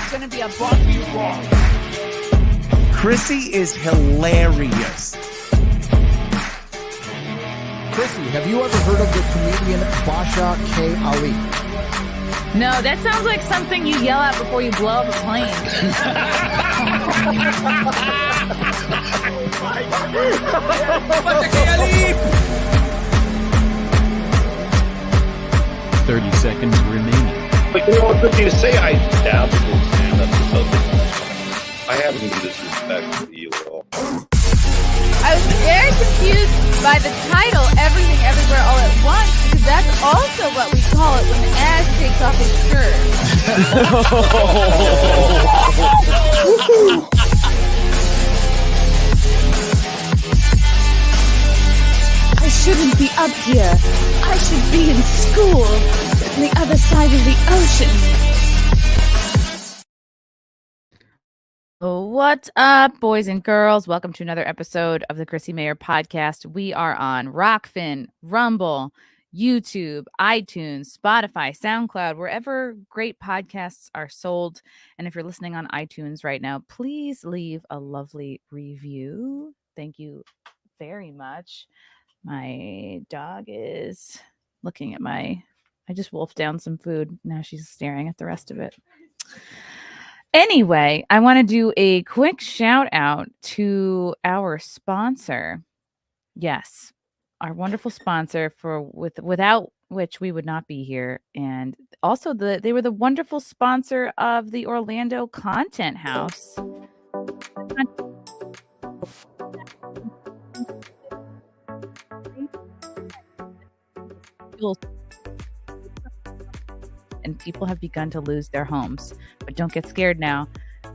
It's going to be a bumpy walk. Chrissie is hilarious. Chrissie, have you ever heard of the comedian Basha K. Ali? No, that sounds like something you yell out before you blow up a plane. 30 seconds remaining. But you know what, good to say I dabbled in stand-up or something. I haven't even disrespected you at all. I was very confused by the title, Everything Everywhere All at Once, because that's also what we call it when Ash takes off his shirt. I shouldn't be up here. I should be in school on the other side of the ocean. What's up, boys and girls? Welcome to another episode of the Chrissie Mayr podcast. We are on Rockfin, Rumble, YouTube, iTunes, Spotify, SoundCloud, wherever great podcasts are sold. And if you're listening on iTunes right now, please leave a lovely review. Thank you very much. My dog is looking at I just wolfed down some food. Now she's staring at the rest of it. Anyway, I want to do a quick shout out to our sponsor. Yes, our wonderful sponsor without which we would not be here. And also they were the wonderful sponsor of the Orlando Content House. And people have begun to lose their homes. But don't get scared now,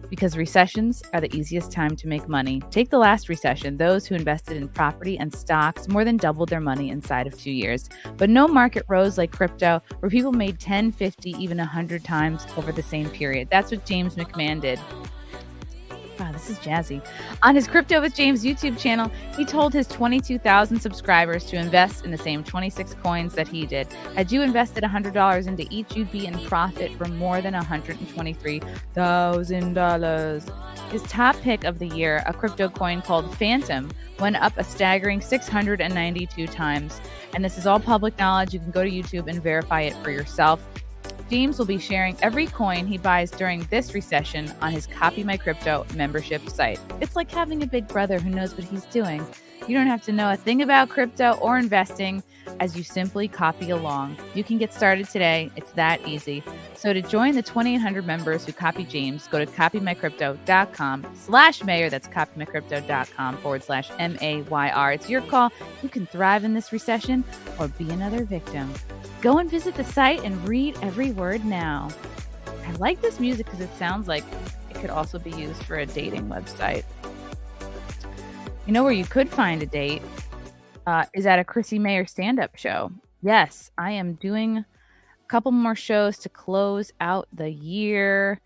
because recessions are the easiest time to make money. Take the last recession. Those who invested in property and stocks more than doubled their money inside of 2 years. But no market rose like crypto, where people made 10, 50, even 100 times over the same period. That's what James McMahon did. Wow, this is jazzy. On his Crypto with James YouTube channel, he told his 22,000 subscribers to invest in the same 26 coins that he did. Had you invested $100 into each, you'd be in profit for more than $123,000. His top pick of the year, a crypto coin called Phantom, went up a staggering 692 times. And this is all public knowledge. You can go to YouTube and verify it for yourself. James will be sharing every coin he buys during this recession on his Copy My Crypto membership site. It's like having a big brother who knows what he's doing. You don't have to know a thing about crypto or investing, as you simply copy along. You can get started today. It's that easy. So to join the 2,800 members who copy James, go to copymycrypto.com/Mayor. That's copymycrypto.com/MAYR. It's your call. You can thrive in this recession or be another victim. Go and visit the site and read every word now. I like this music because it sounds like it could also be used for a dating website. You know where you could find a date is at a Chrissie Mayr stand-up show. Yes, I am doing a couple more shows to close out the year.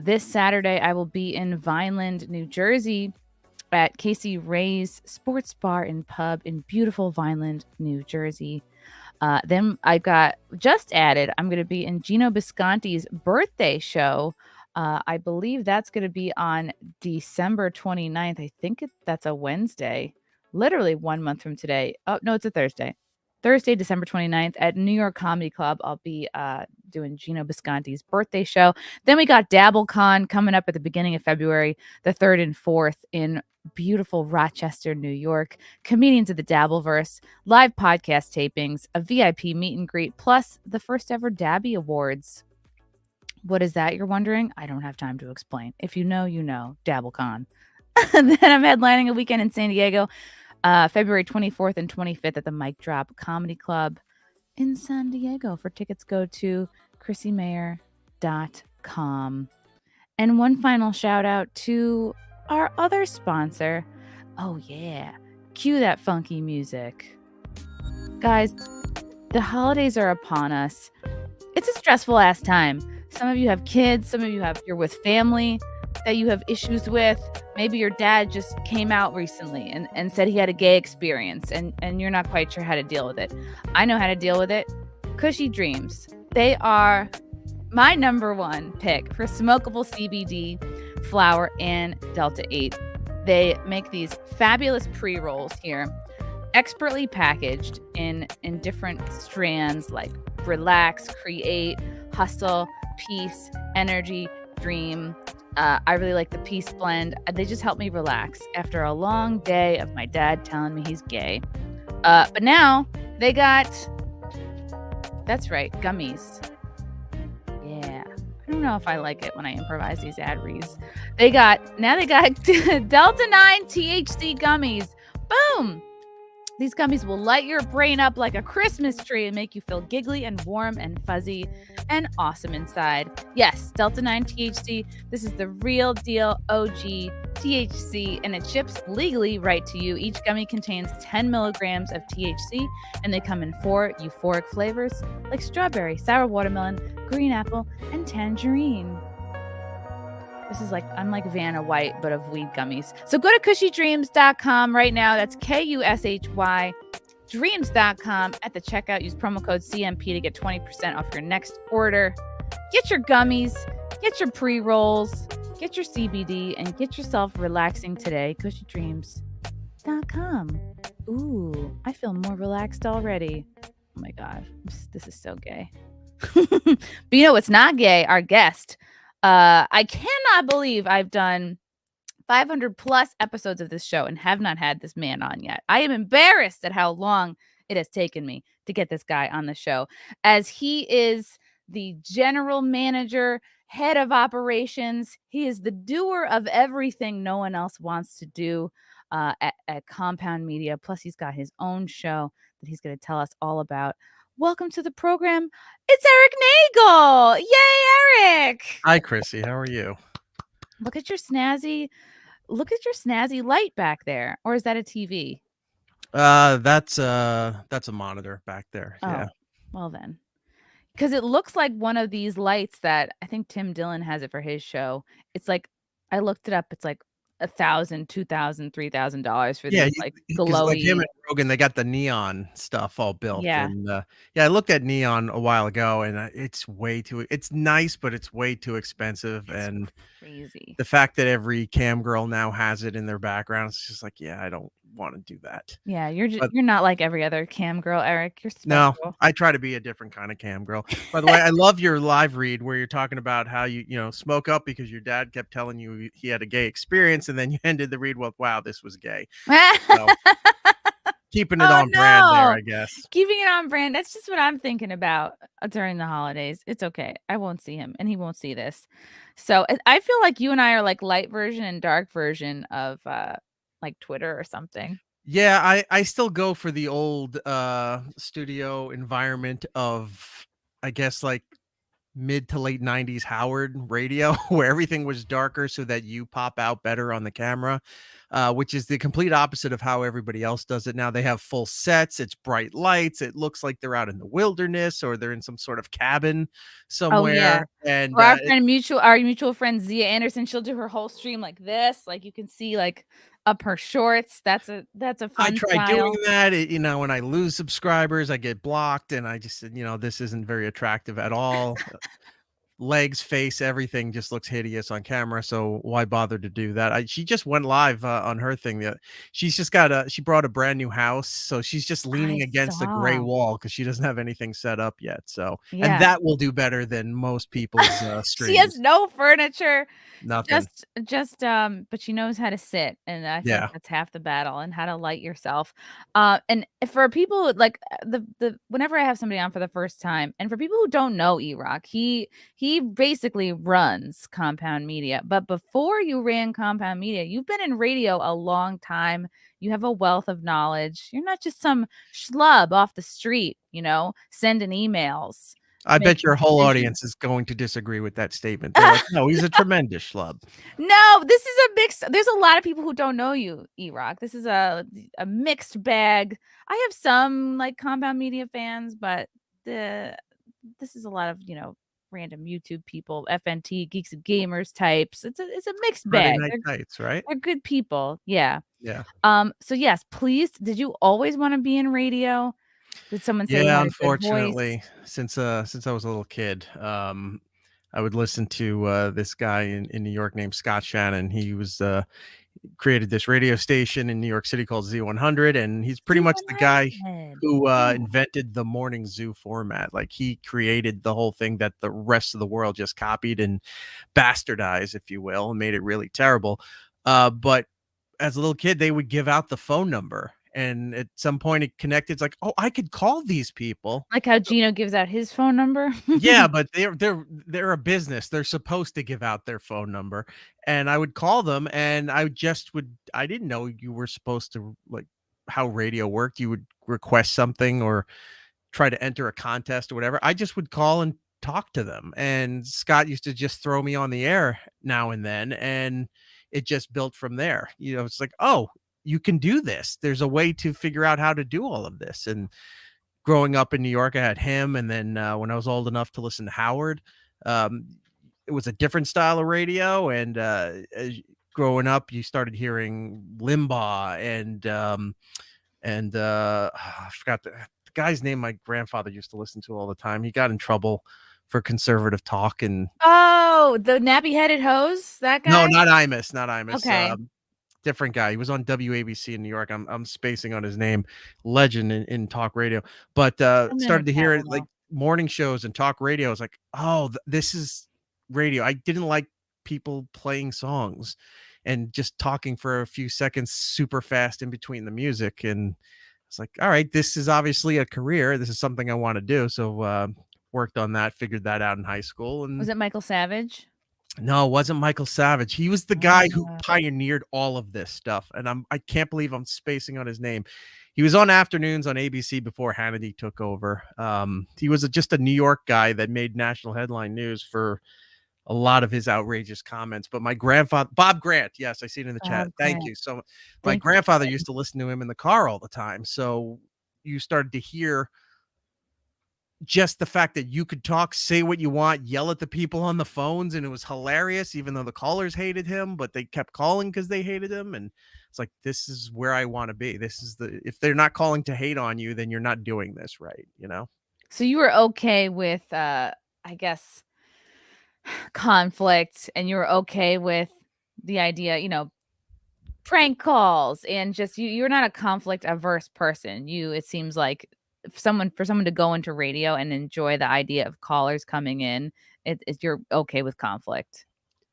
This Saturday, I will be in Vineland, New Jersey at Casey Ray's Sports Bar and Pub in beautiful Vineland, New Jersey. Then I got just added, I'm going to be in Gino Bisconti's birthday show. I believe that's going to be on December 29th. I think that's a Wednesday, literally 1 month from today. Oh, no, it's a Thursday. Thursday, December 29th at New York Comedy Club. I'll be doing Gino Bisconti's birthday show. Then we got DabbleCon coming up at the beginning of February, the 3rd and 4th in beautiful Rochester, New York. Comedians of the Dabbleverse, live podcast tapings, a VIP meet and greet, plus the first ever Dabby Awards. What is that, you're wondering? I don't have time to explain. If you know, you know. DabbleCon. Then I'm headlining a weekend in San Diego, February 24th and 25th at the Mic Drop Comedy Club in San Diego. For tickets, go to chrissiemayr.com. And one final shout out to our other sponsor. Oh, yeah. Cue that funky music. Guys, the holidays are upon us. It's a stressful ass time. Some of you have kids. Some of you're with family that you have issues with. Maybe your dad just came out recently and said he had a gay experience and you're not quite sure how to deal with it. I know how to deal with it. Cushy dreams. They are my number one pick for smokable CBD flower and Delta 8. They make these fabulous pre-rolls here, expertly packaged in different strands like relax, create, hustle, peace, energy, dream. I really like the peace blend. They just help me relax after a long day of my dad telling me he's gay. But now they got, that's right, gummies. Yeah. I don't know if I like it when I improvise these ad reads. They got Delta 9 THC gummies. Boom. These gummies will light your brain up like a Christmas tree and make you feel giggly and warm and fuzzy and awesome inside. Yes, Delta 9 THC. This is the real deal OG THC, and it ships legally right to you. Each gummy contains 10 milligrams of THC, and they come in 4 euphoric flavors like strawberry, sour watermelon, green apple, and tangerine. This is like, I'm like Vanna White, but of weed gummies. So go to cushydreams.com right now. That's KUSHY dreams.com. At the checkout, use promo code CMP to get 20% off your next order. Get your gummies, get your pre-rolls, get your CBD, and get yourself relaxing today. cushydreams.com. Ooh, I feel more relaxed already. Oh my God, this is so gay. But you know what's not gay? Our guest. I cannot believe I've done 500 plus episodes of this show and have not had this man on yet. I am embarrassed at how long it has taken me to get this guy on the show, as he is the general manager, head of operations. He is the doer of everything no one else wants to do at Compound Media. Plus, he's got his own show that he's going to tell us all about. Welcome to the program. It's Erik Nagel. Yay, Erik. Hi, Chrissy. How are you? Look at your snazzy light back there. Or is that a TV? That's a monitor back there. Oh, yeah. Well then. Because it looks like one of these lights that I think Tim Dillon has it for his show. It's like, I looked it up. It's like $1,000, $2,000, $3,000 for these like glowy. Like him and Rogan, they got the neon stuff all built. Yeah. And I looked at neon a while ago, and it's nice, but it's way too expensive. It's and crazy. The fact that every cam girl now has it in their background, it's just like, yeah, I don't want to do that. Yeah, you're not like every other cam girl, Erik. You're special. No, I try to be a different kind of cam girl. By the way, I love your live read where you're talking about how you smoke up because your dad kept telling you he had a gay experience, and then you ended the read with, "Wow, this was gay." So, keeping it on brand there, I guess. Keeping it on brand. That's just what I'm thinking about during the holidays. It's okay. I won't see him, and he won't see this. So I feel like you and I are like light version and dark version of like Twitter or something. Yeah, I still go for the old studio environment of, I guess, like mid to late 90s Howard radio, where everything was darker so that you pop out better on the camera, which is the complete opposite of how everybody else does it now. They have full sets, it's bright lights, it looks like they're out in the wilderness or they're in some sort of cabin somewhere. Oh, yeah. And our mutual friend Zia Anderson, she'll do her whole stream like this, like you can see like up her shorts. That's a fun I tried style. doing that. When I lose subscribers, I get blocked, and I just said, this isn't very attractive at all. Legs, face, everything just looks hideous on camera. So why bother to do that? She just went live on her thing. She's just she brought a brand new house, so she's just leaning against a gray wall because she doesn't have anything set up yet. So and that will do better than most people's streams. She has no furniture. Nothing. But she knows how to sit, and I think that's half the battle, and how to light yourself. And for people like the whenever I have somebody on for the first time, and for people who don't know Erock, he basically runs Compound Media. But before you ran Compound Media, you've been in radio a long time. You have a wealth of knowledge. You're not just some schlub off the street, sending emails. I bet your whole audience is going to disagree with that statement. They're like, no, he's a tremendous schlub. No, this is a mix. There's a lot of people who don't know you, Erock. This is a mixed bag. I have some like Compound Media fans, but this is a lot of, random YouTube people, FNT, Geeks and Gamers types. It's a mixed bag. Types, right? They're good people. Yeah. Yeah. So yes, please. Did you always want to be in radio? Did someone say? Yeah, unfortunately, since I was a little kid. I would listen to this guy in New York named Scott Shannon. He was created this radio station in New York City called Z100, and he's pretty much the guy Z100. who Yeah. invented the morning zoo format. Like, he created the whole thing that the rest of the world just copied and bastardized, if you will, and made it really terrible. But as a little kid, they would give out the phone number, and at some point it connected. It's like, oh, I could call these people. Like how Gino gives out his phone number. Yeah, but they're a business. They're supposed to give out their phone number, and I would call them, and I didn't know you were supposed to, like, how radio worked. You would request something or try to enter a contest or whatever. I just would call and talk to them, and Scott used to just throw me on the air now and then, and it just built from there. It's like, oh, you can do this. There's a way to figure out how to do all of this. And growing up in New York, I had him, and then when I was old enough to listen to Howard, um, it was a different style of radio. And growing up, you started hearing Limbaugh and I forgot the guy's name my grandfather used to listen to all the time. He got in trouble for conservative talk. And Oh, the nappy-headed hose? That guy? no, not Imus, not Imus. Okay. Different guy. He was on WABC in New York. I'm spacing on his name. Legend in talk radio. But started to hear it, like, morning shows and talk radio. I was like, oh, this is radio. I didn't like people playing songs and just talking for a few seconds super fast in between the music. And it's like, all right, this is obviously a career. This is something I want to do. So worked on that, figured that out in high school. And Was it Michael Savage? no, it wasn't Michael Savage. He was the guy who pioneered all of this stuff. And I can't believe I'm spacing on his name. He was on afternoons on ABC before Hannity took over. He was just a New York guy that made national headline news for a lot of his outrageous comments. But my grandfather, Bob Grant, yes, I see it in the chat. Thank you so much. My grandfather used to listen to him in the car all the time. So you started to hear just the fact that you could talk, say what you want, yell at the people on the phones, and it was hilarious, even though the callers hated him, but they kept calling because they hated him. And it's like, this is where I want to be. If they're not calling to hate on you, then you're not doing this right, So you were okay with, I guess, conflict, and you were okay with the idea, prank calls, and just you're not a conflict averse person. It seems like for someone to go into radio and enjoy the idea of callers coming in, you're okay with conflict.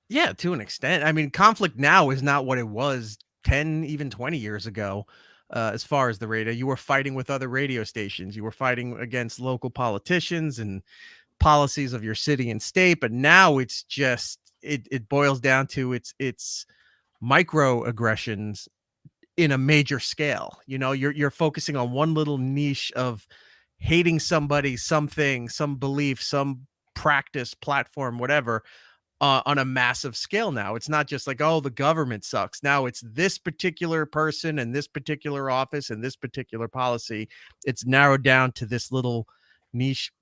Yeah, to an extent. I mean, conflict now is not what it was 10, even 20 years ago. As far as the radio, you were fighting with other radio stations. You were fighting against local politicians and policies of your city and state. But now it's just, it boils down to it's microaggressions in a major scale. You're focusing on one little niche of hating somebody, something, some belief, some practice, platform, whatever, on a massive scale. Now it's not just like, oh, the government sucks. Now it's this particular person and this particular office and this particular policy. It's narrowed down to this little niche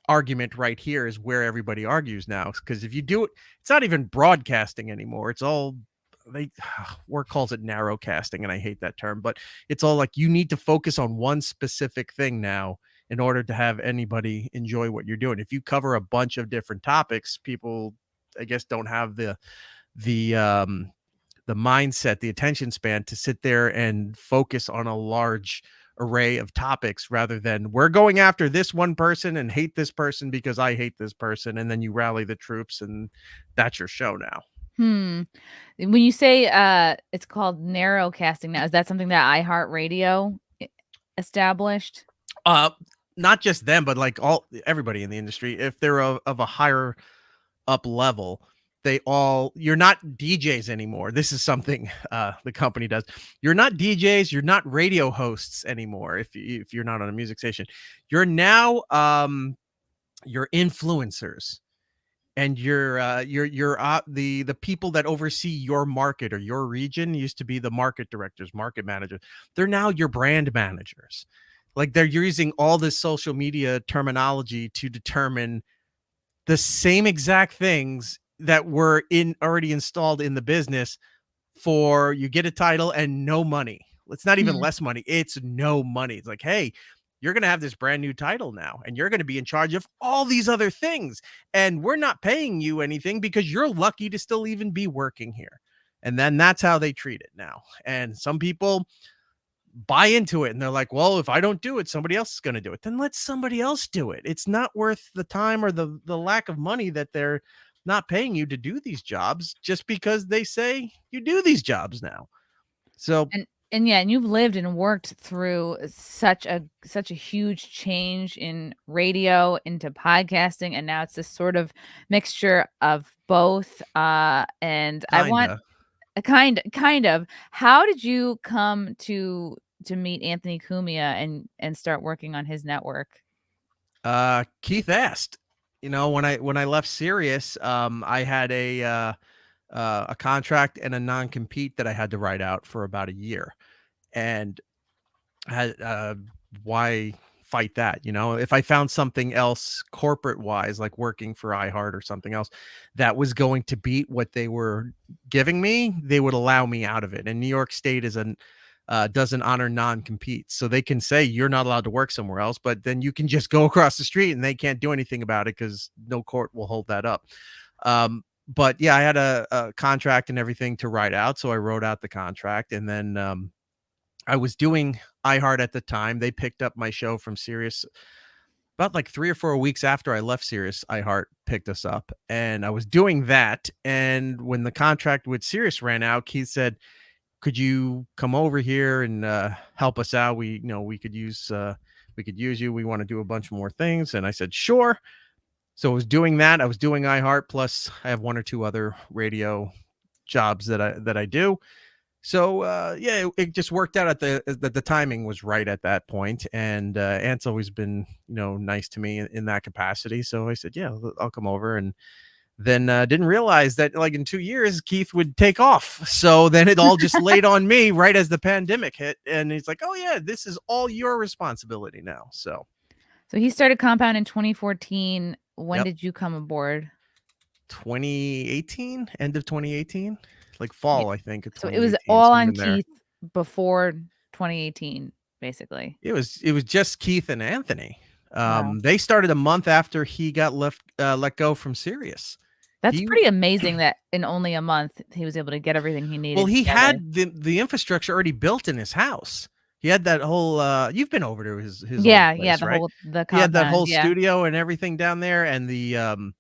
argument right here is where everybody argues now. Because if you do it, it's not even broadcasting anymore. It's all, work calls it narrowcasting, and I hate that term, but it's all like, you need to focus on one specific thing now in order to have anybody enjoy what you're doing. If you cover a bunch of different topics, people, I guess, don't have the mindset, the attention span to sit there and focus on a large array of topics, rather than, we're going after this one person and hate this person because I hate this person, and then you rally the troops, and that's your show now. When you say it's called narrowcasting now, is that something that iHeartRadio established? Not just them, but like everybody in the industry. If they're of a higher up level, you're not DJs anymore. This is something the company does. You're not DJs. You're not radio hosts anymore. If you're not on a music station, you're now you're influencers. And you're the people that oversee your market or your region. Used to be the market directors, market managers. They're now your brand managers. Like, they're using all this social media terminology to determine the same exact things that were already installed in the business. For you get a title and no money. It's not even less money. It's no money. It's like, hey, you're going to have this brand new title now, and you're going to be in charge of all these other things. And we're not paying you anything because you're lucky to still even be working here. And then that's how they treat it now. And some people buy into it and they're like, well, if I don't do it, somebody else is going to do it. Then let somebody else do it. It's not worth the time or the lack of money that they're not paying you to do these jobs just because they say you do these jobs now. So and you've lived and worked through such a huge change in radio into podcasting, and now it's this sort of mixture of both. And I want a kind of. How did you come to meet Anthony Cumia and start working on his network? Keith asked. You know, when I left Sirius, I had a contract and a non-compete that I had to write out for about a year. And why fight that? You know, if I found something else corporate wise, like working for iHeart or something else that was going to beat what they were giving me, they would allow me out of it. And New York State doesn't honor non-competes. So they can say you're not allowed to work somewhere else, but then you can just go across the street and they can't do anything about it because no court will hold that up. But yeah, I had a contract and everything to write out. So I wrote out the contract, and then I was doing iHeart at the time. They picked up my show from Sirius about like 3 or 4 weeks after I left Sirius. iHeart picked us up, and I was doing that. And when the contract with Sirius ran out, Keith said, could you come over here and help us out? We could use you. We want to do a bunch more things. And I said, sure. So I was doing that. I was doing iHeart. Plus I have 1 or 2 other radio jobs that I do. So yeah, it just worked out that the timing was right at that point. And Ant's always been, nice to me in that capacity. So I said, yeah, I'll come over. And then didn't realize that like in 2 years, Keith would take off. So then it all just laid on me right as the pandemic hit. And he's like, oh yeah, this is all your responsibility now. So he started Compound in 2014. When Yep. did you come aboard? 2018, end of 2018, like fall, I think. So it was all on Keith before 2018, basically. It was just Keith and Anthony. Wow. They started a month after he got let go from Sirius. That's pretty amazing that in only a month he was able to get everything he needed. Well, he together. had the infrastructure already built in his house. He had that whole you've been over to his old place, right? He had that whole studio and everything down there, and the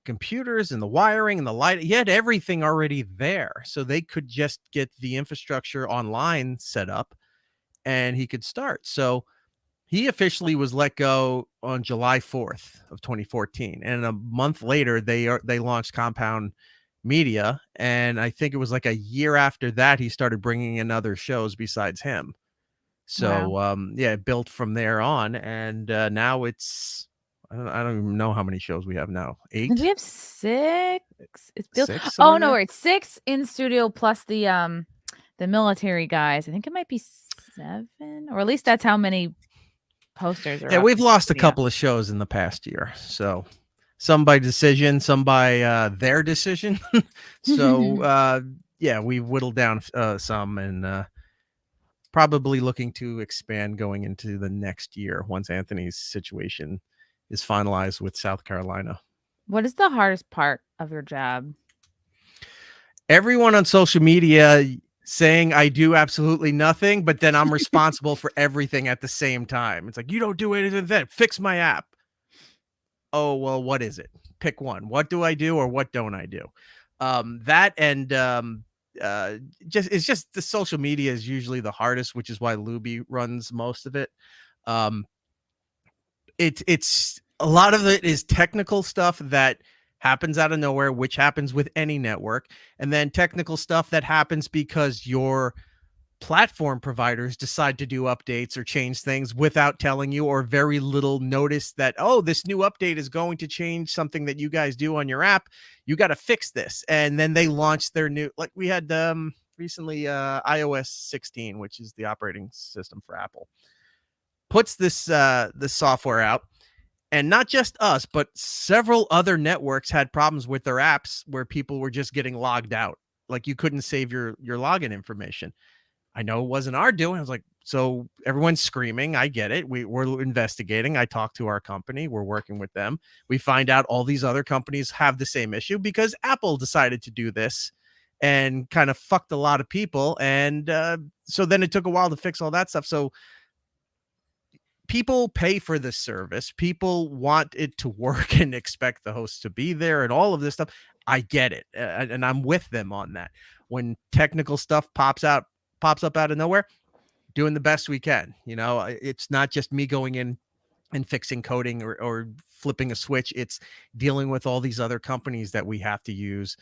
computers and the wiring and the light. He had everything already there, so they could just get the infrastructure online set up and he could start. So he officially was let go on July 4th of 2014, and a month later they launched Compound Media, and I think it was like a year after that he started bringing in other shows besides him. So Wow. yeah, it built from there on, and now it's I don't even know how many shows we have now. 8? I think we have 6. It's built. 6 Oh no, it's 6 in studio plus the military guys. I think it might be 7, or at least that's how many posters are. Yeah, we've lost a couple of shows in the past year. So some by decision, some by their decision. So yeah, we've whittled down some, and probably looking to expand going into the next year once Anthony's situation is finalized with South Carolina. What is the hardest part of your job? Everyone on social media saying I do absolutely nothing, but then I'm responsible for everything at the same time. It's like, you don't do anything, then fix my app. Oh, well, what is it? Pick one. What do I do or what don't I do? That and it's just the social media is usually the hardest, which is why Luby runs most of it. It's a lot of it is technical stuff that happens out of nowhere, which happens with any network, and then technical stuff that happens because your platform providers decide to do updates or change things without telling you, or very little notice that, oh, this new update is going to change something that you guys do on your app. You got to fix this. And then they launch their new, like we had recently iOS 16, which is the operating system for Apple, puts this software out. And not just us, but several other networks had problems with their apps where people were just getting logged out. Like you couldn't save your login information. I know it wasn't our doing. I was like, so everyone's screaming. I get it. We're investigating. I talked to our company. We're working with them. We find out all these other companies have the same issue because Apple decided to do this and kind of fucked a lot of people. And so then it took a while to fix all that stuff. So people pay for this service. People want it to work and expect the host to be there and all of this stuff. I get it. And I'm with them on that. When technical stuff pops up out of nowhere, doing the best we can. You know, it's not just me going in and fixing coding or flipping a switch. It's dealing with all these other companies that we have to use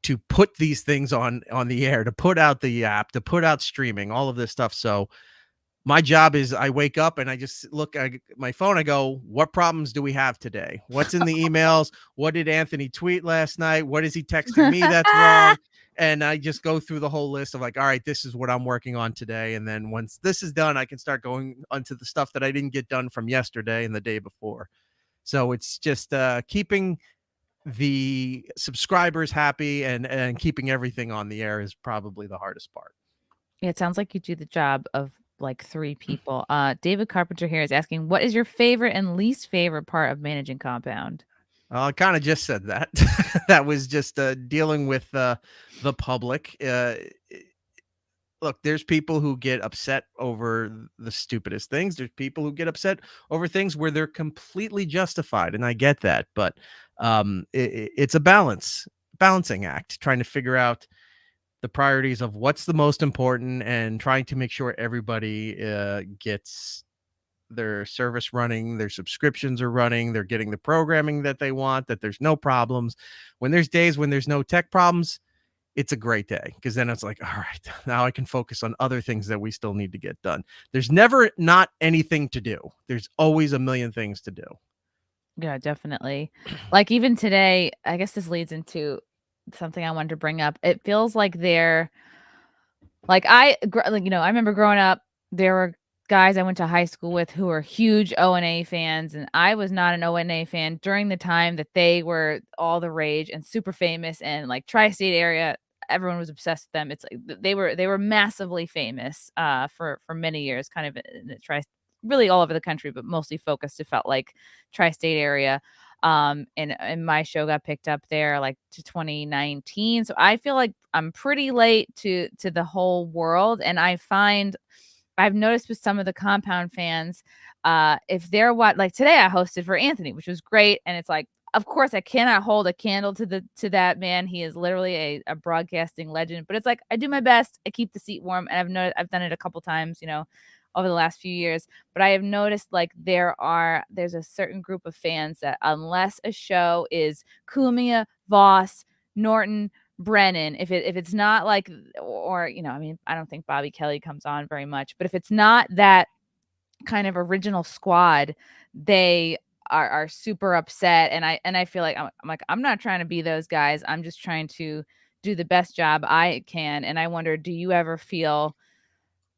to put these things on the air, to put out the app, to put out streaming, all of this stuff. So my job is I wake up and I just look at my phone. I go, what problems do we have today? What's in the emails? What did Anthony tweet last night? What is he texting me that's wrong? And I just go through the whole list of like, all right, this is what I'm working on today. And then once this is done, I can start going onto the stuff that I didn't get done from yesterday and the day before. So it's just keeping the subscribers happy and keeping everything on the air is probably the hardest part. Yeah, it sounds like you do the job of like 3 people. David Carpenter here is asking, what is your favorite and least favorite part of managing Compound? I kind of just said that. That was just dealing with the public. Look, there's people who get upset over the stupidest things. There's people who get upset over things where they're completely justified, and I get that. But it's a balancing act, trying to figure out the priorities of what's the most important and trying to make sure everybody gets their service running, their subscriptions are running, they're getting the programming that they want, that there's no problems. When there's days when there's no tech problems, it's a great day because then it's like, all right, now I can focus on other things that we still need to get done. There's never not anything to do. There's always a million things to do. Yeah, definitely. Like even today, I guess this leads into something I wanted to bring up. It feels like they're like I remember growing up, there were guys I went to high school with who were huge O&A fans, and I was not an O&A fan during the time that they were all the rage and super famous, and like tri-state area, everyone was obsessed with them. It's like they were massively famous for many years, kind of in the really all over the country, but mostly focused, it felt like, tri-state area. And my show got picked up there like to 2019. So I feel like I'm pretty late to the whole world. And I've noticed with some of the Compound fans, if they're like today I hosted for Anthony, which was great. And it's like, of course I cannot hold a candle to that man. He is literally a broadcasting legend, but it's like, I do my best. I keep the seat warm, and I've done it a couple times, over the last few years, but I have noticed like there's a certain group of fans that unless a show is Cumia, Voss, Norton, Brennan, if it's not like, or I don't think Bobby Kelly comes on very much, but if it's not that kind of original squad, they are super upset, and I feel like I'm not trying to be those guys. I'm just trying to do the best job I can. And I wonder, do you ever feel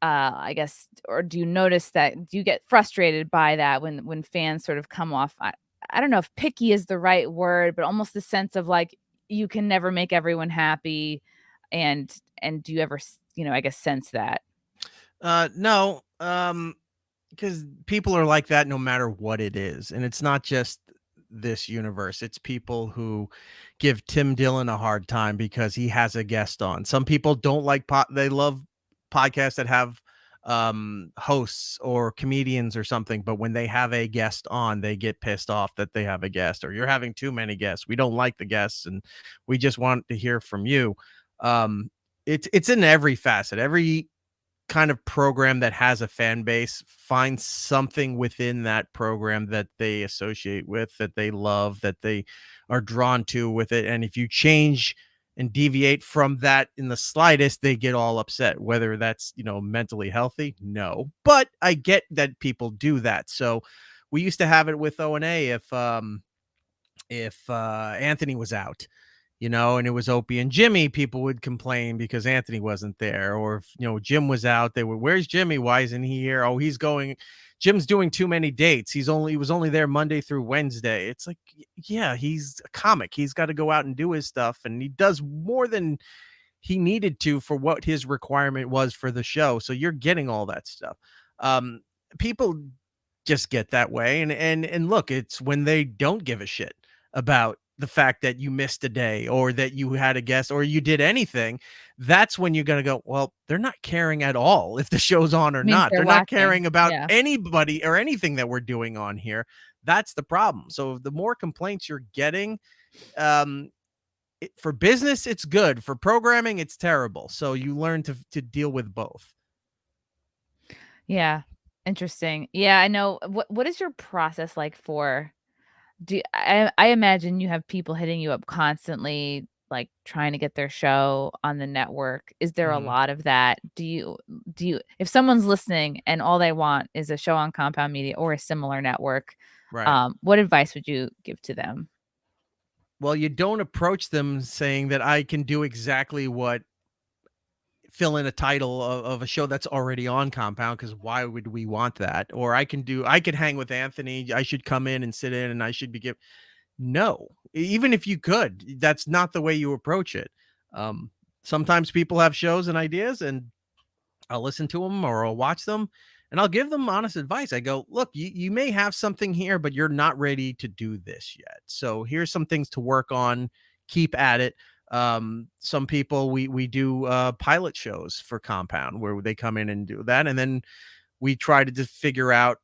I guess, or do you notice that, do you get frustrated by that when fans sort of come off, I don't know if picky is the right word, but almost the sense of like, you can never make everyone happy. And do you ever, I guess, sense that? No, because people are like that no matter what it is. And it's not just this universe. It's people who give Tim Dillon a hard time because he has a guest on. Some people don't like they love podcasts that have hosts or comedians or something, but when they have a guest on, they get pissed off that they have a guest, or you're having too many guests. We don't like the guests and we just want to hear from you. It's in every facet. Every kind of program that has a fan base finds something within that program that they associate with, that they love, that they are drawn to with it. And if you change and deviate from that in the slightest, they get all upset. Whether that's, mentally healthy, no, but I get that people do that. So we used to have it with O&A. If Anthony was out, and it was Opie and Jimmy, people would complain because Anthony wasn't there. Or if, Jim was out, they were, where's Jimmy? Why isn't he here? Oh, Jim's doing too many dates. He was only there Monday through Wednesday. It's like, yeah, he's a comic. He's got to go out and do his stuff. And he does more than he needed to for what his requirement was for the show. So you're getting all that stuff. People just get that way. And look, it's when they don't give a shit about the fact that you missed a day or that you had a guest or you did anything. That's when you're going to go, well, they're not caring at all if the show's on or Means not. they're They're not lacking. caring about Yeah. anybody or anything that we're doing on here. That's the problem. So the more complaints you're getting, for business, it's good. For programming, it's terrible. So you learn to deal with both. Yeah. Interesting. Yeah, I know. What is your process like for I imagine you have people hitting you up constantly, like trying to get their show on the network. Is there a Mhm. lot of that? Do you if someone's listening and all they want is a show on Compound Media or a similar network, Right. what advice would you give to them? Well, you don't approach them saying that I can do exactly what fill in a title of a show that's already on Compound, because why would we want that? Or I could hang with Anthony. I should come in and sit in and I should be given. No, even if you could, that's not the way you approach it. Um, Sometimes people have shows and ideas, and I'll listen to them or I'll watch them and I'll give them honest advice. I go, look, you may have something here, but you're not ready to do this yet. So here's some things to work on. Keep at it. Some people we do pilot shows for Compound where they come in and do that. And then we try to just figure out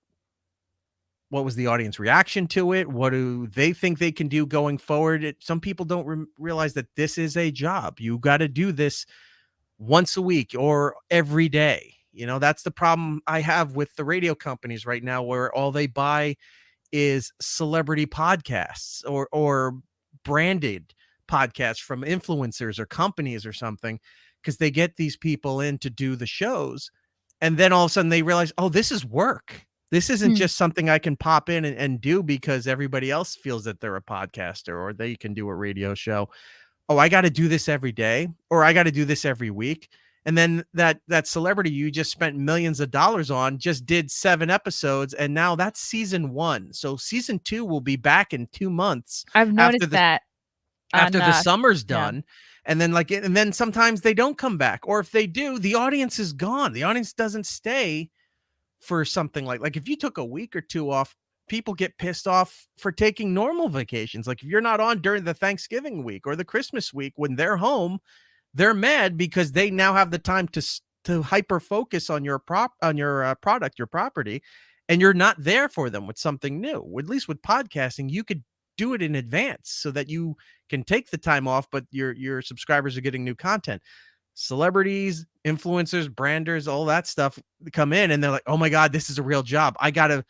what was the audience reaction to it. What do they think they can do going forward? Some people don't realize that this is a job. You got to do this once a week or every day. You know, that's the problem I have with the radio companies right now, where all they buy is celebrity podcasts or branded podcasts from influencers or companies or something, because they get these people in to do the shows. And then all of a sudden they realize, oh, this is work. This isn't just something I can pop in and do because everybody else feels that they're a podcaster or they can do a radio show. Oh, I got to do this every day, or I got to do this every week. And then that celebrity you just spent millions of dollars on just did 7 episodes, and now that's season 1. So season 2 will be back in 2 months I've noticed that after on, the summer's yeah. done. And then sometimes they don't come back, or if they do, the audience is gone. The audience doesn't stay for something like if you took a week or 2 off, people get pissed off for taking normal vacations. Like if you're not on during the Thanksgiving week or the Christmas week when they're home, they're mad because they now have the time to hyper focus on your product, your property, and you're not there for them with something new. At least with podcasting, you could do it in advance so that you can take the time off, but your subscribers are getting new content. Celebrities, influencers, branders, all that stuff come in and they're like, oh my God, this is a real job. I got to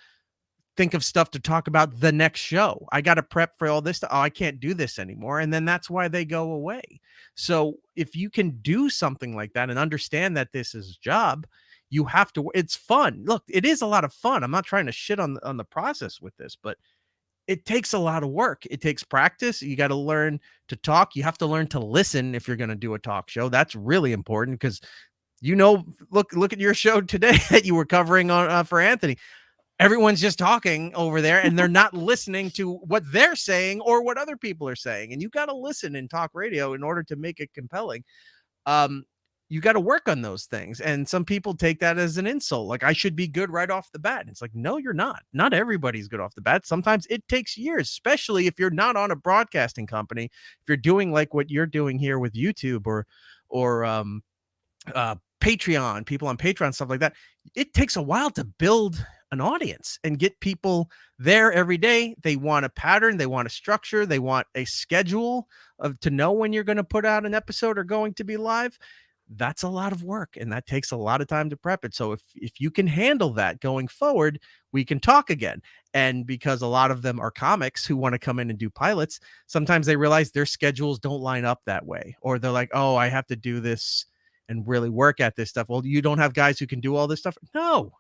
think of stuff to talk about the next show. I got to prep for all this. Oh, I can't do this anymore. And then that's why they go away. So if you can do something like that and understand that this is a job, you have to, it's fun. Look, it is a lot of fun. I'm not trying to shit on the process with this, but it takes a lot of work. It takes practice. You got to learn to talk. You have to learn to listen if you're going to do a talk show. That's really important because, look at your show today that you were covering on for Anthony. Everyone's just talking over there and they're not listening to what they're saying or what other people are saying. And you got to listen in talk radio in order to make it compelling. You got to work on those things. And some people take that as an insult. Like, I should be good right off the bat. And it's like, no, you're not. Not everybody's good off the bat. Sometimes it takes years, especially if you're not on a broadcasting company. If you're doing like what you're doing here with YouTube or Patreon, people on Patreon, stuff like that. It takes a while to build an audience and get people there every day. They want a pattern. They want a structure. They want a schedule to know when you're going to put out an episode or going to be live. That's a lot of work and that takes a lot of time to prep it. So if you can handle that going forward, we can talk again. And because a lot of them are comics who want to come in and do pilots, sometimes they realize their schedules don't line up that way. Or they're like, oh, I have to do this and really work at this stuff. Well, you don't have guys who can do all this stuff. No,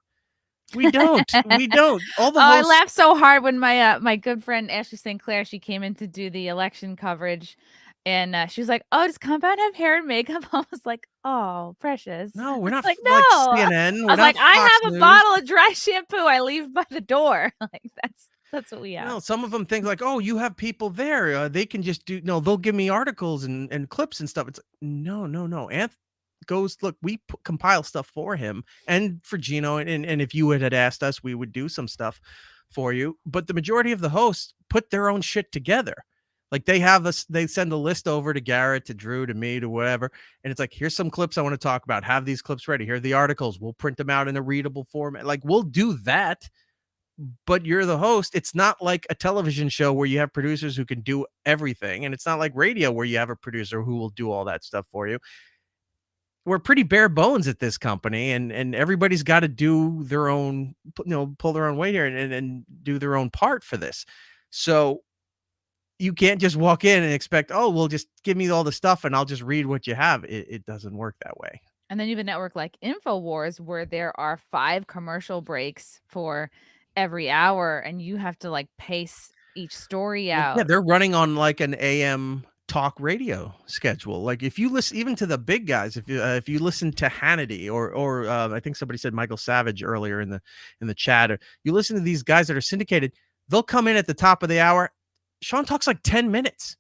we don't. We don't. I laughed so hard when my good friend Ashley St. Clair, she came in to do the election coverage, and she was like, "Oh, does Compound have hair and makeup?" I was like, "Oh, precious." No, we're not like, like no. CNN. I was like, I have a bottle of dry shampoo I leave by the door. Like that's That's what we have. No, some of them think like, oh, you have people there. They can just do, no, they'll give me articles and clips and stuff. It's like, no, no, no. Anth goes, look, we compile stuff for him and for Gino. And if you had asked us, we would do some stuff for you. But the majority of the hosts put their own shit together. Like they have us, they send a list over to Garrett, to Drew, to me, to whatever. And it's like, here's some clips I want to talk about. Have these clips ready. Here are the articles. We'll print them out in a readable format. Like we'll do that. But you're the host. It's not like a television show where you have producers who can do everything. And it's not like radio where you have a producer who will do all that stuff for you. We're pretty bare bones at this company, and everybody's got to do their own, pull their own weight here and do their own part for this. So you can't just walk in and expect, oh, well, just give me all the stuff and I'll just read what you have. It doesn't work that way. And then you have a network like InfoWars where there are 5 commercial breaks for every hour, and you have to like pace each story out. Yeah, they're running on like an AM talk radio schedule. Like if you listen even to the big guys, if you listen to Hannity or I think somebody said Michael Savage earlier in the chat, or you listen to these guys that are syndicated, they'll come in at the top of the hour. Sean talks like 10 minutes.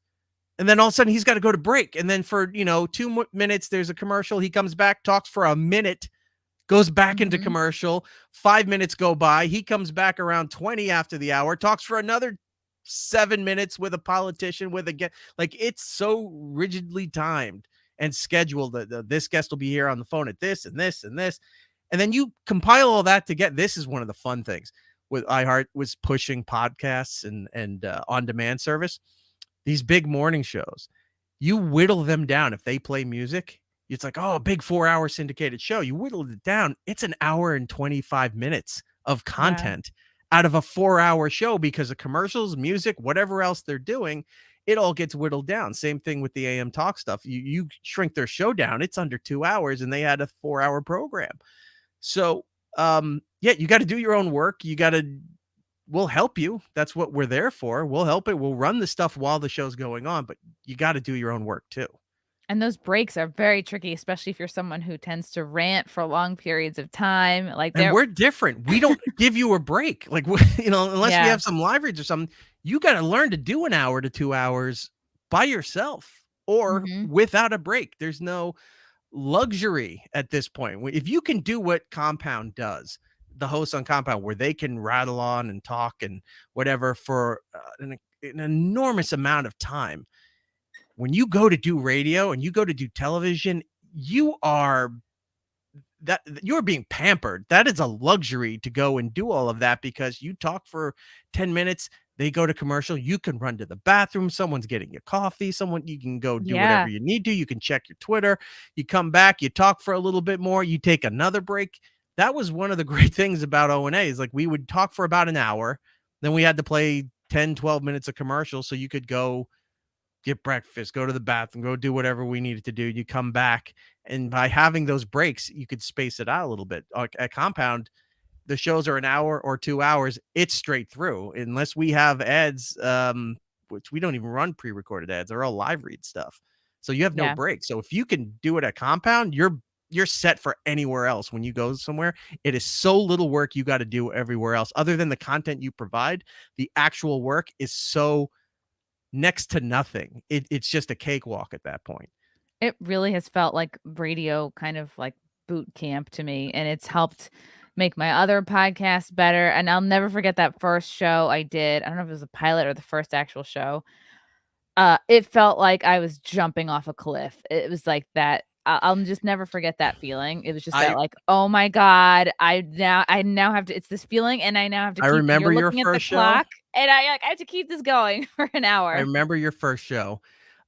And then all of a sudden he's got to go to break. And then for, 2 minutes, there's a commercial. He comes back, talks for a minute, goes back into commercial. 5 minutes go by. He comes back around 20 after the hour, talks for another 7 minutes with a politician, like it's so rigidly timed and scheduled that this guest will be here on the phone at this and this and this. And then you compile all that to get, this is one of the fun things with iHeart was pushing podcasts and on-demand service. These big morning shows, you whittle them down. If they play music, it's like, oh, a big 4-hour syndicated show. You whittled it down. It's an hour and 25 minutes of content out of a 4-hour show because of commercials, music, whatever else they're doing. It all gets whittled down. Same thing with the AM talk stuff. You shrink their show down. It's under 2 hours and they had a 4-hour program. So, you got to do your own work. We'll help you. That's what we're there for. We'll help it. We'll run the stuff while the show's going on, but you got to do your own work too. And those breaks are very tricky, especially if you're someone who tends to rant for long periods of time. Like, and we're different. We don't give you a break. Like, unless we have some live reads or something, you got to learn to do an hour to 2 hours by yourself or without a break. There's no luxury at this point. If you can do what Compound does, the hosts on Compound, where they can rattle on and talk and whatever for an enormous amount of time. When you go to do radio and you go to do television, you're being pampered. That is a luxury to go and do all of that because you talk for 10 minutes. They go to commercial. You can run to the bathroom. Someone's getting you coffee. You can go do whatever you need to. You can check your Twitter. You come back. You talk for a little bit more. You take another break. That was one of the great things about O&A is like we would talk for about an hour. Then we had to play 10, 12 minutes of commercial. So you could go get breakfast, go to the bathroom, go do whatever we needed to do. You come back. And by having those breaks, you could space it out a little bit. At Compound, the shows are an hour or 2 hours. It's straight through unless we have ads, which we don't even run pre-recorded ads. They're all live read stuff. So you have no break. So if you can do it at Compound, you're set for anywhere else. When you go somewhere, it is so little work you got to do everywhere else. Other than the content you provide, the actual work is so next to nothing. It's just a cakewalk at that point. It really has felt like radio kind of like boot camp to me, and it's helped make my other podcast better. And I'll never forget that first show I did. I don't know if it was a pilot or the first actual show. It felt like I was jumping off a cliff. It was like that. I'll just never forget that feeling. It was just that like, oh my God, I now have to, it's this feeling and I now have to keep, remember your looking first at the clock and I have to keep this going for an hour. I remember your first show.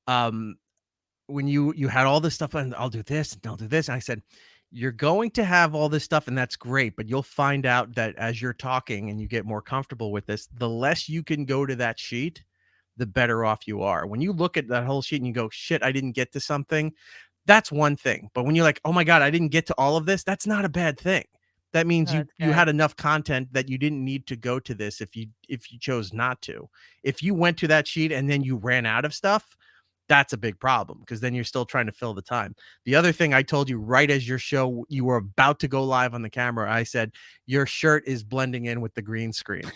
When you had all this stuff and I'll do this and I'll do this. And I said, you're going to have all this stuff and that's great, but you'll find out that as you're talking and you get more comfortable with this, the less you can go to that sheet, the better off you are. When you look at that whole sheet and you go, shit, I didn't get to something. That's one thing. But when you're like, oh my God, I didn't get to all of this, that's not a bad thing. That means you had enough content that you didn't need to go to this if you chose not to. If you went to that sheet and then you ran out of stuff, that's a big problem because then you're still trying to fill the time. The other thing I told you right as your show, you were about to go live on the camera, I said, your shirt is blending in with the green screen.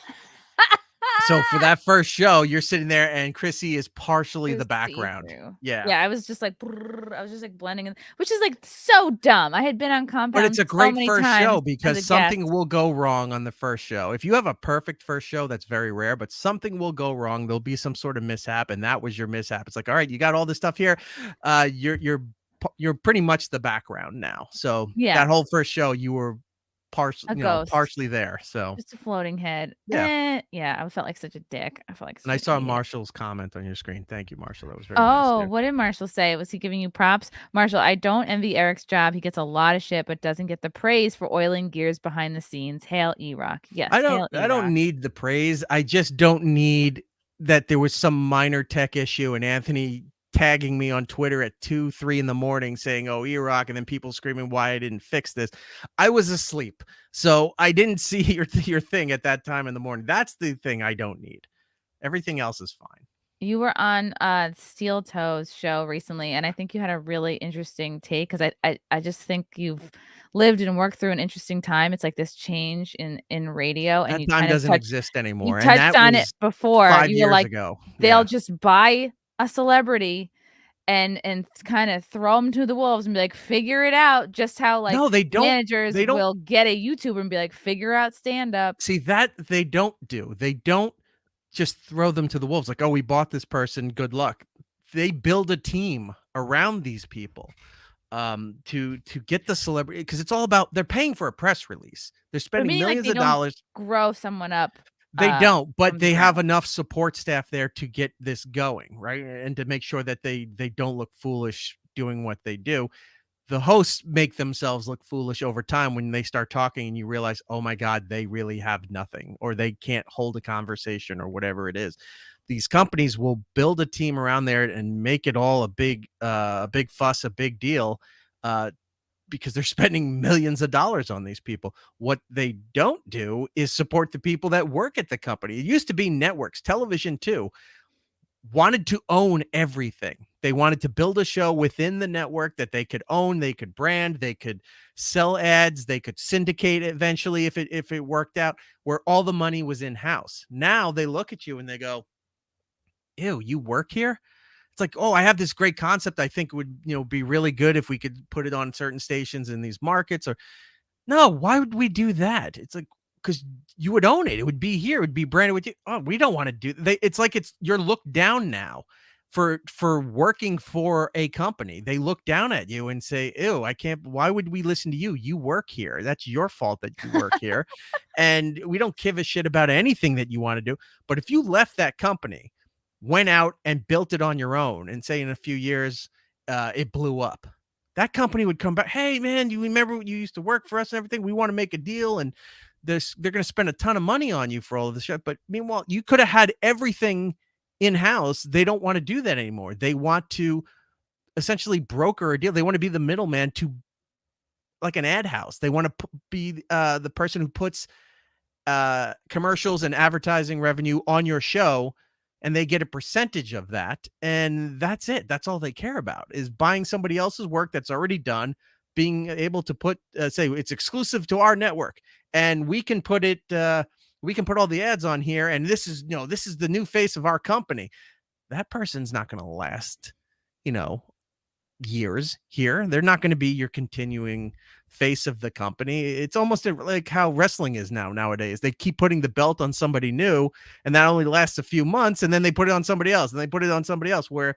So for that first show, you're sitting there and Chrissie is partially It the was background. see-through. Yeah. Yeah, I was just like, brrr, I was just like blending in, which is like so dumb. I had been on But it's Compound a so great many first times show as because a guest. something will go wrong on the first show. If you have a perfect first show, that's very rare, but something will go wrong. There'll be some sort of mishap, and that was your mishap. It's like, all right, you got all this stuff here. You're pretty much the background now. So Yeah, that whole first show, you were a ghost. partially there. So Just a floating head. yeah. Yeah, I felt like such a dick. I felt like And I such saw an idiot. Marshall's comment on your screen. Thank you, Marshall. That was very nice Oh, too. what did Marshall say? Was he giving you props? Marshall, I don't envy Eric's job. He gets a lot of shit, but doesn't get the praise for oiling gears behind the scenes. Hail Erock. Yes, hail I Erock. don't need the praise. I just don't need that there was some minor tech issue and Anthony tagging me on Twitter at 2, 3 in the morning saying, "Oh, Erock," and then people screaming why I didn't fix this. I was asleep. So I didn't see your thing at that time in the morning. That's the thing I don't need. Everything else is fine. You were on Steel Toes show recently, and I think you had a really interesting take because I just think you've lived and worked through an interesting time. It's like this change in radio, and That you time kind of doesn't exist you anymore. And touched that on it was before. 5 You were years like, ago. they'll Yeah. just buy a celebrity and kind of throw them to the wolves and be like, figure it out. Just how like No, they don't. managers They don't will get a YouTuber and be like, figure out stand up. see that they don't do. They don't just throw them to the wolves like, oh, we bought this person, good luck. They build a team around these people to get the celebrity because it's all about they're paying for a press release. They're But spending meaning like millions they of don't dollars. grow someone up They don't, but from the they have ground. enough support staff there to get this going, right? And to make sure that they don't look foolish doing what they do. The hosts make themselves look foolish over time when they start talking and you realize, oh my God, they really have nothing or they can't hold a conversation or whatever it is. These companies will build a team around there and make it all a big fuss, a big deal, because they're spending millions of dollars on these people. What they don't do is support the people that work at the company. It used to be networks, television too, wanted to own everything. They wanted to build a show within the network that they could own, they could brand, they could sell ads, they could syndicate eventually if it worked out, where all the money was in-house. Now they look at you and they go, "Ew, you work here?" It's like, "Oh, I have this great concept I think would, be really good if we could put it on certain stations in these markets." Or no, why would we do that? It's like, because you would own it. It would be here. It would be branded with you. Oh, we don't want to do. It's like you're looked down now for working for a company. They look down at you and say, "Ew, I can't. Why would we listen to you? You work here. That's your fault that you work here, and we don't give a shit about anything that you want to do." But if you left that company, went out and built it on your own, and say in a few years it blew up, that company would come back. "Hey, man, you remember you used to work for us and everything? We want to make a deal, and they're going to spend a ton of money on you for all of this shit." But meanwhile, you could have had everything in-house. They don't want to do that anymore. They want to essentially broker a deal. They want to be the middleman to like an ad house. They want to be the person who puts commercials and advertising revenue on your show, and they get a percentage of that. And that's it. That's all they care about, is buying somebody else's work that's already done, being able to put, say it's exclusive to our network and we can put it, we can put all the ads on here. And this is, this is the new face of our company. That person's not going to last, years here. They're not going to be your continuing face of the company. It's almost like how wrestling is nowadays. They keep putting the belt on somebody new, and that only lasts a few months, and then they put it on somebody else, and they put it on somebody else. Where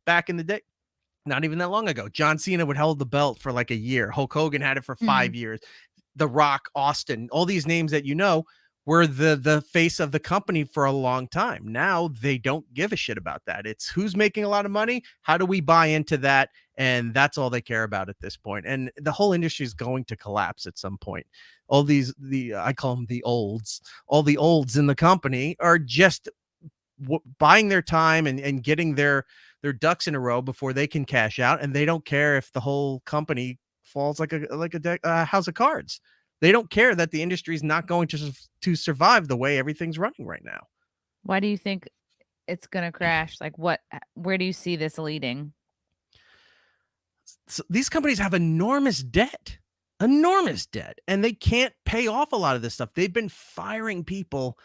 back in the day, not even that long ago, John Cena would hold the belt for like a year. Hulk Hogan had it for 5 years. The Rock, Austin, all these names that were the face of the company for a long time. Now they don't give a shit about that. It's who's making a lot of money. How do we buy into that? And that's all they care about at this point. And the whole industry is going to collapse at some point. All these, I call them the olds, all the olds in the company are just buying their time and getting their ducks in a row before they can cash out. And they don't care if the whole company falls like a house of cards. They don't care that the industry is not going to survive the way everything's running right now. Why do you think it's going to crash? Like where do you see this leading? So these companies have enormous debt, and they can't pay off a lot of this stuff. They've been firing people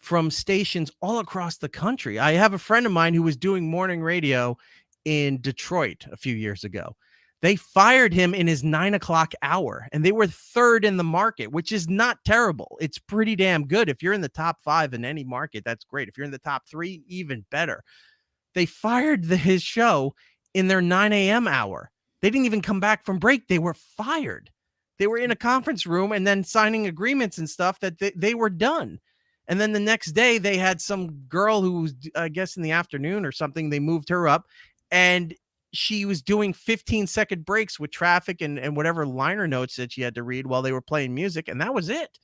from stations all across the country. I have a friend of mine who was doing morning radio in Detroit a few years ago. They fired him in his 9 o'clock hour, and they were third in the market, which is not terrible. It's pretty damn good. If you're in the top 5 in any market, that's great. If you're in the top 3, even better. They fired his show in their 9 a.m. hour. They didn't even come back from break. They were fired. They were in a conference room and then signing agreements and stuff that they were done. And then the next day they had some girl who was, I guess, in the afternoon or something. They moved her up, and she was doing 15-second breaks with traffic and whatever liner notes that she had to read while they were playing music. And that was it.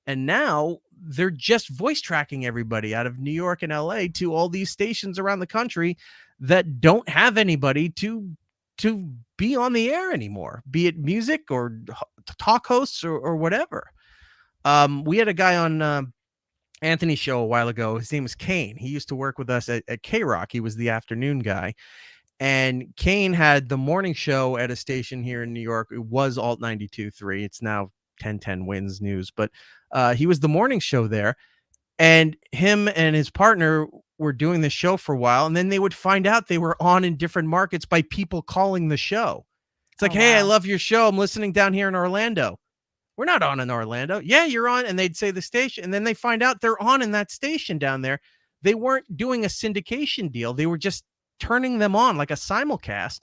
And now they're just voice tracking everybody out of New York and LA to all these stations around the country that don't have anybody to be on the air anymore, be it music or talk hosts or whatever. We had a guy on Anthony's show a while ago. His name was Kane. He used to work with us at K-Rock. He was the afternoon guy. And Kane had the morning show at a station here in New York. It was Alt 92.3. It's now 1010 Wins News, but he was the morning show there. And him and his partner were doing the show for a while, and then they would find out they were on in different markets by people calling the show. It's like, hey, I love your show. I'm listening down here in Orlando. We're not on in Orlando. Yeah, you're on. And they'd say the station. And then they find out they're on in that station down there. They weren't doing a syndication deal. They were just turning them on like a simulcast.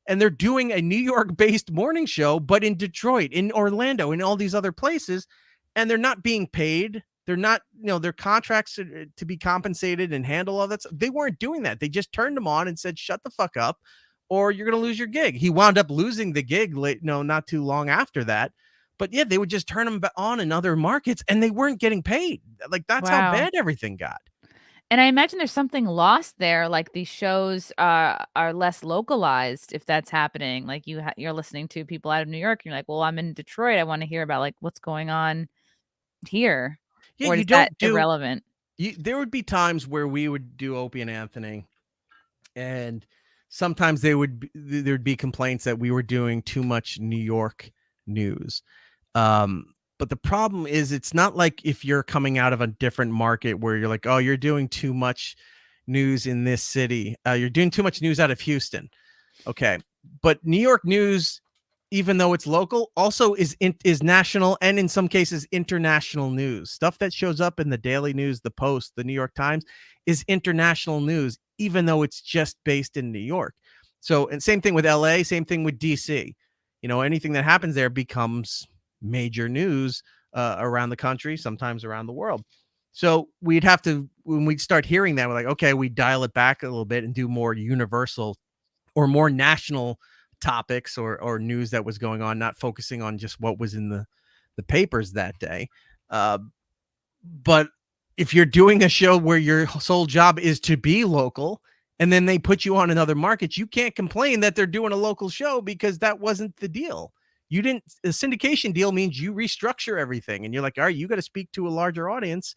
And they're doing a New York-based morning show, but in Detroit, in Orlando, in all these other places. And they're not being paid. They're not, their contracts to be compensated and handle all that stuff. They weren't doing that. They just turned them on and said, shut the fuck up, or you're going to lose your gig. He wound up losing the gig not too long after that. But yeah, they would just turn them on in other markets, and they weren't getting paid. Like, that's how bad everything got. And I imagine there's something lost there. Like, these shows are less localized if that's happening. Like, you're listening to people out of New York. And you're like, well, I'm in Detroit. I want to hear about like what's going on here. Yeah, or you is don't that irrelevant? There would be times where we would do Opie and Anthony, and sometimes there'd be complaints that we were doing too much New York news. But the problem is, it's not like if you're coming out of a different market where you're like, oh, you're doing too much news in this city. You're doing too much news out of Houston. Okay. But New York news, even though it's local, also is national, and in some cases international news. Stuff that shows up in the Daily News, the Post, the New York Times is international news, even though it's just based in New York. So, and same thing with LA, same thing with DC. Anything that happens there becomes major news around the country, sometimes around the world. So we'd have to, when we start hearing that, we're like, okay, we dial it back a little bit and do more universal or more national topics or news that was going on, not focusing on just what was in the papers that day. But if you're doing a show where your sole job is to be local, and then they put you on in other markets, you can't complain that they're doing a local show, because that wasn't the deal. A syndication deal means you restructure everything, and you're like, all right, you got to speak to a larger audience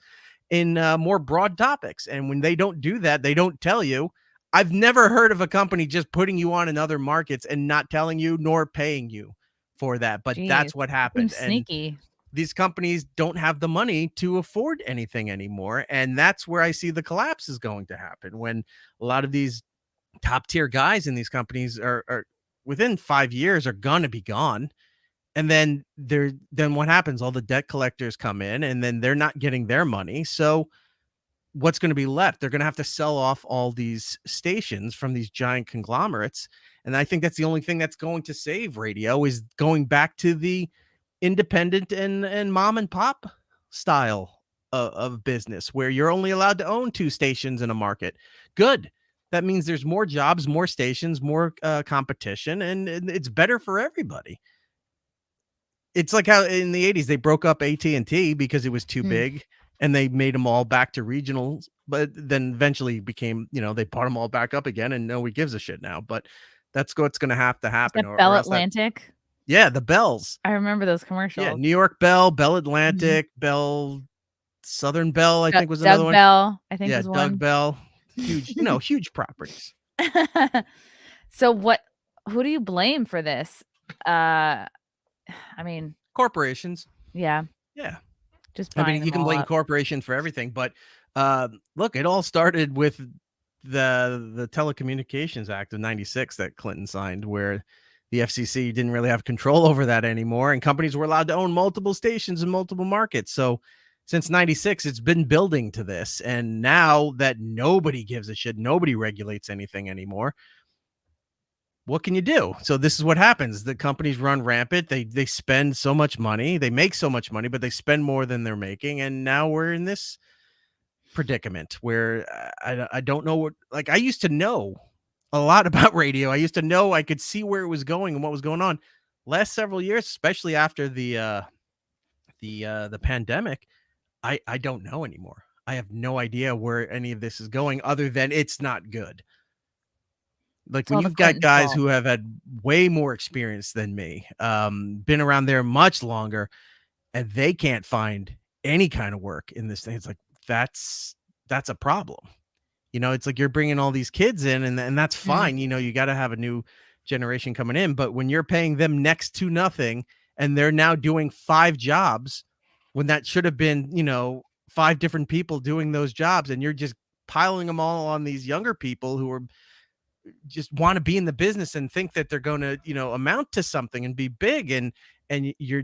in more broad topics. And when they don't do that, they don't tell you. I've never heard of a company just putting you on in other markets and not telling you nor paying you for that. But that's what happened. Sneaky. These companies don't have the money to afford anything anymore. And that's where I see the collapse is going to happen, when a lot of these top tier guys in these companies are within 5 years are going to be gone. And then what happens? All the debt collectors come in, and then they're not getting their money. So what's going to be left? They're going to have to sell off all these stations from these giant conglomerates. And I think that's the only thing that's going to save radio, is going back to the independent and mom and pop style of business, where you're only allowed to own 2 stations in a market. Good. That means there's more jobs, more stations, more competition, and it's better for everybody. It's like how in the 80s they broke up AT&T because it was too big, and they made them all back to regionals, but then eventually became, they bought them all back up again, and nobody gives a shit now. But that's what's going to have to happen. Is that Bell Atlantic? Yeah, the Bells. I remember those commercials. Yeah, New York Bell, Bell Atlantic, Bell, Southern Bell, I think was another one. Bell, I think was one. Doug Bell. Huge, huge properties. So who do you blame for this? I mean, corporations. Yeah. Yeah. Just I buying mean, you them can all blame up. corporations for everything, but look, it all started with the Telecommunications Act of '96 that Clinton signed, where the FCC didn't really have control over that anymore, and companies were allowed to own multiple stations in multiple markets. So since '96, it's been building to this, and now that nobody gives a shit, nobody regulates anything anymore. What can you do? So this is what happens. The companies run rampant. They spend so much money. They make so much money, but they spend more than they're making. And now we're in this predicament where I don't know what, like, I used to know a lot about radio. I used to know, I could see where it was going and what was going on. Last several years, especially after the pandemic, I don't know anymore. I have no idea where any of this is going other than it's not good. Like, It's when all the you've got Clintons' guys fault. who have had way more experience than me, been around there much longer, and they can't find any kind of work in this thing, it's like, that's a problem. It's like you're bringing all these kids in, and that's Mm. fine. You got to have a new generation coming in, but when you're paying them next to nothing and they're now doing 5 jobs when that should have been, 5 different people doing those jobs, and you're just piling them all on these younger people who are just want to be in the business and think that they're going to, amount to something and be big, and you're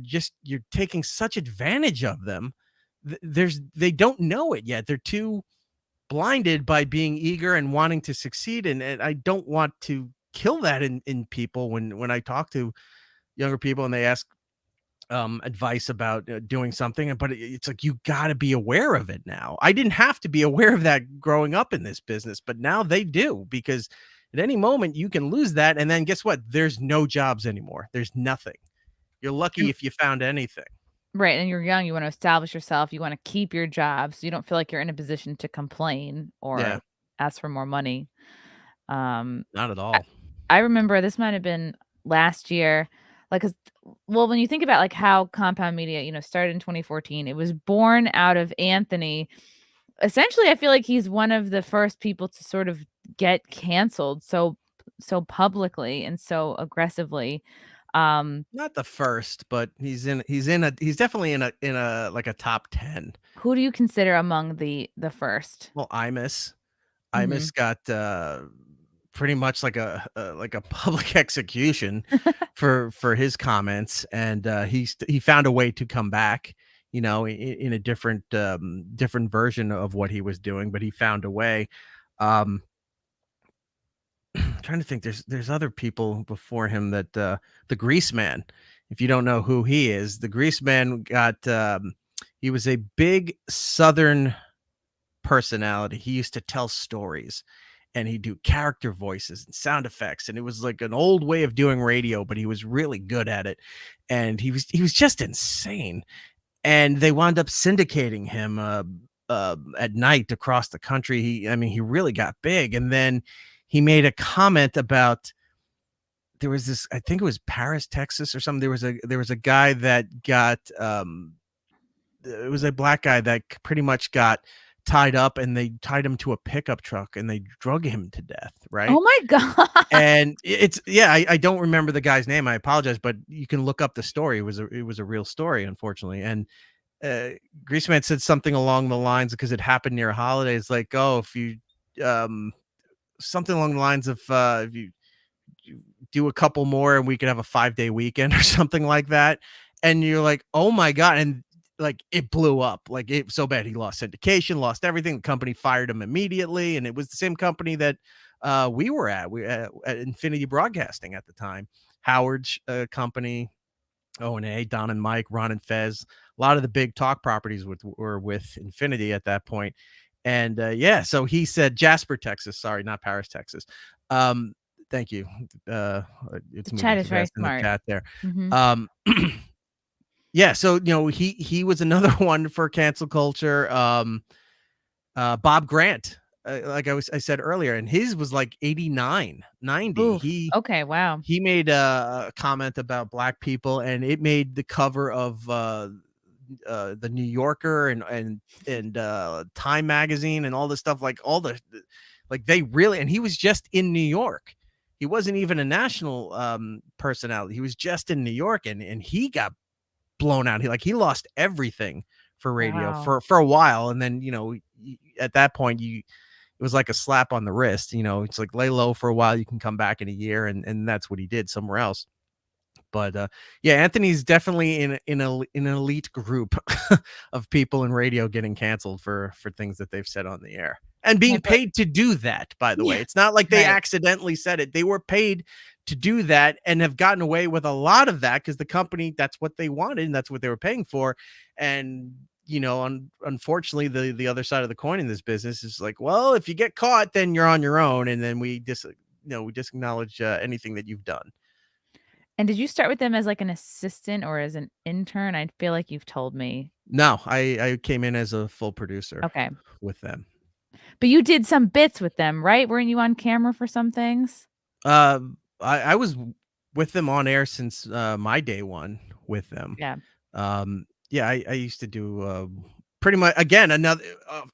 taking such advantage of them. They don't know it yet. They're too blinded by being eager and wanting to succeed, and I don't want to kill that in people when I talk to younger people and they ask advice about doing something, but it's like, you got to be aware of it now. I didn't have to be aware of that growing up in this business, but now they do, because at any moment you can lose that, and then guess what? There's no jobs anymore. There's nothing. You're lucky And if you found anything. right, and you're young, you wanna establish yourself, you wanna keep your job, so you don't feel like you're in a position to complain Yeah, or ask for more money. Um, not at I all. I remember this might have been last year, like, 'cause well, when you think about, like, how Compound Media, started in 2014, it was born out of Anthony. Essentially, I feel like he's one of the first people to sort of get canceled so publicly and so aggressively. Um, Not the first, but he's definitely in a like a top 10. who do you consider among the first? Well, Mhm. Imus got pretty much like a public execution for his comments, and he found a way to come back, in a different version of what he was doing, but he found a way. Um, trying to think, there's other people before him that the Grease Man. If you don't know who he is, the Grease Man he was a big Southern personality. He used to tell stories, and he'd do character voices and sound effects, and it was like an old way of doing radio, but he was really good at it, and he was just insane. And they wound up syndicating him at night across the country. He really got big, and then he made a comment about, there was this, I think it was Paris, Texas or something. There was a guy that got it was a black guy that pretty much got tied up, and they tied him to a pickup truck and they drug him to death, right? Oh my god. And it's, yeah, I don't remember the guy's name. I apologize, but you can look up the story. It was a real story, unfortunately. And Greaseman said something along the lines, because it happened near holidays, like, oh, if you um something along the lines of if you do a couple more and we could have a 5-day weekend or something like that. And you're like, oh my God. And like, it blew up, like, it so bad he lost syndication, lost everything. The company fired him immediately, and it was the same company that we were at Infinity Broadcasting at the time. Howard's company, O&A, Don and Mike, Ron and Fez. A lot of the big talk properties were with Infinity at that point. And yeah, so he said Jasper, Texas. Sorry, not Paris, Texas. Um, thank you. It's The chat moving is too very fast in the smart. chat there. Mhm. Um, yeah, so he was another one for cancel culture. Bob Grant, like I said earlier, and his was like 89, 90. Oof. He Okay, wow. he made a comment about black people, and it made the cover of the New Yorker and Time magazine and all this stuff, like like they really, and he was just in New York. He wasn't even a national personality. He was just in New York, and he got blown out. He lost everything for radio Wow. for a while, and then at that point it was like a slap on the wrist. It's like lay low for a while, you can come back in a year, and that's what he did somewhere else. But yeah, Anthony's definitely in an elite group of people in radio getting canceled for things that they've said on the air and being paid to do that. By the way, it's not like they accidentally said it; they were paid to do that and have gotten away with a lot of that because the company, that's what they wanted and that's what they were paying for. And unfortunately, the other side of the coin in this business is like, well, if you get caught, then you're on your own, and then we disacknowledge anything that you've done. And did you start with them as like an assistant or as an intern? I feel like you've told me. No, I came in as a full producer. Okay. With them. But you did some bits with them, right? Weren't you on camera for some things? I was with them on air since my day one with them. Yeah. Yeah, I used to do pretty much, again, another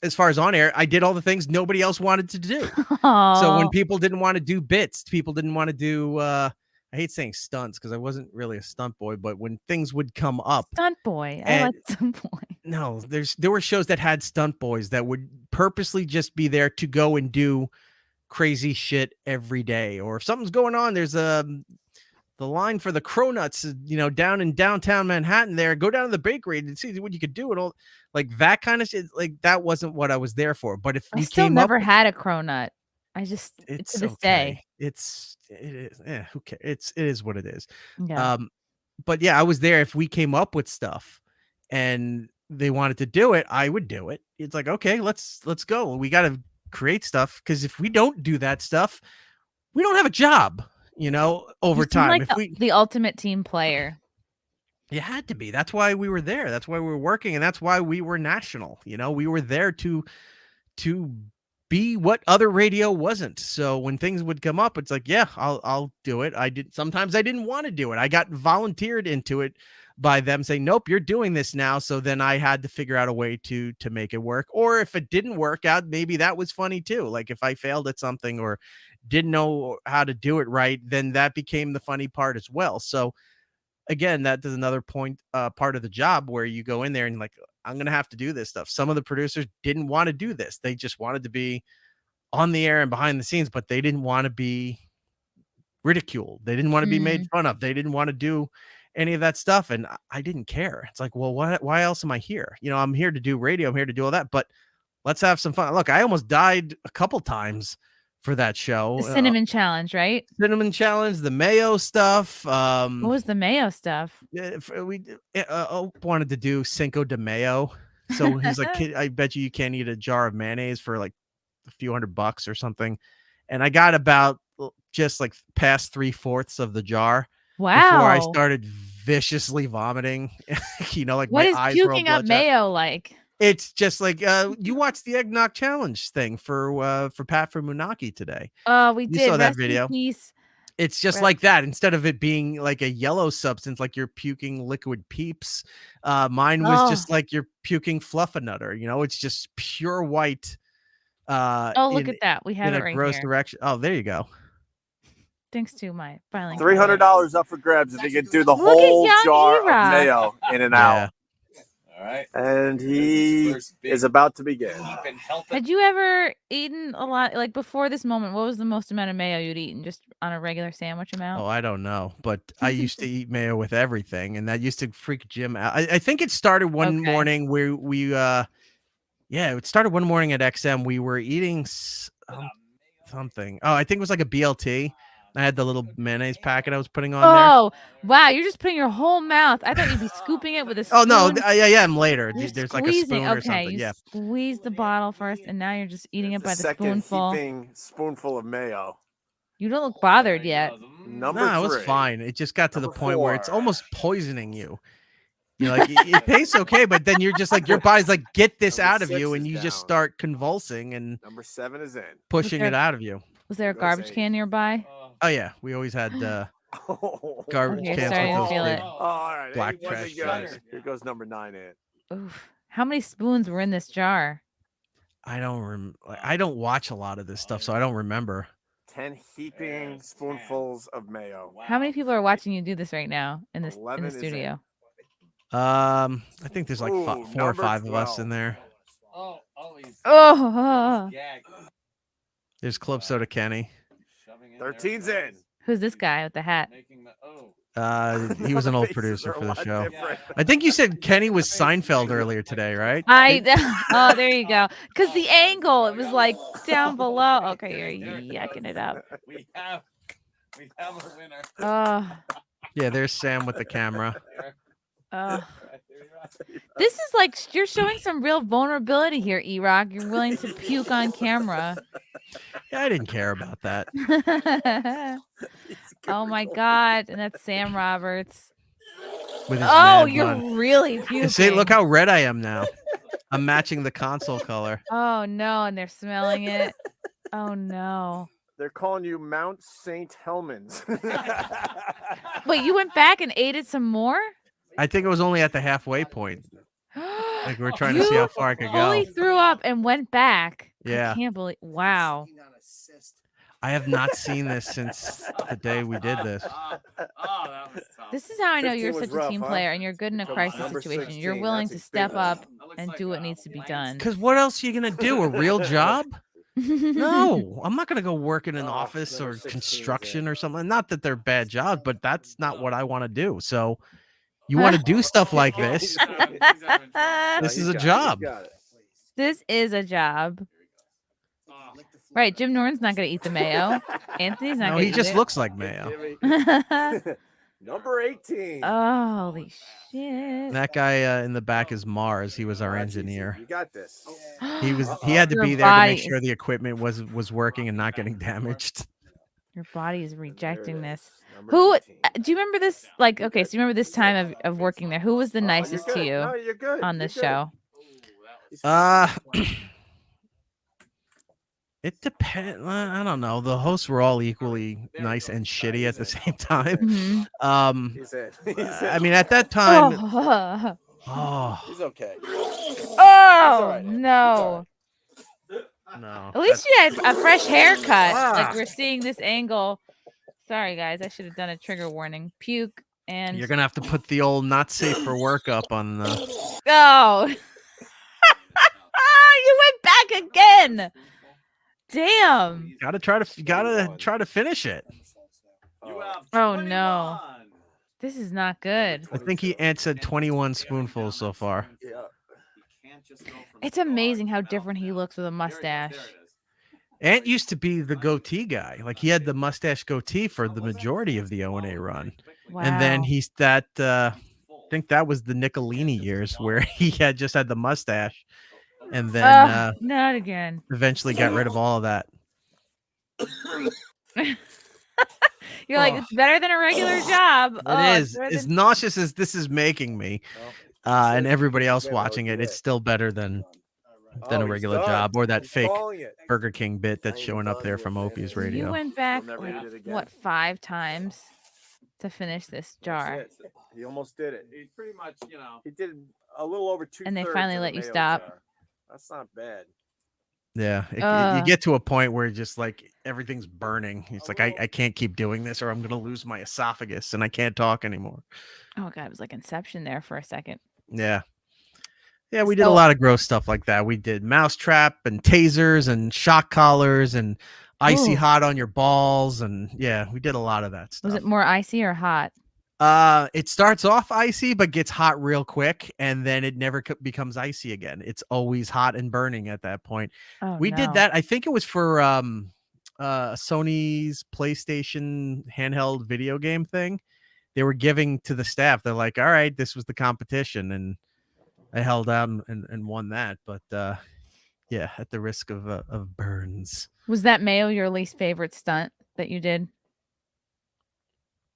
as far as on air, I did all the things nobody else wanted to do. So when people didn't want to do bits, people didn't want to do I hate saying stunts because I wasn't really a stunt boy, but when things would come up. Stunt boy. I like stunt boy. No, there were shows that had stunt boys that would purposely just be there to go and do crazy shit every day. Or if something's going on, there's the line for the Cronuts, down in downtown Manhattan there, go down to the bakery and see what you could do. And all like that kind of shit. Like that wasn't what I was there for. But if we still came never up, had a Cronut. I just, it's to this okay. day. It is. Who cares? It is what it is. Yeah. But yeah, I was there. If we came up with stuff and they wanted to do it, I would do it. It's like, okay, let's go. We got to create stuff, because if we don't do that stuff, we don't have a job, over time. Like the ultimate team player. You had to be. That's why we were there. That's why we were working, and that's why we were national. We were there to be what other radio wasn't. So when things would come up, it's like, yeah, I'll do it. Sometimes I didn't want to do it. I got volunteered into it by them saying, nope, you're doing this now. So then I had to figure out a way to make it work. Or if it didn't work out, maybe that was funny too. Like if I failed at something or didn't know how to do it right, then that became the funny part as well. So again, that is another part of the job where you go in there and like, I'm going to have to do this stuff. Some of the producers didn't want to do this. They just wanted to be on the air and behind the scenes, but they didn't want to be ridiculed. They didn't want to be made fun of. They didn't want to do any of that stuff. And I didn't care. It's like, well, why else am I here? I'm here to do radio. I'm here to do all that, but let's have some fun. Look, I almost died a couple times for that show. The Cinnamon Challenge, right? Cinnamon Challenge, the Mayo stuff. What was the Mayo stuff? We wanted to do Cinco de Mayo. So he's like, I bet you can't eat a jar of mayonnaise for like a few $100 or something. And I got about just like past 3/4 of the jar. Wow. Before I started viciously vomiting. Like what my is eyes puking up Mayo like? It's just like you watched the eggnog challenge thing for Pat from Munaki today. Oh, we you did. saw that Rest video. In peace. It's just like that. Instead of it being like a yellow substance, like you're puking liquid Peeps, mine was just like you're puking Fluffernutter. It's just pure white. Look at that. We have it right gross here. direction. Oh, there you go. Thanks to my filing. $300 up for grabs if he can do the whole jar Erock. of Mayo in an hour. All right. And he is about to begin. Had you ever eaten a lot, like before this moment? What was the most amount of mayo you'd eaten just on a regular sandwich amount? Oh, I don't know, but I used to eat mayo with everything, and that used to freak Jim out. I think it started one morning where it started one morning at XM. We were eating something. Oh, I think it was like a BLT. I had the little mayonnaise packet I was putting on there. Oh, wow. You're just putting your whole mouth. I thought you'd be scooping it with a spoon. Oh, no. I am later. You're There's squeezing. like a spoon or something. You squeeze the bottle first, and now you're just eating it by the spoonful. Heaping spoonful of mayo. You don't look bothered yet. Number 3. It was fine. It just got to the point where it's almost poisoning you. Like it tastes okay, but then you're just like, your body's like, get this out of you, and you just start convulsing, and number 7 is in. Pushing it out of you. Was there a garbage can nearby? Oh yeah, we always had garbage cans. Starting to feel it. All right, black trash cans. Here goes number 9 in. Oof. How many spoons were in this jar? I don't watch a lot of this stuff, so I don't remember. 10 heaping spoonfuls of mayo. How many people are watching you do this right now in the studio? I think there's like Ooh, 4 or number 5 of us 12. in there. Oh, There's Club Soda Kenny. 13's in. who's this guy with the hat? He was an The old faces producer are a for the lot show. different. I think you said Kenny was Seinfeld earlier today, right? Oh, there you go. Because the angle, it was like down below. Okay, you're yucking it up. We have a winner. Oh, Yeah, there's Sam with the camera. oh. This is like you're showing some real vulnerability here, Erock. You're willing to puke on camera. Yeah, I didn't care about that. Oh my God. And that's Sam Roberts. With his Oh, man you're bun. really puking. See, look how red I am now. I'm matching the console color. Oh no, and they're smelling it. Oh no. They're calling you Mount St. Helmans. Wait, you went back and ate it some more? I think it was only at the halfway point. Like we were trying to see how far I could fully go. threw up and went back. Yeah. I can't believe. Wow. I have not seen this since the day we did this. That was tough. This is how I know 15 you're was such a rough, team huh? player and you're good in a crisis Number situation. 16, You're willing that's to step experience. up and do what needs to be done. Because what else are you gonna do? A real job? No, I'm not gonna go work in an office number or 16 's construction in. or something. Not that they're bad jobs, but that's not what I want to do. So, you want to do stuff like this? This is a job. This is a job. Right, Jim Norton's not going to eat the mayo. Anthony's not No, going to he eat just it. looks like Mayo. Number 18. Holy shit. That guy in the back is Mars. He was our That's easy. engineer. You got this. He had to Your be there to make body sure is- the equipment was working and not getting damaged. Your body is rejecting There it this. is. Number Who 18. do you remember this? Like, okay, so you remember this time of working there? Who was the nicest You're to good. you No, you're good. on this You're good. show? It depends. I don't know. The hosts were all equally nice and shitty at the same time. Mhm. He's in. He's in. I mean, at that time, Oh, oh He's okay. oh no. no. At least you had a fresh haircut. Ah. Like we're seeing this angle. Sorry, guys. I should have done a trigger warning. Puke and You're gonna have to put the old "not safe for work" up on the. oh. You went back again. Damn. Gotta try to finish it. Oh no. This is not good. I think he answered 21 spoonfuls so far. Yeah. It's amazing how different he looks with a mustache. Ant used to be the goatee guy. Like he had the mustache goatee for the majority of the O&A run. Wow. And then he's that I think that was the Nicolini years where he just had the mustache and then not again. eventually got rid of all of that. You're like, it's better than a regular job. It is. better As than- nauseous as this is making me, and everybody else watching it, it's still better than Oh, a he's regular done. job or that He's fake calling it. Burger King bit that's showing up there from Opie's radio. You went back We'll never like, eat it again. what 5 times to finish this jar, That's it. He almost did it. He pretty much, you know. He did a little over 2/3. And they finally of the let you Mayo stop. jar. That's not bad. Yeah, you get to a point where just like everything's burning. It's like I can't keep doing this, or I'm gonna lose my esophagus and I can't talk anymore. Oh god, it was like Inception there for a second. Yeah. Yeah, we did a So- lot of gross stuff like that. We did mousetrap and tasers and shock collars and icy Ooh. hot on your balls. And yeah, we did a lot of that stuff. Was it more icy or hot? It starts off icy, but gets hot real quick. And then it never becomes icy again. It's always hot and burning at that point. Oh, We did no. that. I think it was for Sony's PlayStation handheld video game thing. They were giving to the staff. They're like, all right, this was the competition. And I held out and won that. But yeah, at the risk of burns. Was that Mayo your least favorite stunt that you did?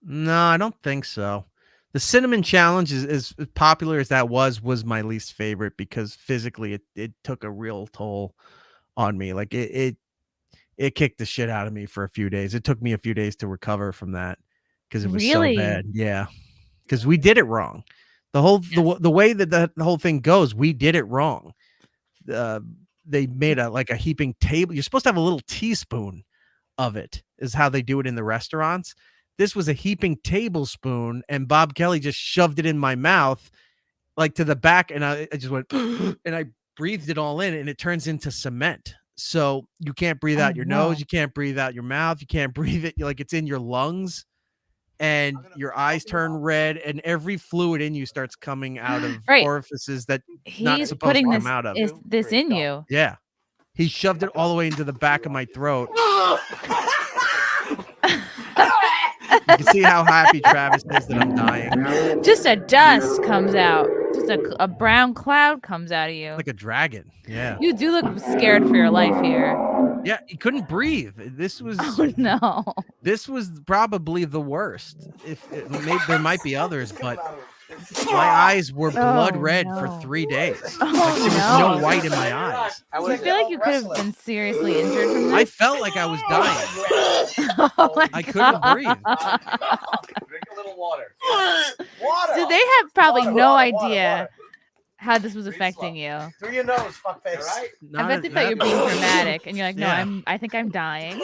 No, I don't think so. The cinnamon challenge is as popular as that was my least favorite because physically it took a real toll on me. Like it kicked the shit out of me for a few days. It took me a few days to recover from that because it was Really? so bad. Yeah. Because we did it wrong. The way that the whole thing goes, we did it wrong. They made a heaping table. You're supposed to have a little teaspoon of it is how they do it in the restaurants. This was a heaping tablespoon, and Bob Kelly just shoved it in my mouth, like to the back, and I just went and I breathed it all in, and it turns into cement. So you can't breathe out your nose, you can't breathe out your mouth, you can't breathe it. Like it's in your lungs, and your eyes turn red, and every fluid in you starts coming out of Right. orifices that not He's supposed to putting come out of. this in you. Yeah, he shoved it all the way into the back of my throat. You can see how happy Travis is that I'm dying. Just a dust comes out. Just a brown cloud comes out of you. Like a dragon. Yeah. You do look scared for your life here. Yeah, he couldn't breathe. This was Oh no. This was probably the worst. Maybe there might be others, but my eyes were blood red for 3 days. Like there was no white in my eyes. Do you feel like you could have been seriously injured from this? I felt like I was dying. Oh I couldn't breathe. Drink a little water. So they have probably no idea how this was affecting you. Through your nose, fuckface. Right? I bet they thought you were being dramatic, and you're like, no, I think I'm dying.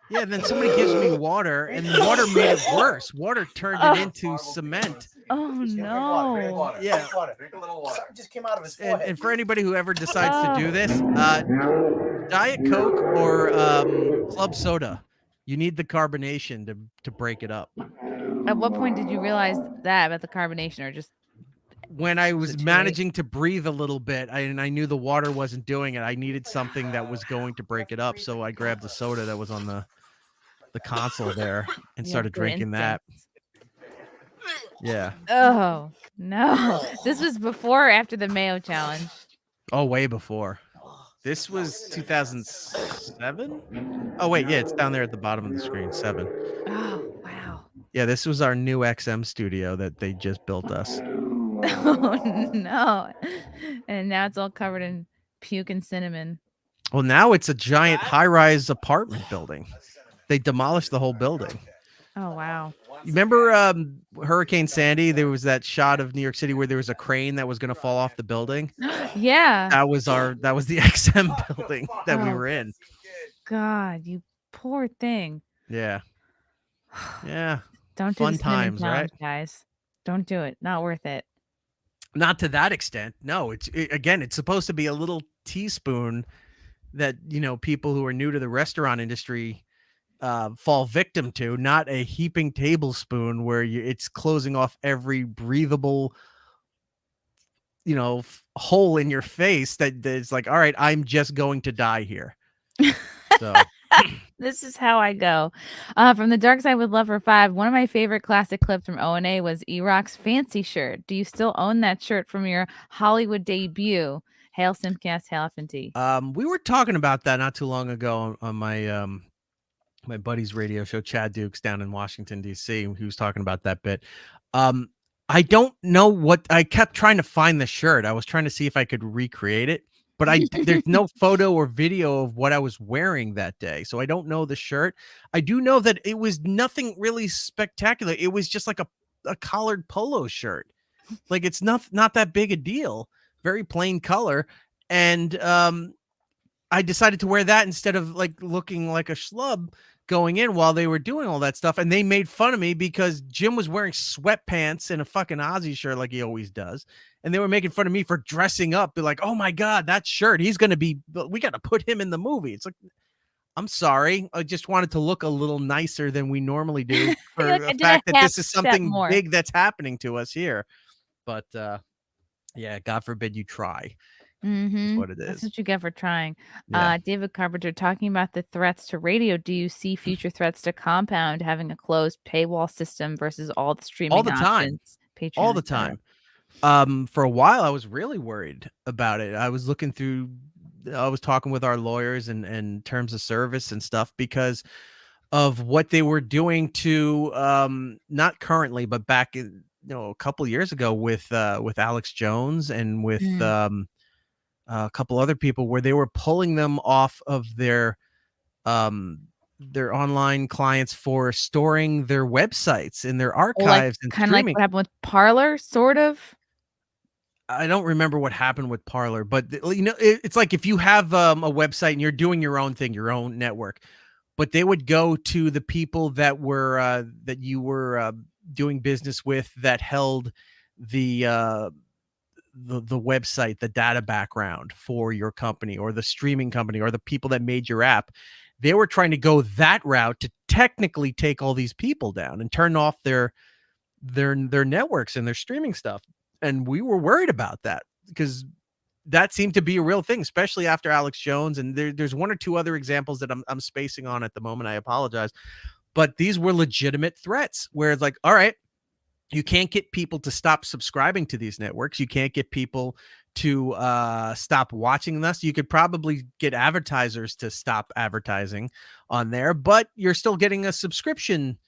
Yeah, then somebody gives me water, and the water made it worse. Water turned it into cement. Oh no. Yeah. Drink a little water. Just came out of his forehead. And for anybody who ever decides to do this, Diet Coke or club soda, you need the carbonation to break it up. At what point did you realize that about the carbonation, or just when I was managing to breathe a little bit, and I knew the water wasn't doing it, I needed something that was going to break it up. So I grabbed the soda that was on the console there and started drinking that. Yeah. Oh no. This was before or after the Mayo challenge? Oh, way before. This was 2007. Oh wait, yeah, it's down there at the bottom of the screen. 7. Oh wow. Yeah, this was our new XM studio that they just built us. Oh no. And now it's all covered in puke and cinnamon. Well, now it's a giant high-rise apartment building. They demolished the whole building. Oh wow. You remember Hurricane Sandy? There was that shot of New York City where there was a crane that was going to fall off the building. Yeah. That was the XM building that we were in. God, you poor thing. Yeah. Yeah. Don't do Fun the cinnamon times, challenge, right? guys. Don't do it. Not worth it. Not to that extent. No, again, it's supposed to be a little teaspoon that, people who are new to the restaurant industry fall victim to, not a heaping tablespoon where it's closing off every breathable, hole in your face that's like, all right, I'm just going to die here. So This is how I go. From the Dark Side with Lover 5, one of my favorite classic clips from O&A was Erock's fancy shirt. Do you still own that shirt from your Hollywood debut? Hail Simcast, hail FNT. We were talking about that not too long ago on my my buddy's radio show, Chad Dukes, down in Washington, D.C. He was talking about that bit. I don't know what I kept trying to find the shirt. I was trying to see if I could recreate it, but there's no photo or video of what I was wearing that day. So I don't know the shirt. I do know that it was nothing really spectacular. It was just like a collared polo shirt. Like it's not that big a deal. Very plain color. And I decided to wear that instead of like looking like a schlub going in while they were doing all that stuff. And they made fun of me because Jim was wearing sweatpants and a fucking Ozzy shirt like he always does. And they were making fun of me for dressing up. Be like, oh my God, that shirt, we got to put him in the movie. It's like, I'm sorry. I just wanted to look a little nicer than we normally do for the fact that this is something big that's happening to us here. But yeah, God forbid you try. That's what it is. That's what you get for trying. Yeah. David Carpenter talking about the threats to radio. Do you see future threats to Compound having a closed paywall system versus all the streaming options? Patreon, all the time. For a while, I was really worried about it. I was talking with our lawyers and terms of service and stuff because of what they were doing to not currently, but back in a couple years ago with Alex Jones and with a couple other people, where they were pulling them off of their online clients for storing their websites in their archives and kind of like streaming. what happened with Parler, sort of. I don't remember what happened with Parler, but it's like if you have a website and you're doing your own thing, your own network, but they would go to the people that were that you were doing business with that held the website, the data background for your company or the streaming company or the people that made your app. They were trying to go that route to technically take all these people down and turn off their networks and their streaming stuff. And we were worried about that because that seemed to be a real thing, especially after Alex Jones. And there's one or two other examples that I'm spacing on at the moment. I apologize. But these were legitimate threats where it's like, all right, you can't get people to stop subscribing to these networks. You can't get people to stop watching this. You could probably get advertisers to stop advertising on there, but you're still getting a subscription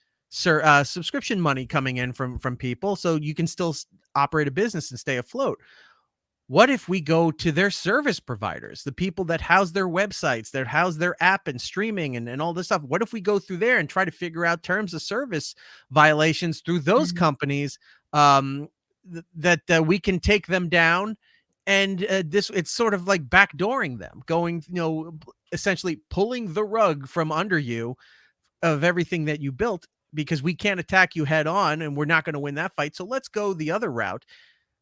money coming in from people, so you can still operate a business and stay afloat. What if we go to their service providers, the people that house their websites, that house their app and streaming and all this stuff? What if we go through there and try to figure out terms of service violations through those companies that we can take them down? And it's sort of like backdooring them, going, essentially pulling the rug from under you of everything that you built, because we can't attack you head on and we're not going to win that fight. So let's go the other route.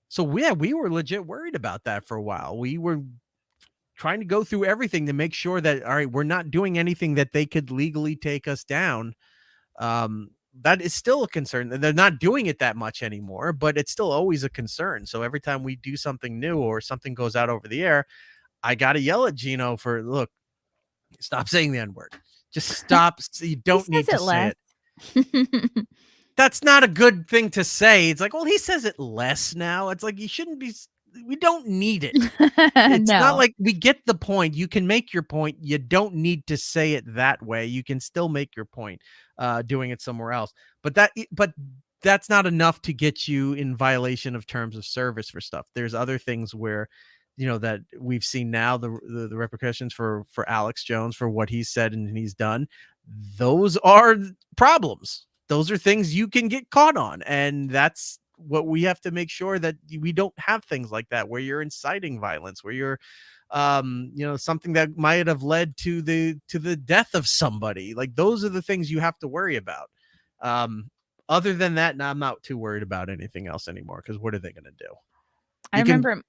So we were legit worried about that for a while. We were trying to go through everything to make sure that, all right, we're not doing anything that they could legally take us down. That is still a concern. They're not doing it that much anymore, but it's still always a concern. So every time we do something new or something goes out over the air, I got to yell at Gino for, look, stop saying the N-word. Just stop. You don't need to say it. That's not a good thing to say. It's like, well, he says it less now. It's like, you shouldn't be. We don't need it. It's not like we get the point. You can make your point. You don't need to say it that way. You can still make your point doing it somewhere else. But that's not enough to get you in violation of terms of service for stuff. There's other things where, that we've seen now, the repercussions for Alex Jones, for what he's said and he's done. Those are problems. Those are things you can get caught on. And that's what we have to make sure, that we don't have things like that, where you're inciting violence, where you're, something that might have led to the death of somebody. Like, those are the things you have to worry about. Other than that, I'm not too worried about anything else anymore, because what are they going to do? I remember.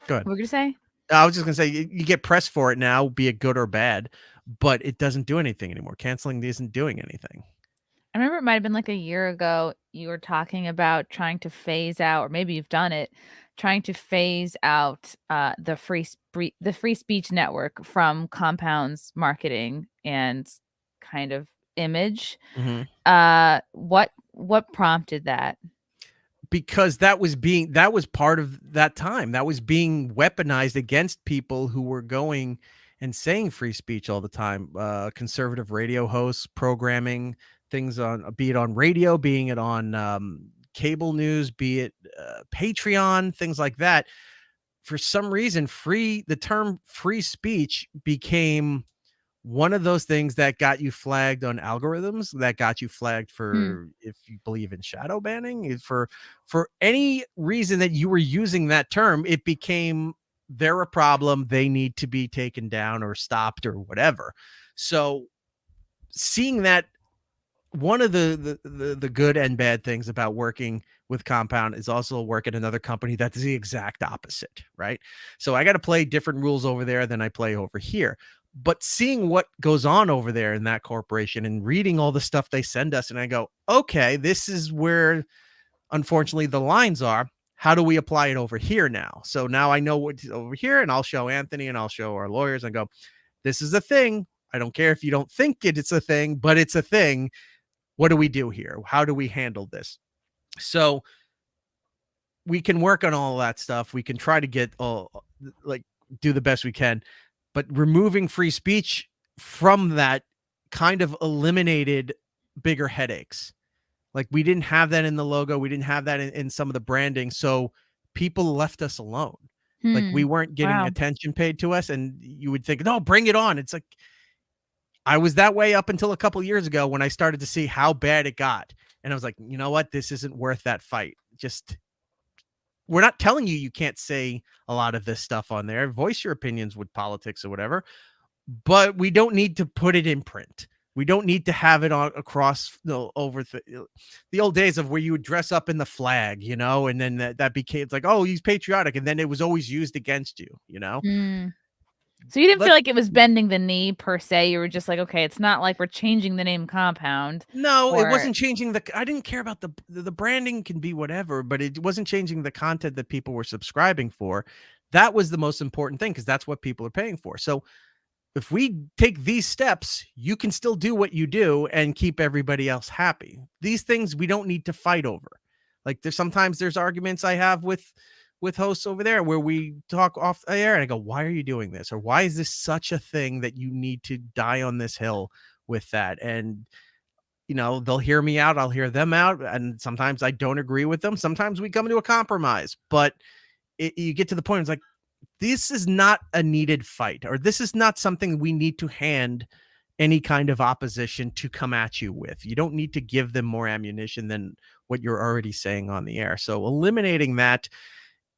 Go ahead. What were you going to say? I was just going to say, you get pressed for it now, be it good or bad, but it doesn't do anything anymore. Canceling isn't doing anything. I remember it might have been like a year ago, you were talking about trying to phase out, or maybe you've done it, trying to phase out the free speech network from Compound's marketing and kind of image. Mm-hmm. What prompted that? Because that was part of that time. That was being weaponized against people who were going and saying free speech all the time. Conservative radio hosts programming things be it on radio, being it on cable news, be it Patreon, things like that. For some reason, the term free speech became one of those things that got you flagged on algorithms, that got you flagged for, if you believe in shadow banning, for any reason that you were using that term, it became, they're a problem, they need to be taken down or stopped or whatever. So seeing that, one of the good and bad things about working with Compound is also work at another company that's the exact opposite, right? So I got to play different rules over there than I play over here. But seeing what goes on over there in that corporation and reading all the stuff they send us, and I go, okay, this is where, unfortunately, the lines are. How do we apply it over here now? So now I know what's over here, and I'll show Anthony and I'll show our lawyers and go, this is a thing. I don't care if you don't think it's a thing, but it's a thing. What do we do here? How do we handle this? So we can work on all that stuff. We can try to get do the best we can, but removing free speech from that kind of eliminated bigger headaches. Like, we didn't have that in the logo. We didn't have that in some of the branding. So people left us alone. Like, we weren't getting attention paid to us, and you would think, no, bring it on. It's like, I was that way up until a couple of years ago when I started to see how bad it got. And I was like, you know what? This isn't worth that fight. We're not telling you can't say a lot of this stuff on there. Voice your opinions with politics or whatever, but we don't need to put it in print. We don't need to have it on across over the old days of where you would dress up in the flag, you know, and then that became it's like, oh, he's patriotic, and then it was always used against you, you know. So you didn't feel like it was bending the knee per se. You were just like, okay, it's not like we're changing the name Compound. No, it wasn't changing I didn't care about the branding can be whatever, but it wasn't changing the content that people were subscribing for. That was the most important thing because that's what people are paying for. So if we take these steps, you can still do what you do and keep everybody else happy. These things we don't need to fight over. Like there's arguments I have with hosts over there where we talk off air and I go, why are you doing this? Or why is this such a thing that you need to die on this hill with that? And, you know, they'll hear me out. I'll hear them out. And sometimes I don't agree with them. Sometimes we come to a compromise, but you get to the point. It's like, this is not a needed fight, or this is not something we need to hand any kind of opposition to come at you with. You don't need to give them more ammunition than what you're already saying on the air. So eliminating that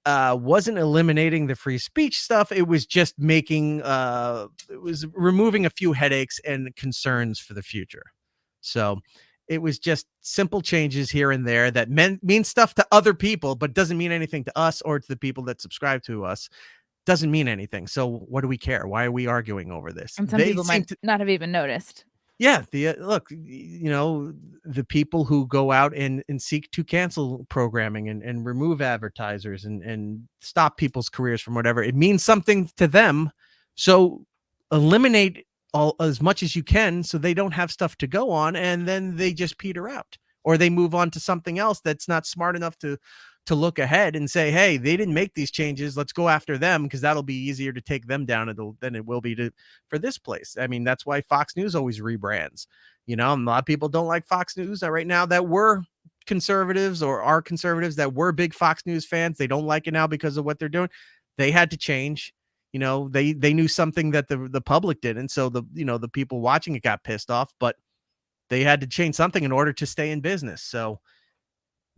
wasn't eliminating the free speech stuff. It was just making it was removing a few headaches and concerns for the future. So it was just simple changes here and there that mean stuff to other people, but doesn't mean anything to us or to the people that subscribe to us. Doesn't mean anything. So what do we care? Why are we arguing over this? And some people might not have even noticed. Yeah. Look, you know, the people who go out and seek to cancel programming and remove advertisers and stop people's careers from whatever, it means something to them. So eliminate as much as you can so they don't have stuff to go on, and then they just peter out or they move on to something else that's not smart enough to look ahead and say, hey, they didn't make these changes. Let's go after them because that'll be easier to take them down than it will be for this place. I mean, that's why Fox News always rebrands. You know, a lot of people don't like Fox News right now that were conservatives or are conservatives that were big Fox News fans. They don't like it now because of what they're doing. They had to change. You know, they knew something that the public didn't. So the people watching it got pissed off, but they had to change something in order to stay in business. So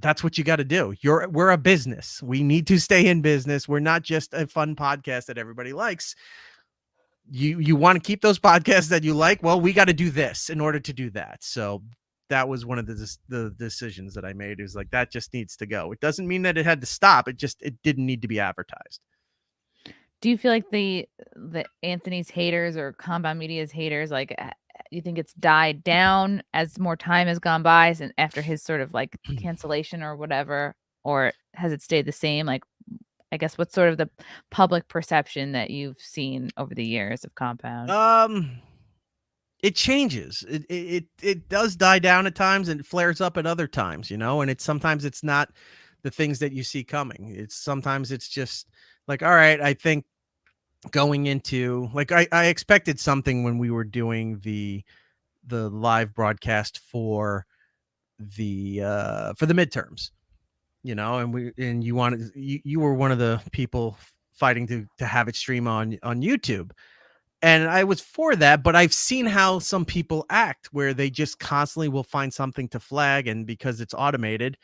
that's what you got to do. We're a business. We need to stay in business. We're not just a fun podcast that everybody likes. You want to keep those podcasts that you like. Well, we got to do this in order to do that. So that was one of the decisions that I made. It was like, that just needs to go. It doesn't mean that it had to stop. It didn't need to be advertised. Do you feel like the Anthony's haters or Compound Media's haters, like, you think it's died down as more time has gone by and after his sort of like cancellation or whatever, or has it stayed the same? Like, I guess what's sort of the public perception that you've seen over the years of Compound? It changes. It does die down at times and it flares up at other times, you know, and sometimes it's not the things that you see coming. Sometimes it's just like, all right, I think going into like I expected something when we were doing the live broadcast for the midterms, you know, and you were one of the people fighting to have it stream on YouTube, and I was for that, but I've seen how some people act where they just constantly will find something to flag, and because it's automated,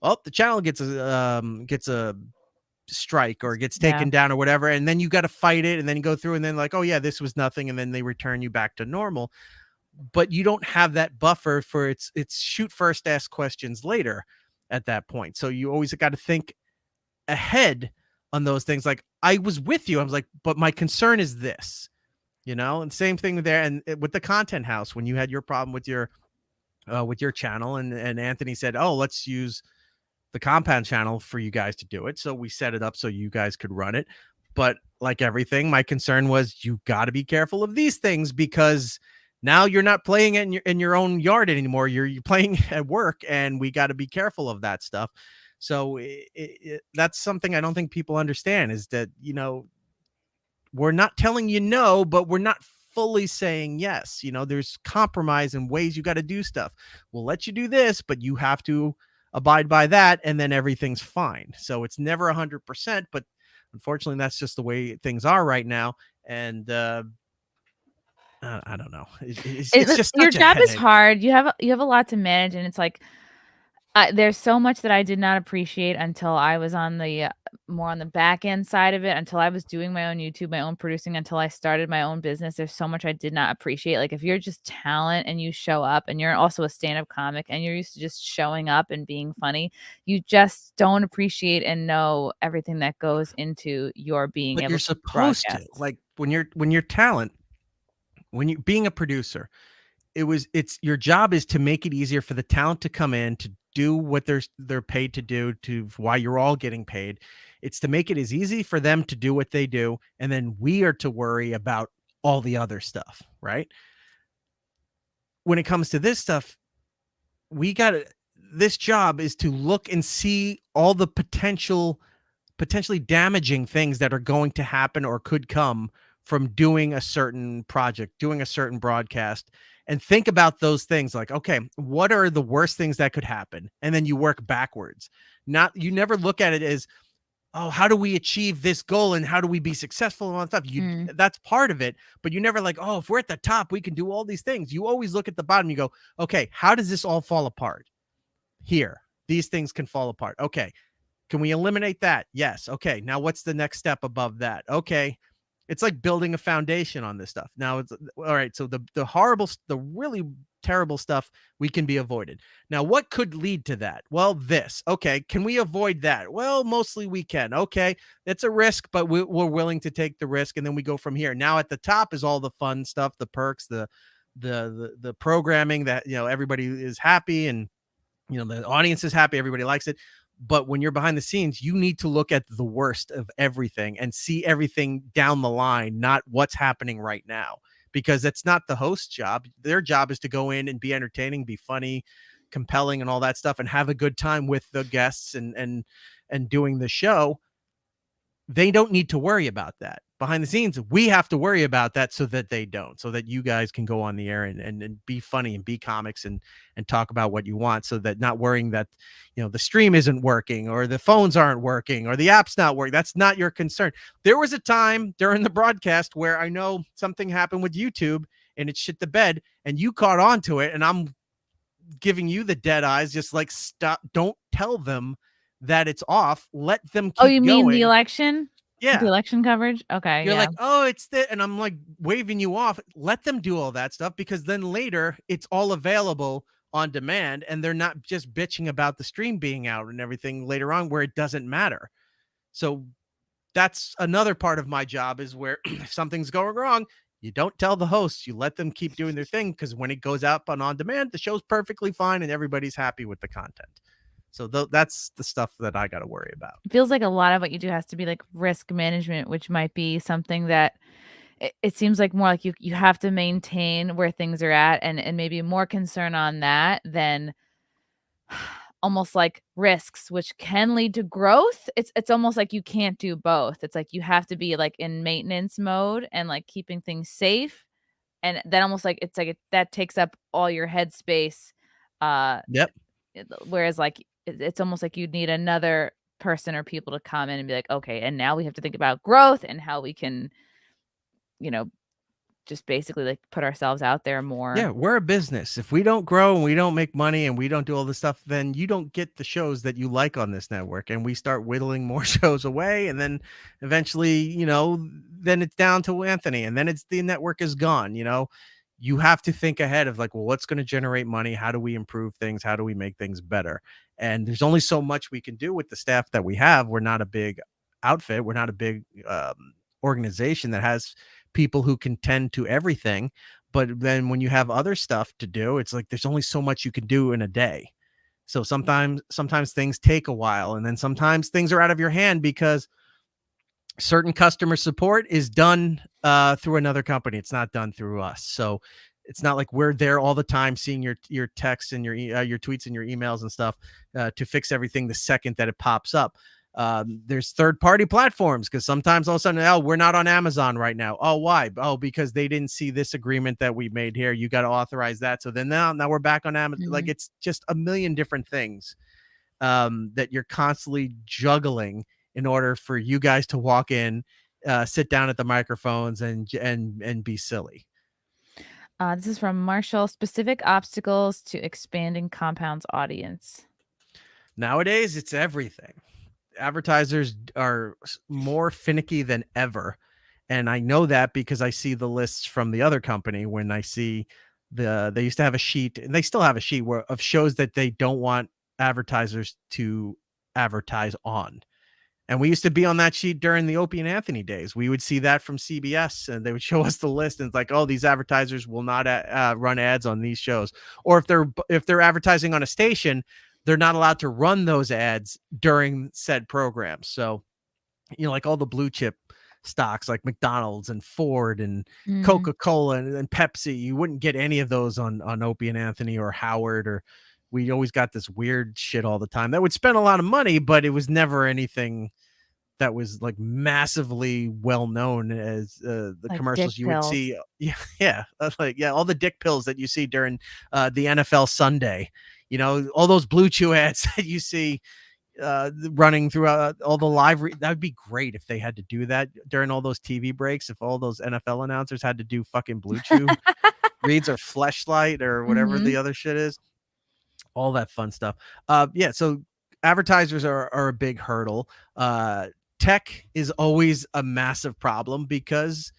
the channel gets a strike or gets taken down or whatever, and then you got to fight it and then you go through and then like, oh yeah, this was nothing, and then they return you back to normal. But you don't have that buffer for it's shoot first, ask questions later at that point. So you always got to think ahead on those things. Like, I was with you, I was like, but my concern is this, you know. And same thing there, and with the Content House, when you had your problem with your channel, and Anthony said, oh, let's use the Compound channel for you guys to do it. So we set it up so you guys could run it. But like everything, my concern was you got to be careful of these things, because now you're not playing in your own yard anymore. You're playing at work, and we got to be careful of that stuff. So that's something I don't think people understand, is that, you know, we're not telling you no, but we're not fully saying yes. You know, there's compromise and ways you got to do stuff. We'll let you do this, but you have to abide by that, and then everything's fine. So it's never 100%, but unfortunately that's just the way things are right now. And I don't know. It's just your job is hard. You have a lot to manage, and it's like there's so much that I did not appreciate until I was on the more on the back end side of it until I was doing my own YouTube, my own producing, until I started my own business. There's so much I did not appreciate. Like if you're just talent and you show up and you're also a stand-up comic and you're used to just showing up and being funny, you just don't appreciate and know everything that goes into your being But able you're to supposed to. broadcast. Like when you're talent, when you being a producer, it's your job is to make it easier for the talent to come in to do what they're paid to do, to why you're all getting paid. It's to make it as easy for them to do what they do, and then we are to worry about all the other stuff, right? When it comes to this stuff, this job is to look and see all the potentially damaging things that are going to happen or could come from doing a certain project, doing a certain broadcast, and think about those things like, okay, what are the worst things that could happen? And then you work backwards. You never look at it as, oh, how do we achieve this goal and how do we be successful and all that stuff? That's part of it, but you never like, oh, if we're at the top, we can do all these things. You always look at the bottom. You go, okay, how does this all fall apart? Here, these things can fall apart. Okay, can we eliminate that? Yes. Okay. Now what's the next step above that? Okay. It's like building a foundation on this stuff. Now it's all right. So the really terrible stuff we can be avoided. Now, what could lead to that? Well, this. Okay. Can we avoid that? Well, mostly we can. Okay. It's a risk, but we're willing to take the risk. And then we go from here. Now at the top is all the fun stuff, the perks, the programming that, everybody is happy and, the audience is happy. Everybody likes it. But when you're behind the scenes, you need to look at the worst of everything and see everything down the line, not what's happening right now, because it's not the host's job. Their job is to go in and be entertaining, be funny, compelling, and all that stuff, and have a good time with the guests and doing the show. They don't need to worry about that. Behind the scenes, we have to worry about that so that they don't, so that you guys can go on the air and be funny and be comics and talk about what you want, so that not worrying that, the stream isn't working or the phones aren't working or the app's not working. That's not your concern. There was a time during the broadcast where I know something happened with YouTube and it shit the bed and you caught on to it. And I'm giving you the dead eyes, just like, stop. Don't tell them that it's off. Let them keep Oh, you mean going. the election? Yeah. The election coverage? Okay. You're yeah. like, oh, it's the, and I'm like waving you off. Let them do all that stuff, because then later it's all available on demand and they're not just bitching about the stream being out and everything later on where it doesn't matter. So that's another part of my job, is where if something's going wrong, you don't tell the hosts, you let them keep doing their thing, because when it goes out on demand, the show's perfectly fine and everybody's happy with the content. So that's the stuff that I got to worry about. It feels like a lot of what you do has to be like risk management, which might be something that it seems like more like you have to maintain where things are at, and maybe more concern on that than almost like risks, which can lead to growth. It's almost like you can't do both. It's like you have to be like in maintenance mode and like keeping things safe, and then almost like that takes up all your headspace. Yep. Whereas like it's almost like you'd need another person or people to come in and be like, okay, and now we have to think about growth and how we can, just basically like put ourselves out there more. Yeah, we're a business. If we don't grow and we don't make money and we don't do all this stuff, then you don't get the shows that you like on this network, and we start whittling more shows away, and then eventually, then it's down to Anthony, and then the network is gone. You have to think ahead of like, well, what's going to generate money? How do we improve things? How do we make things better? And there's only so much we can do with the staff that we have. We're not a big outfit. We're not a big organization that has people who can tend to everything. But then when you have other stuff to do, it's like there's only so much you can do in a day. So sometimes things take a while, and then sometimes things are out of your hand because certain customer support is done through another company. It's not done through us. So it's not like we're there all the time seeing your texts and your tweets and your emails and stuff to fix everything the second that it pops up. There's third-party platforms, because sometimes all of a sudden, oh, we're not on Amazon right now. Oh, why? Oh, because they didn't see this agreement that we made here. You got to authorize that. So then now we're back on Amazon. Mm-hmm. Like, it's just a million different things that you're constantly juggling in order for you guys to walk in, sit down at the microphones and be silly. This is from Marshall. Specific obstacles to expanding Compound's audience. Nowadays, it's everything. advertisers are more finicky than ever. And I know that because I see the lists from the other company when I see they used to have a sheet, and they still have a sheet of shows that they don't want advertisers to advertise on. And we used to be on that sheet during the Opie and Anthony days. We would see that from CBS, and they would show us the list, and it's like, oh, these advertisers will not run ads on these shows. Or if they're advertising on a station, they're not allowed to run those ads during said programs. So, like all the blue chip stocks like McDonald's and Ford and Coca-Cola and Pepsi, you wouldn't get any of those on Opie and Anthony or Howard, or we always got this weird shit all the time that would spend a lot of money, but it was never anything that was like massively well known as the Like commercials dick you would pills. see. Yeah. That's all the dick pills that you see during the NFL Sunday, all those Blue Chew ads that you see running throughout all the live. That would be great if they had to do that during all those TV breaks. If all those NFL announcers had to do fucking Blue Chew reads or Fleshlight or whatever the other shit is, all that fun stuff. So advertisers are a big hurdle. Tech is always a massive problem because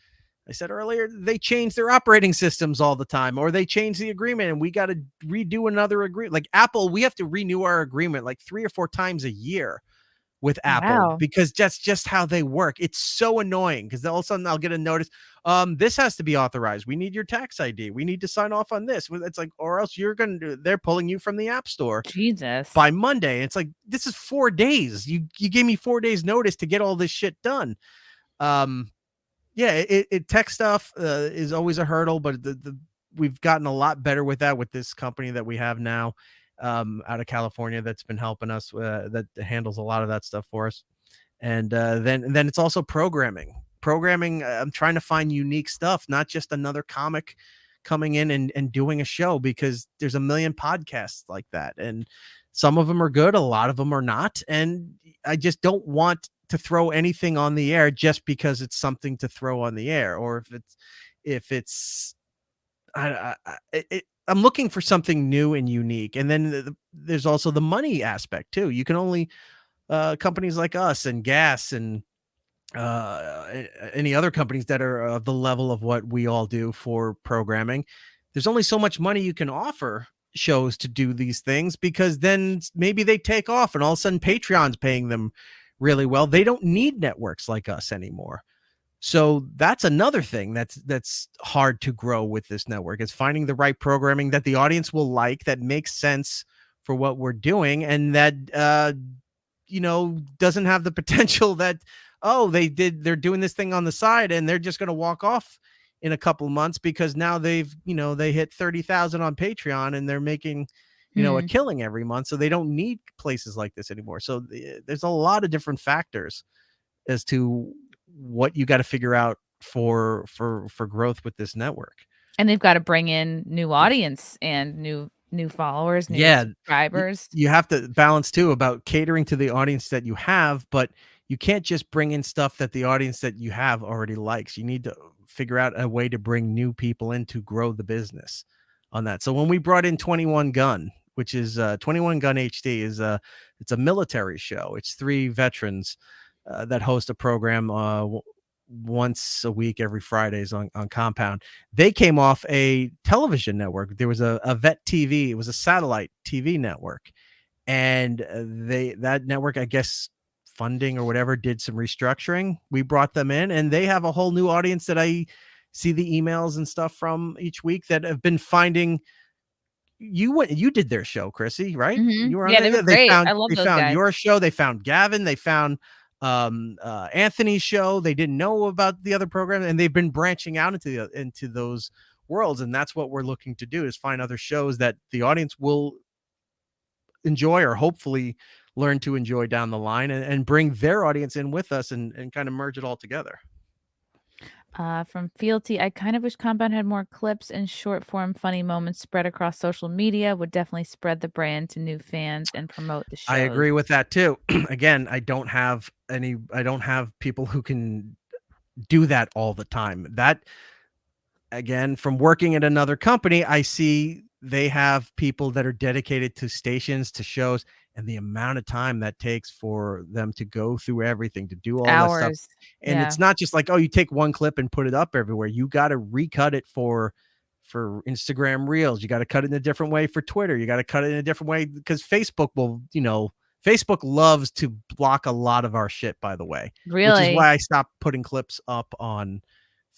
I said earlier, they change their operating systems all the time, or they change the agreement and we got to redo another agreement. Like Apple, we have to renew our agreement like 3 or 4 times a year with Apple Wow. because that's just how they work. It's so annoying because all of a sudden I'll get a notice. This has to be authorized. We need your tax ID. We need to sign off on this. It's like, or else they're pulling you from the App Store Jesus. by Monday. It's like, this is 4 days. You gave me 4 days notice to get all this shit done. Tech stuff is always a hurdle, but we've gotten a lot better with that with this company that we have now out of California that's been helping us that handles a lot of that stuff for us. And then it's also programming. I'm trying to find unique stuff, not just another comic coming in and doing a show, because there's a million podcasts like that. And some of them are good. A lot of them are not. And I just don't want to throw anything on the air just because it's something to throw on the air, or if it's I'm looking for something new and unique. And then there's also the money aspect too. You can only companies like us and Gas and any other companies that are of the level of what we all do for programming, there's only so much money you can offer shows to do these things, because then maybe they take off and all of a sudden Patreon's paying them really well. They don't need networks like us anymore. So that's another thing that's hard to grow with this network, is finding the right programming that the audience will like, that makes sense for what we're doing, and that doesn't have the potential that, they're doing this thing on the side and they're just going to walk off in a couple of months because now they hit 30,000 on Patreon and they're making a killing every month, so they don't need places like this anymore. So there's a lot of different factors as to what you got to figure out for growth with this network. And they've got to bring in new audience and new followers, new subscribers. You have to balance too about catering to the audience that you have, but you can't just bring in stuff that the audience that you have already likes. You need to figure out a way to bring new people in to grow the business on that. So when we brought in 21 Gun, which is 21 Gun HD, it's a military show. It's 3 veterans that host a program once a week, every Fridays on Compound. They came off a television network. There was a Vet TV. It was a satellite TV network. And that network, I guess, funding or whatever, did some restructuring. We brought them in, and they have a whole new audience that I see the emails and stuff from each week that have been finding. You did their show, Chrissy, right? You were on they were great. I love those guys. Your show. They found Gavin. They found Anthony's show. They didn't know about the other program, and they've been branching out into those worlds. And that's what we're looking to do, is find other shows that the audience will enjoy, or hopefully learn to enjoy down the line, and bring their audience in with us and kind of merge it all together. From Fealty, I kind of wish Compound had more clips and short form funny moments spread across social media. Would definitely spread the brand to new fans and promote the show. I agree with that too. Again, I don't have people who can do that all the time. That, again, from working at another company, I see they have people that are dedicated to stations, to shows, and the amount of time that takes for them to go through everything, to do all that stuff. Hours. And Yeah. it's not just like, oh, you take one clip and put it up everywhere. You got to recut it for Instagram Reels. You got to cut it in a different way for Twitter. You got to cut it in a different way because Facebook will, Facebook loves to block a lot of our shit, by the way. Which is Really? why I stopped putting clips up on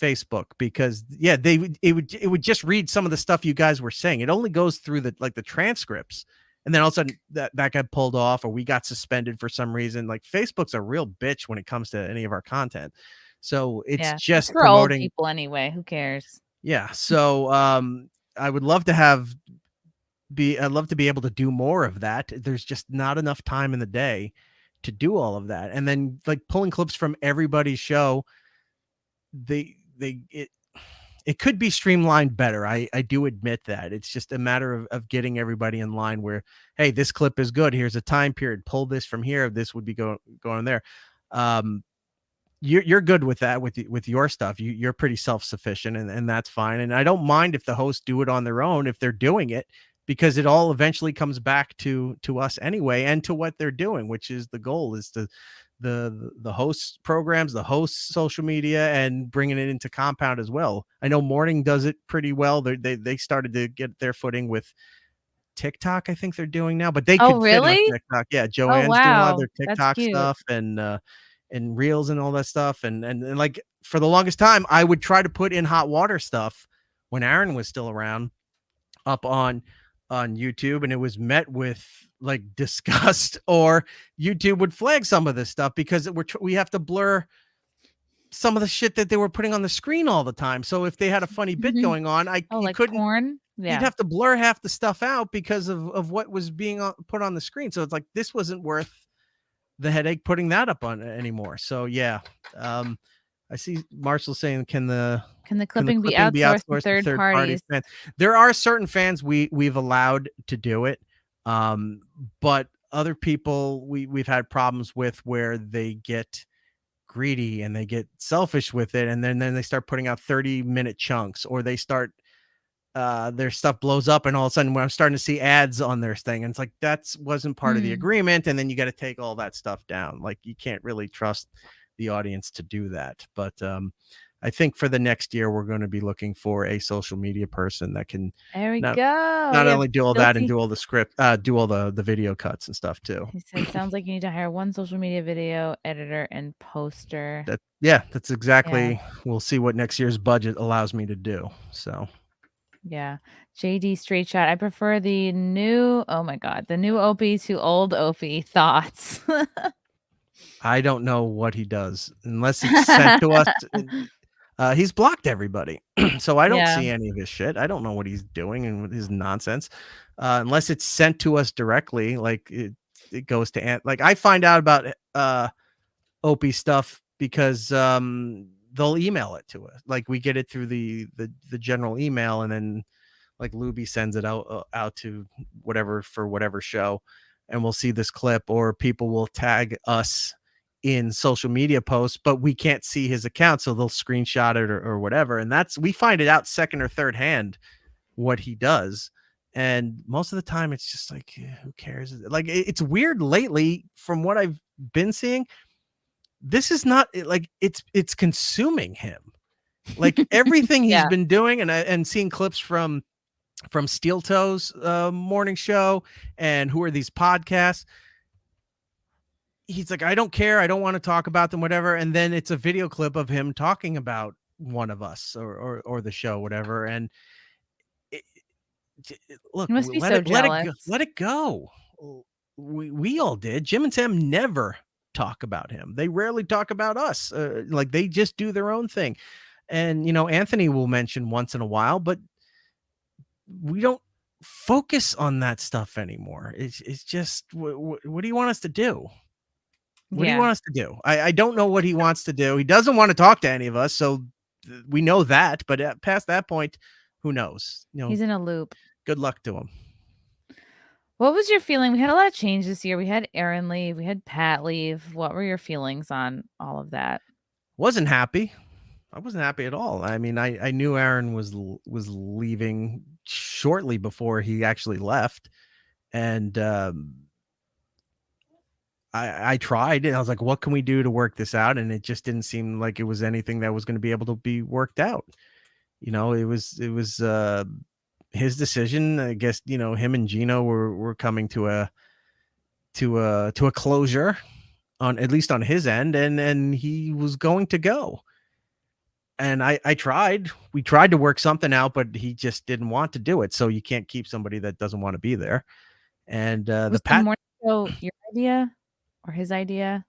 Facebook, because it would just read some of the stuff you guys were saying. It only goes through the transcripts, and then all of a sudden that got pulled off, or we got suspended for some reason. Like, Facebook's a real bitch when it comes to any of our content. So it's just for old promoting people anyway. Who cares? Yeah. So I would love to I'd love to be able to do more of that. There's just not enough time in the day to do all of that. And then like pulling clips from everybody's show, it could be streamlined better. I do admit that. It's just a matter of getting everybody in line where, hey, this clip is good. Here's a time period. Pull this from here. This would be going there. You're good with that with your stuff. You're pretty self-sufficient, and that's fine. And I don't mind if the hosts do it on their own if they're doing it, because it all eventually comes back to us anyway, and to what they're doing, which is the goal, is to the host programs, the host social media, and bringing it into Compound as well. I know Morning does it pretty well. They started to get their footing with TikTok. I think they're doing now, but they could fit on TikTok. Yeah, Joanne's doing a lot of their TikTok stuff and Reels and all that stuff. And like for the longest time, I would try to put in hot water stuff when Aaron was still around up on YouTube, and it was met with like disgust, or YouTube would flag some of this stuff because we have to blur some of the shit that they were putting on the screen all the time. So if they had a funny bit going on, you couldn't. Porn? Yeah. You'd have to blur half the stuff out because of what was being put on the screen. So it's like, this wasn't worth the headache putting that up on anymore. So yeah, I see Marshall saying, can the clipping be outsourced to third parties? Fans? There are certain fans we've allowed to do it, but other people we've had problems with where they get greedy and they get selfish with it, and then they start putting out 30-minute chunks, or they start their stuff blows up, and all of a sudden I'm starting to see ads on their thing, and it's like, that wasn't part of the agreement, and then you got to take all that stuff down. Like, you can't really trust the audience to do that. But I think for the next year, we're going to be looking for a social media person that can not only do all that and do all the script, do all the video cuts and stuff too. He said, sounds like you need to hire one social media video editor and poster. That's exactly. We'll see what next year's budget allows me to do. So yeah. JD Straight Shot, I prefer the new Opie to old Opie. Thoughts? I don't know what he does unless it's sent to us. He's blocked everybody, so I don't see any of his shit. I don't know what he's doing and his nonsense, unless it's sent to us directly. Like it goes to like, I find out about Opie stuff because they'll email it to us. Like, we get it through the general email, and then like Luby sends it out to whatever show, and we'll see this clip, or people will tag us in social media posts, but we can't see his account, so they'll screenshot it or whatever. And we find it out second or third hand what he does. And most of the time it's just like, who cares? Like, it's weird lately from what I've been seeing. This is not like it's consuming him. Like, everything he's been doing, and seeing clips from Steel Toes morning show, and who are these podcasts. He's like, I don't care. I don't want to talk about them, whatever. And then it's a video clip of him talking about one of us or the show, whatever. And look, you must be so jealous. Let it go. We all did. Jim and Sam never talk about him. They rarely talk about us. Like, they just do their own thing. And, Anthony will mention once in a while, but we don't focus on that stuff anymore. It's just, what do you want us to do? What do you want us to do? I don't know what he wants to do. He doesn't want to talk to any of us, so we know that. But past that point, who knows? He's in a loop. Good luck to him. What was your feeling? We had a lot of change this year. We had Aaron leave. We had Pat leave. What were your feelings on all of that? Wasn't happy. I wasn't happy at all. I mean, I knew Aaron was leaving shortly before he actually left, and I tried, and I was like, "What can we do to work this out?" And it just didn't seem like it was anything that was going to be able to be worked out. It was his decision. I guess him and Gino were coming to a closure on, at least on his end, and he was going to go. And I tried. We tried to work something out, but he just didn't want to do it. So you can't keep somebody that doesn't want to be there. And Was the morning show your idea or his idea?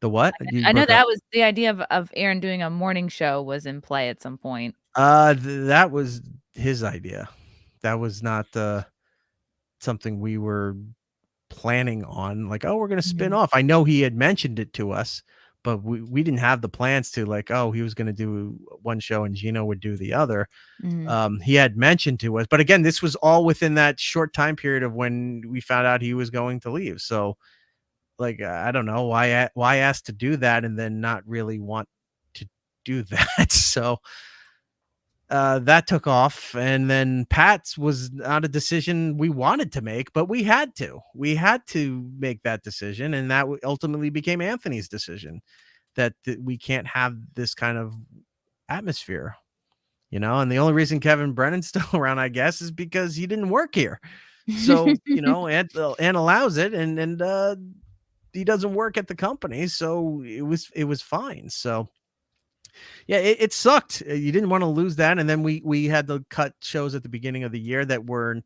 The what? I know that was the idea of Aaron doing a morning show was in play at some point. That was his idea. That was not something we were planning on. Like, oh, we're going to spin off. I know he had mentioned it to us, but we didn't have the plans to, like, oh, he was going to do one show and Gino would do the other. He had mentioned to us, but again, this was all within that short time period of when we found out he was going to leave. So, like, I don't know why ask to do that and then not really want to do that. So that took off, and then Pat's was not a decision we wanted to make, but we had to make that decision, and that ultimately became Anthony's decision, that we can't have this kind of atmosphere, and the only reason Kevin Brennan's still around, I guess, is because he didn't work here. So Ann allows it, and he doesn't work at the company, so it was fine. So yeah, it sucked. You didn't want to lose that, and then we had to cut shows at the beginning of the year that weren't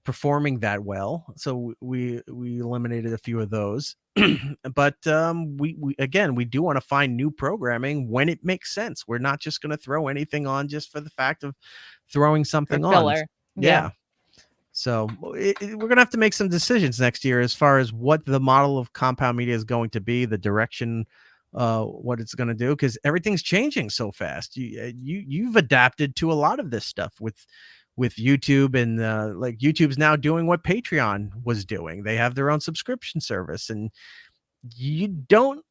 performing that well, so we eliminated a few of those. But we do want to find new programming when it makes sense. We're not just going to throw anything on just for the fact of throwing something on. Yeah. So we're going to have to make some decisions next year as far as what the model of Compound Media is going to be, the direction, what it's going to do, because everything's changing so fast. You've adapted to a lot of this stuff with YouTube, and like YouTube's now doing what Patreon was doing. They have their own subscription service, and you don't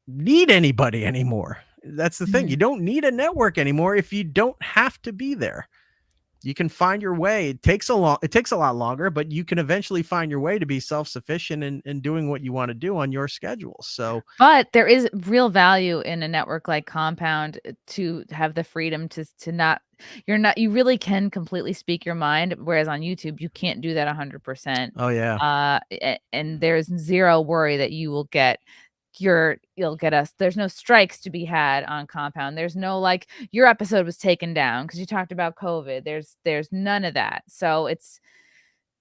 need anybody anymore. That's the thing. You don't need a network anymore if you don't have to be there. You can find your way. It takes a lot longer, but you can eventually find your way to be self-sufficient and doing what you want to do on your schedule. So, but there is real value in a network like Compound to have the freedom to not, you really can completely speak your mind. Whereas on YouTube, you can't do that 100%. Oh yeah. And there's zero worry that you'll get us. There's no strikes to be had on Compound. There's no like your episode was taken down because you talked about COVID. There's none of that. So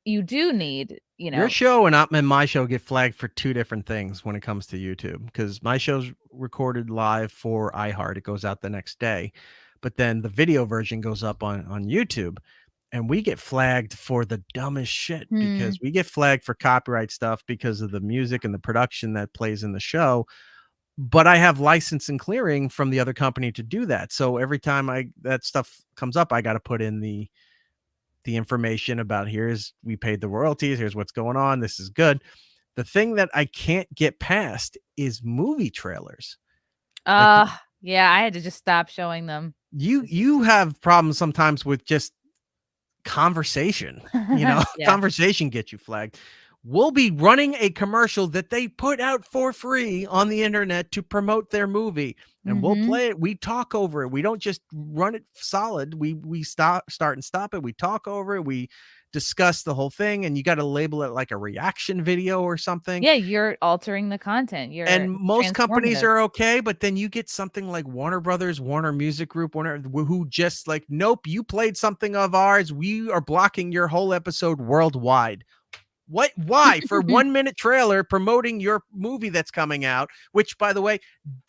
you do need, your show and my show get flagged for two different things when it comes to YouTube, because my show's recorded live for iHeart. It goes out the next day, but then the video version goes up on YouTube. And we get flagged for the dumbest shit, because we get flagged for copyright stuff because of the music and the production that plays in the show. But I have license and clearing from the other company to do that. So every time that stuff comes up, I got to put in the information about we paid the royalties. Here's what's going on. This is good. The thing that I can't get past is movie trailers. Yeah, I had to just stop showing them. You have problems sometimes with just conversation, conversation gets you flagged. We'll be running a commercial that they put out for free on the internet to promote their movie, and we'll play it. We talk over it. We don't just run it solid. We start and stop it. We talk over it. We discuss the whole thing, and you got to label it like a reaction video or something. Yeah, you're altering the content. And most companies are okay, but then you get something like Warner Brothers, Warner Music Group, who just like, nope, you played something of ours, we are blocking your whole episode worldwide. What? Why? For 1 minute trailer promoting your movie that's coming out, which, by the way,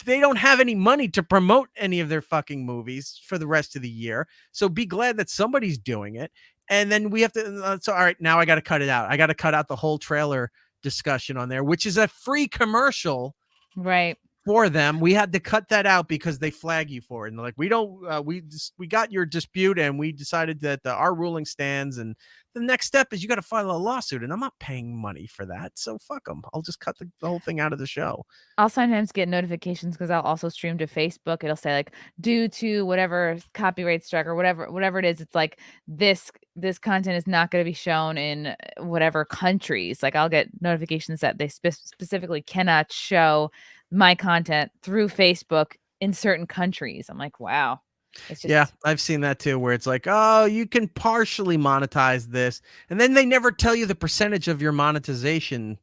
they don't have any money to promote any of their fucking movies for the rest of the year. So be glad that somebody's doing it. And then we have to, so all right, now I got to cut it out. I got to cut out the whole trailer discussion on there, which is a free commercial, right, for them. We had to cut that out because they flag you for it. And they're like, we don't, we got your dispute, and we decided that our ruling stands, and the next step is you got to file a lawsuit, and I'm not paying money for that. So fuck them. I'll just cut the whole thing out of the show. I'll sometimes get notifications because I'll also stream to Facebook. It'll say like due to whatever copyright strike or whatever it is. It's like this content is not going to be shown in whatever countries. Like I'll get notifications that they specifically cannot show my content through Facebook in certain countries. I'm like, wow. It's just, yeah, I've seen that too, where it's like, oh, you can partially monetize this, and then they never tell you the percentage of your monetization,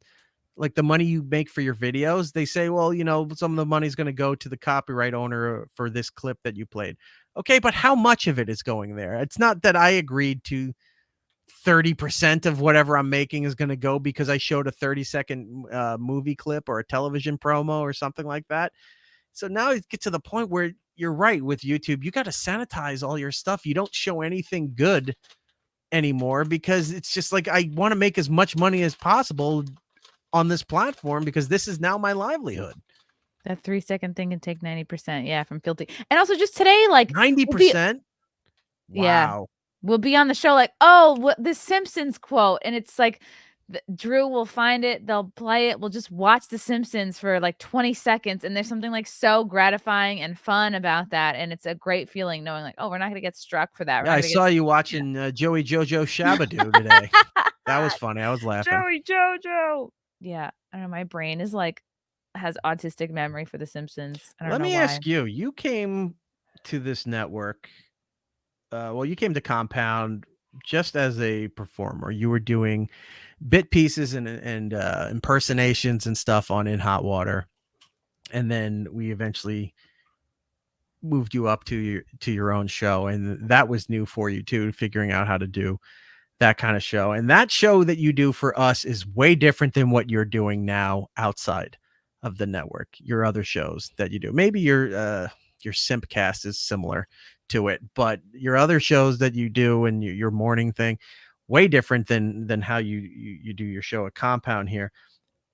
like the money you make for your videos. They say, well, some of the money is going to go to the copyright owner for this clip that you played. Okay, but how much of it is going there? It's not that I agreed to 30% of whatever I'm making is going to go because I showed a 30-second movie clip or a television promo or something like that. So now it gets to the point where you're right with YouTube. You got to sanitize all your stuff. You don't show anything good anymore because it's just like, I want to make as much money as possible on this platform because this is now my livelihood. that 3-second thing can take 90%. Yeah, from filthy. And also just today, like 90%. Yeah. Wow. We'll be on the show like, oh, what the Simpsons quote. And it's like Drew will find it. They'll play it. We'll just watch the Simpsons for like 20 seconds. And there's something like so gratifying and fun about that. And it's a great feeling knowing like, oh, we're not going to get struck for that. Yeah, I saw you watching Joey Jojo Shabadoo today. That was funny. I was laughing. Joey Jojo. Yeah. I don't know. My brain is like, has autistic memory for the Simpsons. I don't Let know me why. ask you, you came to this network. You came to Compound just as a performer. You were doing bit pieces and impersonations and stuff on In Hot Water, and then we eventually moved you up to your own show, and that was new for you too, figuring out how to do that kind of show. And that show that you do for us is way different than what you're doing now outside of the network. Your other shows that you do, maybe your Simpcast is similar to it, but your other shows that you do and your morning thing, way different than how you do your show at Compound here.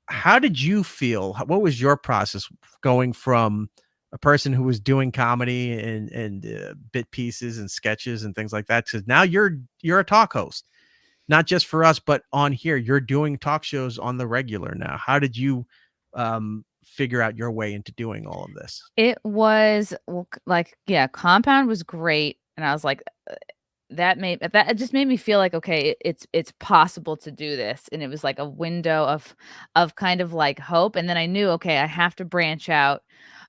How did you feel? What was your process going from a person who was doing comedy and bit pieces and sketches and things like that to now you're a talk host, not just for us, but on here, you're doing talk shows on the regular now. How did you figure out your way into doing all of this? It was like, yeah, Compound was great. And I was like, that it just made me feel like, okay, it's possible to do this. And it was like a window of kind of like hope. And then I knew, okay, I have to branch out.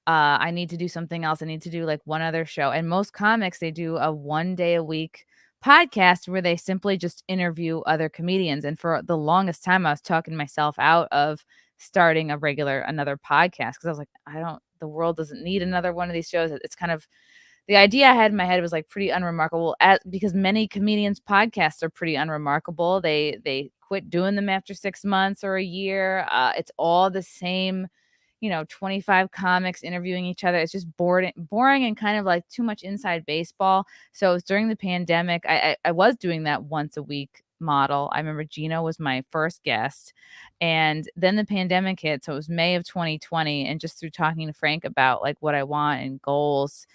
I need to do something else. I need to do like one other show. And most comics, they do a 1 day a week podcast where they simply just interview other comedians. And for the longest time, I was talking myself out of starting another podcast because I was like, the world doesn't need another one of these shows. It's kind of the idea I had in my head was like pretty unremarkable because many comedians podcasts are pretty unremarkable. They quit doing them after 6 months or a year. It's all the same, 25 comics interviewing each other. It's just boring and kind of like too much inside baseball. So it was during the pandemic. I was doing that once a week model. I remember Gino was my first guest, and then the pandemic hit. So it was May of 2020. And just through talking to Frank about like what I want and goals,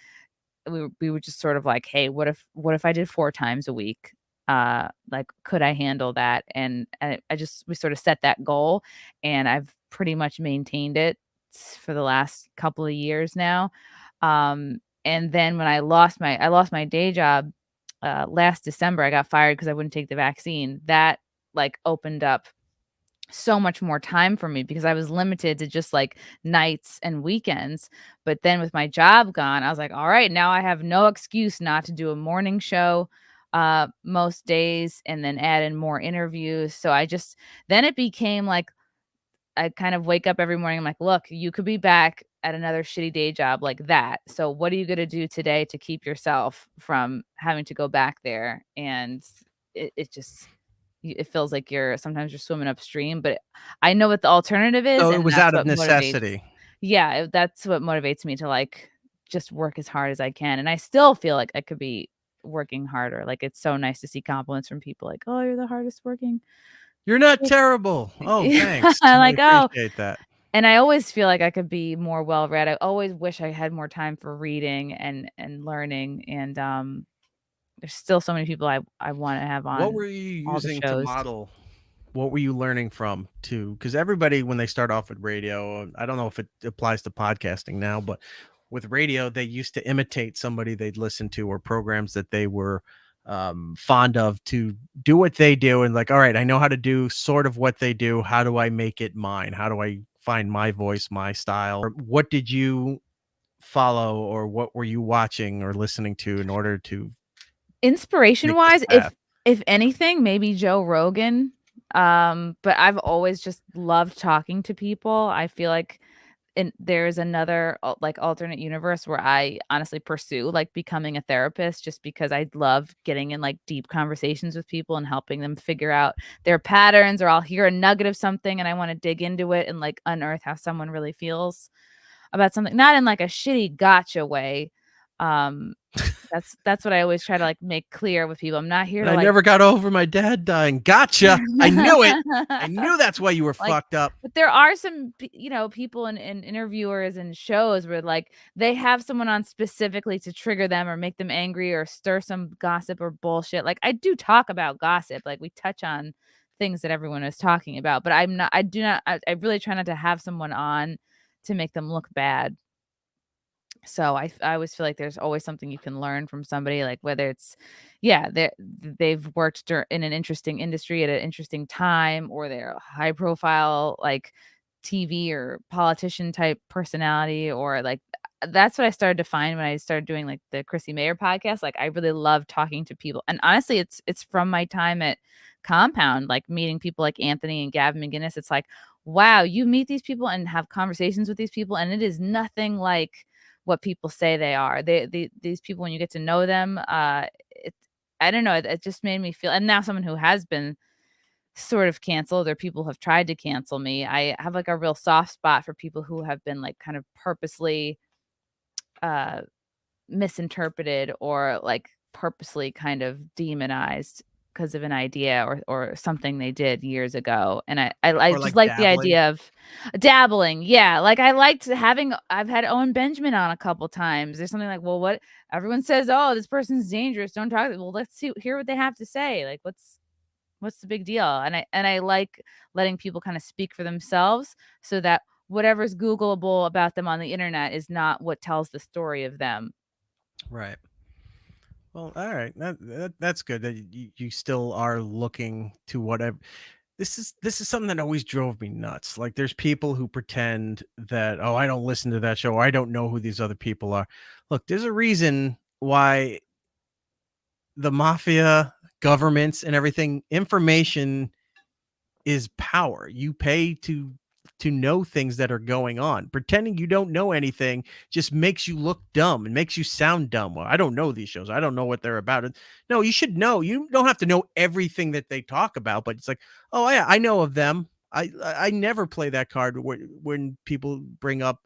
we were just sort of like, hey, what if I did 4 times a week? Like, could I handle that? And we sort of set that goal, and I've pretty much maintained it for the last couple of years now. And then when I lost my day job last December, I got fired because I wouldn't take the vaccine. That like opened up so much more time for me because I was limited to just like nights and weekends. But then with my job gone, I was like, all right, now I have no excuse not to do a morning show most days and then add in more interviews. So then it became like, I kind of wake up every morning. I'm like, look, you could be back at another shitty day job like that. So what are you going to do today to keep yourself from having to go back there? And it feels like sometimes you're swimming upstream, but I know what the alternative is. So and it was out of necessity. Yeah. That's what motivates me to like just work as hard as I can. And I still feel like I could be working harder. Like, it's so nice to see compliments from people like, oh, you're the hardest working. You're not terrible. Oh, thanks. I'm like, I appreciate that. And I always feel like I could be more well-read. I always wish I had more time for reading and learning. And there's still so many people I want to have on What were you all the using to shows. model? What were you learning from because everybody, when they start off with radio, I don't know if it applies to podcasting now, but with radio, they used to imitate somebody they'd listen to or programs that they were fond of to do what they do. And like, all right, I know how to do sort of what they do. How do I make it mine? How do I find my voice, my style? Or what did you follow, or what were you watching or listening to in order to Inspiration make this wise, path? if anything, maybe Joe Rogan. But I've always just loved talking to people. I feel like there's another like alternate universe where I honestly pursue like becoming a therapist, just because I love getting in like deep conversations with people and helping them figure out their patterns, or I'll hear a nugget of something and I want to dig into it and like unearth how someone really feels about something, not in like a shitty gotcha way. Um, that's what I always try to like make clear with people. I'm not here to I like never got over my dad dying. Gotcha. I knew it. I knew that's why you were like, fucked up. but there are some, people and interviewers and shows where like they have someone on specifically to trigger them or make them angry or stir some gossip or bullshit. Like I do talk about gossip, like we touch on things that everyone is talking about, but I really try not to have someone on to make them look bad. So I always feel like there's always something you can learn from somebody, like whether it's, yeah, they've worked in an interesting industry at an interesting time, or they're a high profile like TV or politician type personality, or like that's what I started to find when I started doing like the Chrissie Mayr podcast. Like I really love talking to people, and honestly, it's from my time at Compound, like meeting people like Anthony and Gavin McGinnis. It's like, wow, you meet these people and have conversations with these people, and it is nothing like what people say they are. These people, when you get to know them, it I don't know, it just made me feel, and now someone who has been sort of canceled, or people have tried to cancel me, I have like a real soft spot for people who have been like kind of purposely uh misinterpreted, or like purposely kind of demonized because of an idea or something they did years ago. And I Or just like like the dabbling. idea of dabbling. Yeah. Like I liked I've had Owen Benjamin on a couple times. There's something like, well, what everyone says, oh, this person's dangerous, don't talk to them. Well, hear what they have to say. Like what's the big deal? And I like letting people kind of speak for themselves, so that whatever's Googleable about them on the internet is not what tells the story of them. Right. Well, all right. That's good that you still are looking to whatever. This is something that always drove me nuts. Like there's people who pretend that, oh, I don't listen to that show, or I don't know who these other people are. Look, there's a reason why the mafia, governments, and everything, information is power. You pay to know things that are going on. Pretending you don't know anything just makes you look dumb and makes you sound dumb. Well, I don't know these shows. I don't know what they're about. No, you should know. You don't have to know everything that they talk about, but it's like, oh yeah, I know of them. I never play that card when people bring up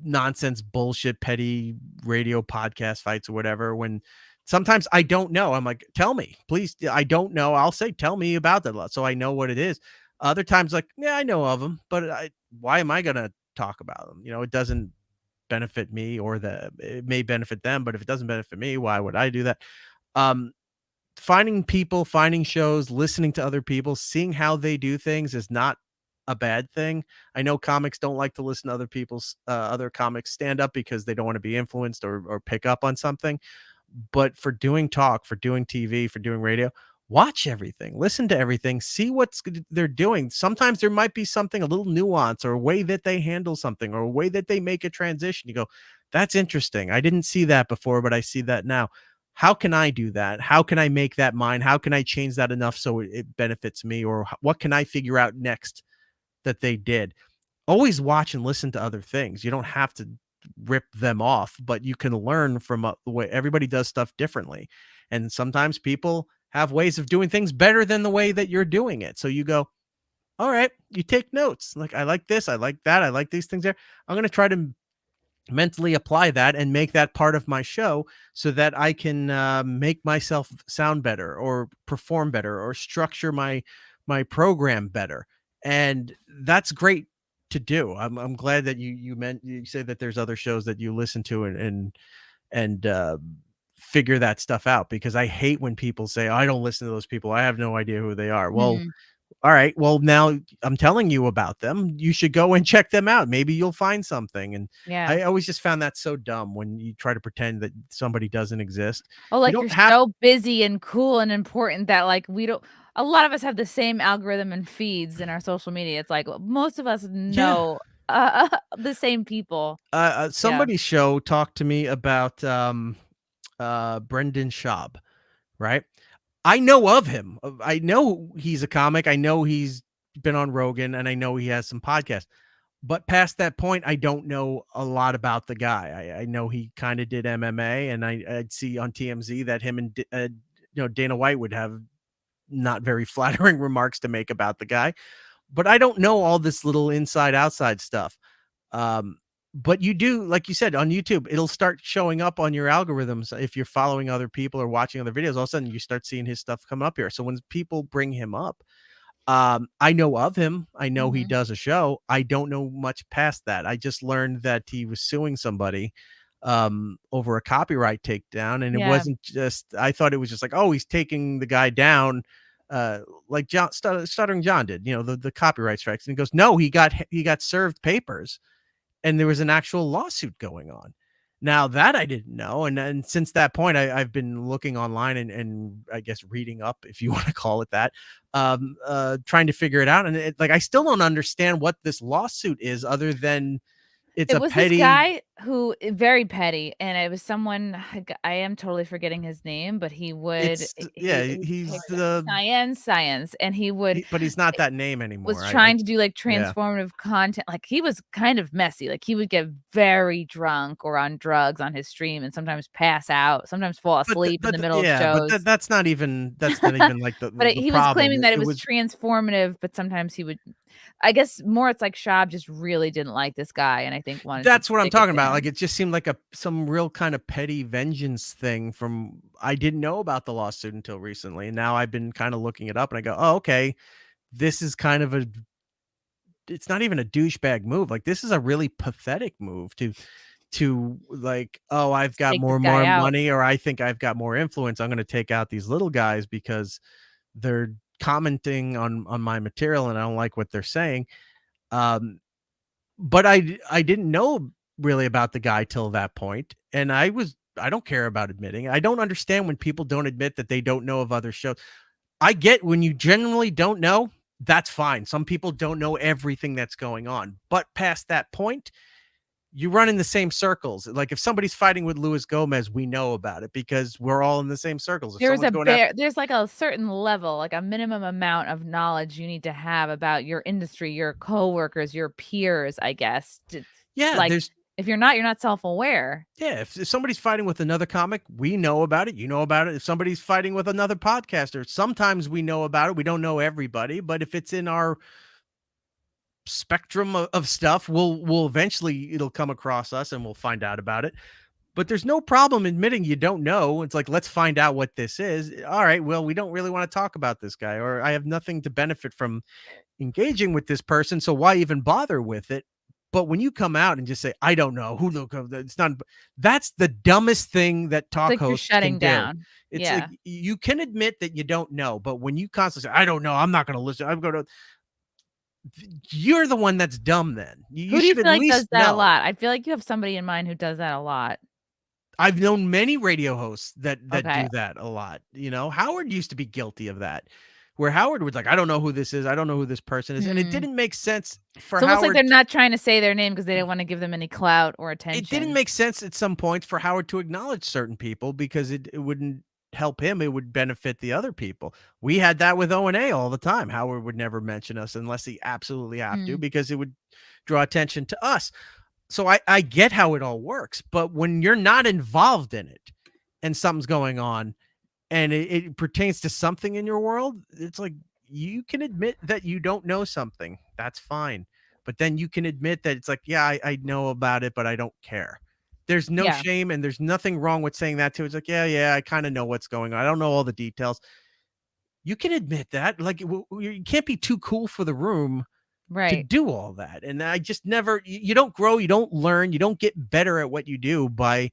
nonsense, bullshit, petty radio podcast fights or whatever. When sometimes I don't know, I'm like, tell me, please. I don't know. I'll say, tell me about that, so I know what it is. Other times, like, yeah, I know of them, but why am I gonna talk about them? It doesn't benefit me, or it may benefit them, but if it doesn't benefit me, why would I do that? Um, Finding people, finding shows, listening to other people, seeing how they do things is not a bad thing. I know comics don't like to listen to other people's other comics stand up because they don't want to be influenced or pick up on something. But for doing talk, for doing TV, for doing radio, watch everything, listen to everything, see what they're doing. Sometimes there might be something, a little nuance, or a way that they handle something, or a way that they make a transition. You go, that's interesting. I didn't see that before, but I see that now. How can I do that? How can I make that mine? How can I change that enough so it benefits me? Or what can I figure out next that they did? Always watch and listen to other things. You don't have to rip them off, but you can learn from the way everybody does stuff differently. And sometimes people have ways of doing things better than the way that you're doing it. So you go, all right, you take notes. Like, I like this, I like that, I like these things there. I'm going to try to mentally apply that and make that part of my show so that I can make myself sound better, or perform better, or structure my program better. And that's great to do. I'm glad that you said that there's other shows that you listen to and figure that stuff out, because I hate when people say, I don't listen to those people, I have no idea who they are. Well, Mhm. all right, well, now I'm telling you about them. You should go and check them out. Maybe you'll find something. And Yeah. I always just found that so dumb when you try to pretend that somebody doesn't exist. Oh, You like, you're don't have so busy and cool and important that, like, we don't a lot of us have the same algorithm and feeds in our social media. It's like, most of us Yeah. know, the same people. Yeah. Somebody's show talked to me about Brendan Schaub, right? I know of him. I know he's a comic. I know he's been on Rogan, and I know he has some podcasts. But past that point, I don't know a lot about the guy. I know he kind of did MMA, and I'd see on TMZ that him and Dana White would have not very flattering remarks to make about the guy. But I don't know all this little inside outside stuff. But you do, like you said, on YouTube, it'll start showing up on your algorithms if you're following other people or watching other videos. All of a sudden, you start seeing his stuff come up here. So when people bring him up, I know of him. I know he Mhm. does a show. I don't know much past that. I just learned that he was suing somebody over a copyright takedown, and it Yeah. wasn't just. I thought it was just like, oh, he's taking the guy down, like Stuttering John did. The copyright strikes, and he goes, no, he got served papers, and there was an actual lawsuit going on. Now that I didn't know, and since that point, I've been looking online and I guess reading up, if you want to call it that, trying to figure it out. And I still don't understand what this lawsuit is, other than it's It a was this petty. guy who very petty, and it was someone I am totally forgetting his name, but he would Yeah, he he's picked the, science, and he would but he's not that name anymore. was I trying to do, like, yeah. transformative content. Like, he was kind of messy. Like, he would get very drunk or on drugs on his stream and sometimes pass out, sometimes fall asleep in the middle of Yeah, but shows. that's not even like But the he was problem. claiming that it It was was transformative, but sometimes he would I guess more it's like Schaub just really didn't like this guy and I think wanted to That's what I'm take it talking about. down. Like, it just seemed like some real kind of petty vengeance thing. From I didn't know about the lawsuit until recently, and now I've been kind of looking it up, and I go, oh, okay, this is kind of it's not even a douchebag move. Like, this is a really pathetic move to like, oh, I've Just got take this more guy out. money, or I think I've got more influence. I'm going to take out these little guys because they're commenting on my material, and I don't like what they're saying. Um, but I didn't know really about the guy till that point, and I don't care about admitting. I don't understand when people don't admit that they don't know of other shows. I get when you genuinely don't know, that's fine. Some people don't know everything that's going on, but past that point, you run in the same circles. Like, if somebody's fighting with Luis Gomez, we know about it because we're all in the same circles. If someone's going after, There's like a certain level, like a minimum amount of knowledge you need to have about your industry, your coworkers, your peers, I guess. yeah, Like, there's if you're not self-aware. Yeah, if somebody's fighting with another comic, we know about it. You know about it. If somebody's fighting with another podcaster, sometimes we know about it. We don't know everybody, but if it's in our spectrum of stuff, we'll eventually, it'll come across us and we'll find out about it. But there's no problem admitting you don't know. It's like, let's find out what this is. All right, well, we don't really want to talk about this guy, or I have nothing to benefit from engaging with this person, so why even bother with it? But when you come out and just say, I don't know who it's not, that's the dumbest thing that It's talk like you're hosts can shutting do. down. It's like, Yeah. you can admit that you don't know, but when you constantly say, I don't know, I'm not going to listen, I'm going to, you're the one that's dumb. Then you Who do you should feel at like does least that a know. lot? I feel like you have somebody in mind who does that a lot. I've known many radio hosts that Okay. do that a lot. Howard used to be guilty of that, where Howard was like, I don't know who this is. I don't know who this person is. And it Hmm. didn't make sense for It's almost like Howard. they're not trying to say their name because they don't wanna give them any clout or It didn't attention. make sense at some points for Howard to acknowledge certain people, because it wouldn't help him. It would benefit the other people. We had that with O&A all the time. Howard would never mention us unless he absolutely have to, Mm. because it would draw attention to us. So I get how it all works, but when you're not involved in it and something's going on and it pertains to something in your world, it's like, you can admit that you don't know something. That's fine. But then you can admit that it's like, yeah, I know about it, but I don't care. There's no Yeah. shame, and there's nothing wrong with saying that too. It's like, yeah, I kind of know what's going on. I don't know all the details. You can admit that. Like, you can't be too cool for the room to Right. do all that. And I just never, you don't grow, you don't learn, you don't get better at what you do by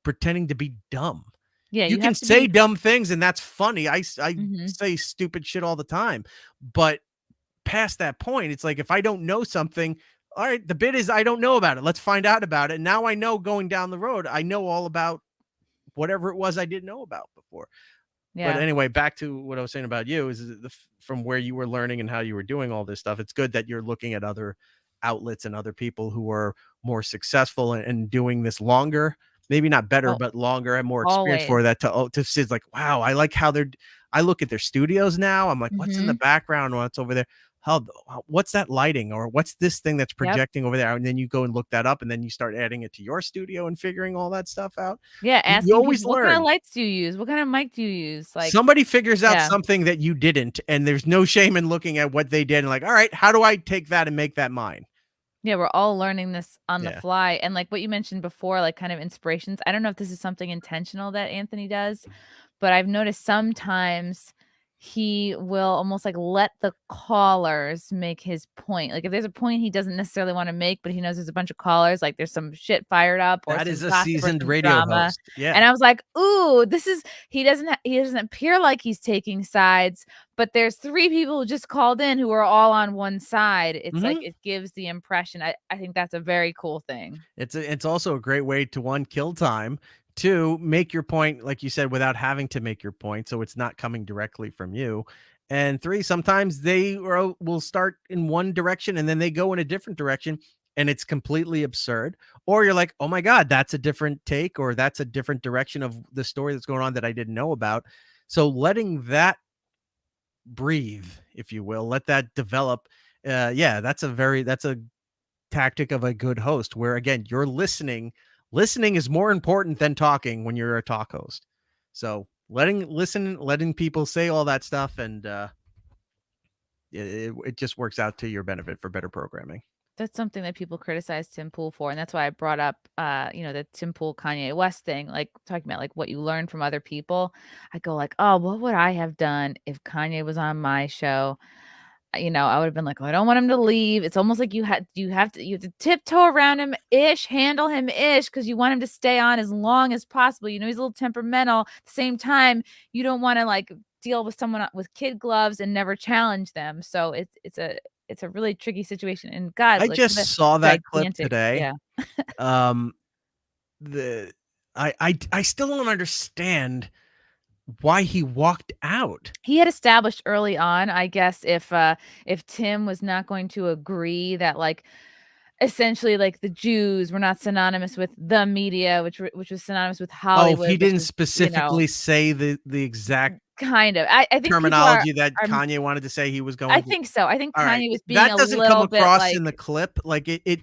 pretending to be dumb. Yeah, You you can have to say be. dumb things, and that's funny. I Mhm. say stupid shit all the time, but past that point, it's like if I don't know something, all right, the bit is I don't know about it. Let's find out about it. And now I know going down the road, I know all about whatever it was I didn't know about before. But Yeah. anyway, back to what I was saying about you is from where you were learning and how you were doing all this stuff. It's good that you're looking at other outlets and other people who are more successful and doing this longer, maybe not better, Oh, but longer and more experience always. for that to see like, wow, I like how I look at their studios now. I'm like, what's in the Mhm. background? What's over there? What's that lighting or what's this thing that's Yep. projecting over there? And then you go and look that up and then you start adding it to your studio and figuring all that stuff out. Yeah, You asking always people, "What kind of learn. lights do you use? What kind of mic do you use?" Like, Somebody figures out yeah. something that you didn't, and there's no shame in looking at what they did and like, all right, how do I take that and make that mine? Yeah, we're all learning this on the Yeah. fly, and, like, what you mentioned before, like, kind of inspirations, I don't know if this is something intentional that Anthony does, but I've noticed sometimes he will almost, like, let the callers make his point. Like, if there's a point he doesn't necessarily wanna make, but he knows there's a bunch of callers, like, there's some shit fired up or That some is a gossip or seasoned some radio drama, host. Yeah. and I was like, "Ooh, this is." He doesn't appear like he's taking sides, but there's 3 people who just called in who are all on one side. It's like Mhm. it gives the impression. I think that's a very cool thing. It's also a great way to, 1, kill time, 2, make your point, like you said, without having to make your point, so it's not coming directly from you, and 3, sometimes will start in one direction and then they go in a different direction, and it's completely absurd, or you're like, "Oh my god, that's a different take, or that's a different direction of the story that's going on that I didn't know about." So letting that breathe, if you will, let that develop, yeah, that's a tactic of a good host where again you're listening is more important than talking when you're a talk host, so letting people say all that stuff and it just works out to your benefit for better programming. That's something that people criticize Tim Pool for, and that's why I brought up, the Tim Pool Kanye West thing, like, talking about, like, what you learn from other people. I go like, "Oh, what would I have done if Kanye was on my show?" I would have been like, "Oh, I don't want him to leave." It's almost like you have to tiptoe around him ish, handle him ish, because you want him to stay on as long as possible. He's a little temperamental. At the same time, you don't wanna, like, deal with someone with kid gloves and never challenge them. So it's a really tricky situation, and God, I like, what a just saw that clip gigantic today. yeah. um the I still don't understand why he walked out. He had established early on, I guess, if Tim was not going to agree that, like, essentially, like, the Jews were not synonymous with the media, which was synonymous with Oh, Hollywood, he which didn't was, specifically say the exact kind of. I think people terminology that are Kanye wanted to say he was I going to. think so. I think All right, Kanye was being that a doesn't come little bit across like in the clip. Like it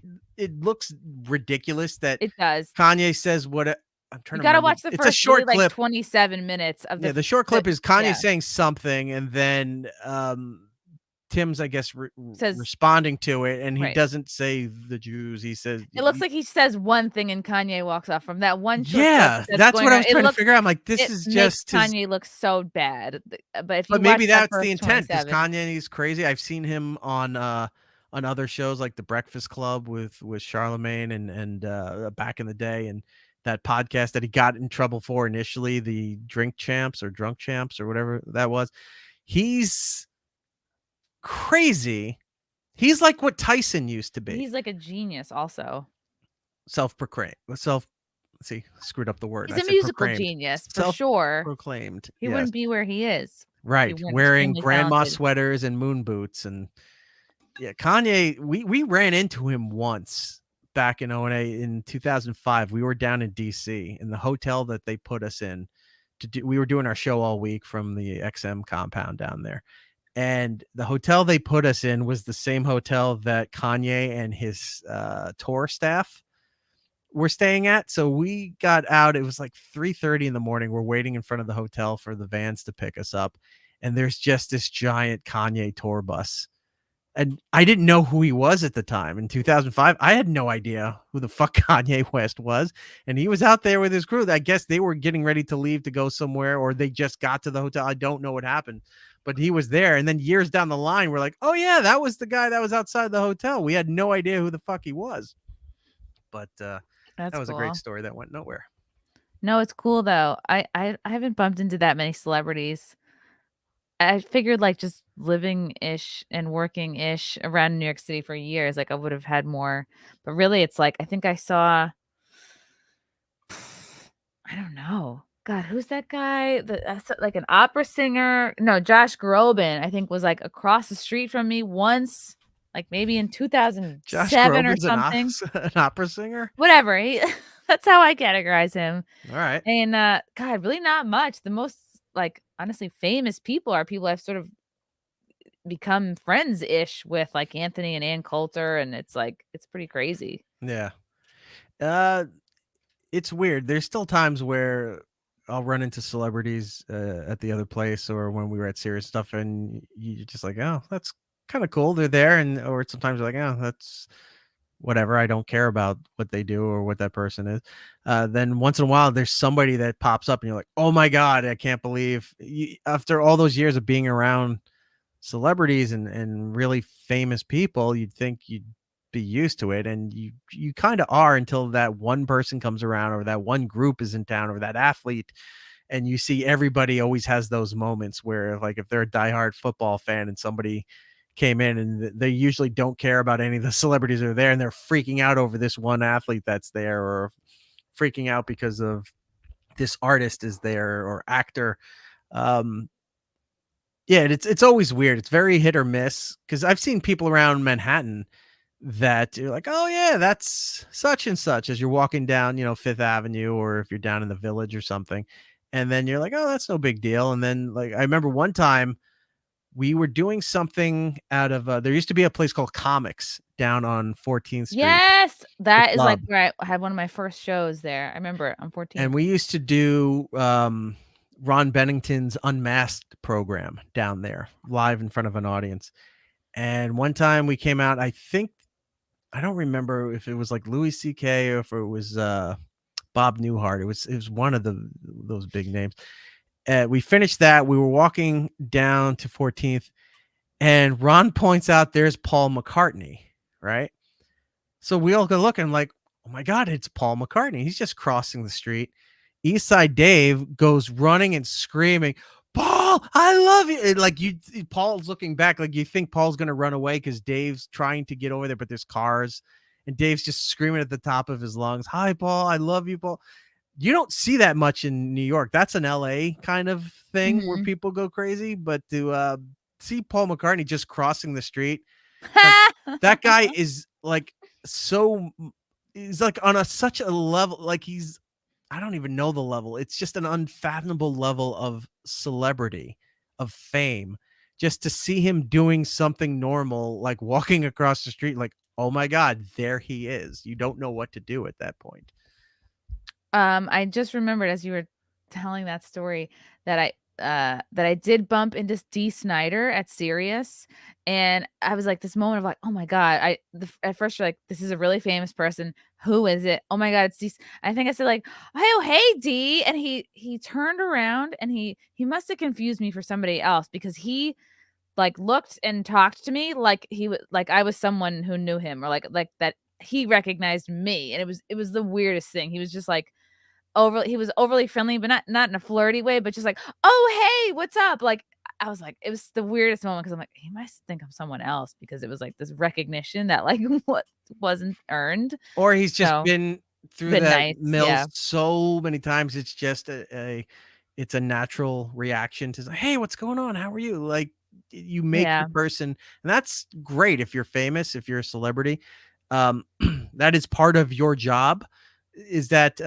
looks ridiculous that it does. Kanye says I'm You trying to gotta remember. watch the It's a first really, short like, clip. 27 minutes of Yeah, the short the clip is Kanye yeah, saying something, and then Tim's, I guess, says responding to it, and he right. doesn't say the Jews. He says, It looks like he says one thing and Kanye walks off from that one short clip "Yeah, that's that's going what I around. was trying to figure out." I'm like, "This It is makes just his." Kanye look so bad, but if you But watch maybe that that's the first intent because 27 Kanye is crazy. I've seen him on other shows like The Breakfast Club with Charlemagne and back in the day, and that podcast that he got in trouble for initially, the Drink Champs or Drunk Champs or whatever that was. He's crazy. He's like what Tyson used to be. he's like a genius also. Self-proclaimed. Self See, screwed up the word. He's I a said musical proclaimed. genius for sure. Self-proclaimed. He Yes. wouldn't be where he is if he Right. weren't Wearing extremely grandma talented. sweaters and moon boots. And yeah, Kanye, we ran into him once back in 08 in 2005. We were down in DC in the hotel that they put us in we were doing our show all week from the XM compound down there. And the hotel they put us in was the same hotel that Kanye and his tour staff were staying at. So we got out. It was like 3:30 in the morning. We're waiting in front of the hotel for the vans to pick us up. And there's just this giant Kanye tour bus. And I didn't know who he was at the time. In 2005, I had no idea who the fuck Kanye West was. And he was out there with his crew. I guess they were getting ready to leave to go somewhere, or they just got to the hotel. I don't know what happened, but he was there. And then years down the line, we're like, oh yeah, that was the guy that was outside the hotel. We had no idea who the fuck he was. But that That's was a cool. great story that went nowhere. No, it's cool though. I haven't bumped into that many celebrities. I figured like just living-ish and working-ish around New York City for years, like I would have had more. But really it's like I think I saw I don't know. God, who's that guy? Like an opera singer? No, Josh Groban, I think was like across the street from me once, like maybe in Josh 2007 or Groban's something. an opera singer. Whatever. That's how I categorize him. All right. And God, really not much. The most like honestly famous people are people I've sort of become friends-ish with, like Anthony and Ann Coulter, and it's like it's pretty crazy. Yeah. Uh, it's weird. There's still times where I'll run into celebrities at the other place or when we were at Serious Stuff, and you're just like, oh, that's kind of cool. They're there, and or sometimes you're like, oh, that's whatever. I don't care about what they do or what that person is. Then once in a while, there's somebody that pops up, and you're like, oh my god, I can't believe after all those years of being around celebrities and really famous people, you'd think you'd be used to it, and you kind of are until that one person comes around or that one group is in town or that athlete, and you see everybody always has those moments where like if they're a diehard football fan and somebody came in and they usually don't care about any of the celebrities that are there and they're freaking out over this one athlete that's there or freaking out because of this artist is there or actor. um yeah, it's always weird. It's very hit or miss because I've seen people around Manhattan that you're like, oh yeah, that's such and such as you're walking down, Fifth Avenue, or if you're down in the Village or something. And then you're like, oh, that's no big deal. And then like I remember one time we were doing something out of there used to be a place called Comics down on 14th Street. Yes, The that is like club. where I had one of my first shows there. I remember it on 14th. And we used to do Ron Bennington's Unmasked program down there live in front of an audience. And one time we came out, I think, I don't remember if it was like Louis C.K. or if it was Bob Newhart. It was one of those big names. We finished that. We were walking down to 14th, and Ron points out there's Paul McCartney, right? So we all go look, and I'm like, oh my God, it's Paul McCartney. He's just crossing the street. Eastside Dave goes running and screaming, Paul, I love you. And like Paul's looking back, like you think Paul's gonna run away because Dave's trying to get over there, but there's cars, and Dave's just screaming at the top of his lungs, hi Paul, I love you, Paul. You don't see that much in New York. That's an LA kind of thing where people go crazy, but to see Paul McCartney just crossing the street, like, that guy is like he's like on such a level, like I don't even know the level. It's just an unfathomable level of celebrity, of fame. Just to see him doing something normal, like walking across the street, like, oh my God, there he is. You don't know what to do at that point. I just remembered as you were telling that story that I did bump into Dee Snider at Sirius, and I was like this moment of like, oh my God, at first you're like, this is a really famous person. Who is it? Oh my God, it's Dee. I think I said like, oh hey Dee, and he turned around and he must have confused me for somebody else because he like looked and talked to me like like I was someone who knew him or like that he recognized me, and it was the weirdest thing. He was just like he was overly friendly, but not in a flirty way, but just like, "Oh, hey, what's up?" Like, I was like, it was the weirdest moment because I'm like, he must think I'm someone else because it was like this recognition that like what wasn't earned. Or he's just So, been through been that nice, mill yeah. so many times. It's just it's a natural reaction to say, hey, what's going on? How are you? Like you make the Yeah. person, and that's great if you're famous, if you're a celebrity. That is part of your job, is that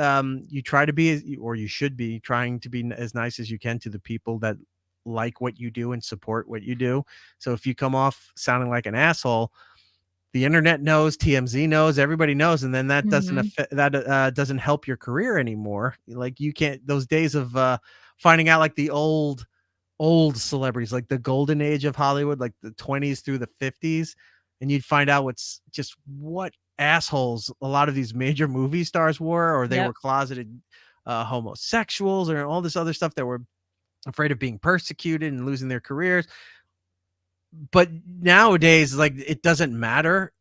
you try to be, or you should be trying to be as nice as you can to the people that like what you do and support what you do. So if you come off sounding like an asshole, the internet knows, TMZ knows, everybody knows, and then that doesn't Mhm. affect doesn't help your career anymore. Like you can't, those days of finding out like the old celebrities, like the golden age of Hollywood, like the 20s through the 50s, and you'd find out what assholes a lot of these major movie stars were, or they Yep. were closeted homosexuals or all this other stuff that were afraid of being persecuted and losing their careers. But nowadays, like, it doesn't matter.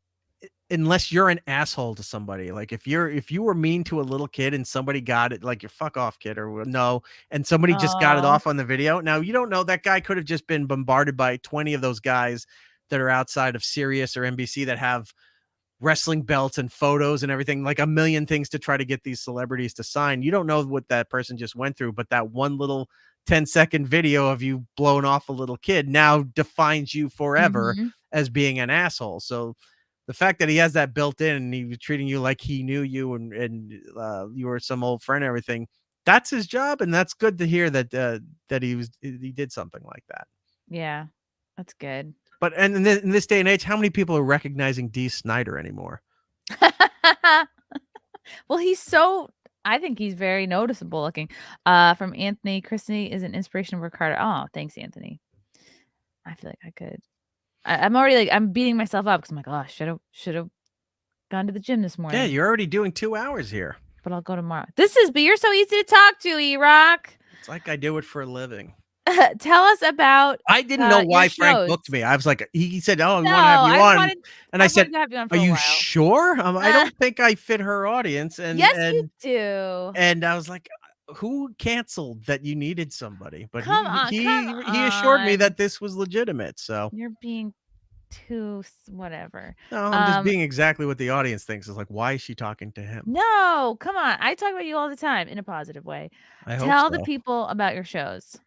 unless you're an asshole to somebody. Like if you were mean to a little kid and somebody got it, like, you fuck off, kid, or no, and somebody just got it Oh. off on the video. Now you don't know, that guy could have just been bombarded by 20 of those guys that are outside of Sirius or NBC that have wrestling belts and photos and everything, like a million things to try to get these celebrities to sign. You don't know what that person just went through, but that one little 10-second video of you blowing off a little kid now defines you forever Mhm. as being an asshole. So the fact that he has that built in and he was treating you like he knew you and you were some old friend and everything, that's his job. And that's good to hear that that he did something like that. Yeah, that's good. But and in this day and age, how many people are recognizing Dee Snider anymore? Well, I think he's very noticeable looking. From Anthony, Chrissie is an inspiration work harder. Oh, thanks, Anthony. I feel like I could. I'm already like, I'm beating myself up because I'm like, oh, should have gone to the gym this morning. Yeah, you're already doing 2 hours here. But I'll go tomorrow. But you're so easy to talk to, Erock. It's like I do it for a living. Tell us about. I didn't know why Frank shows. booked me. I was like, he said, "Oh, we No, want to have you on," and I said, wanted to have you on for "Are a you while. sure?" I don't think I fit her audience. And Yes, you do. And I was like, "Who canceled that you needed somebody?" But Come on, he assured me on. that this was legitimate. So You're being too whatever. no, I'm just being exactly what the audience thinks. Is like, why is she talking to him? No, come on. I talk about you all the time in a positive way. I hope Tell the so. people about your shows.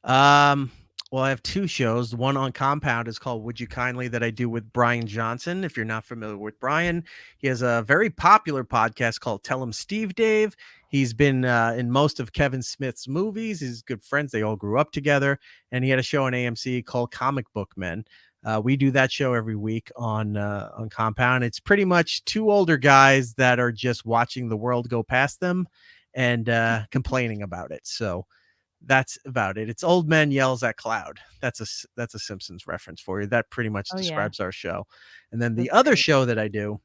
Well, I have 2 shows. One on Compound is called Would You Kindly, that I do with Bryan Johnson. If you're not familiar with Bryan, he has a very popular podcast called Tell Him Steve Dave. He's been in most of Kevin Smith's movies. He's good friends. They all grew up together. And he had a show on AMC called Comic Book Men. We do that show every week on Compound. It's pretty much 2 older guys that are just watching the world go past them and complaining about it. So that's about it. It's old men yells at cloud. That's a Simpsons reference for you. That pretty much describes our show. And then the other show that I do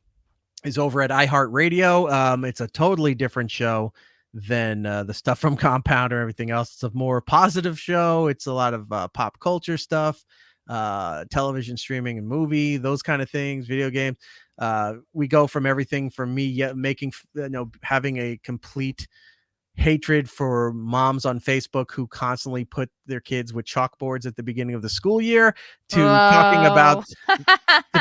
is over at iHeartRadio. It's a totally different show than the stuff from Compound or everything else. It's a more positive show. It's a lot of pop culture stuff, television, streaming, and movie, those kind of things, video games. We go from everything from me having a complete hatred for moms on Facebook who constantly put their kids with chalkboards at the beginning of the school year to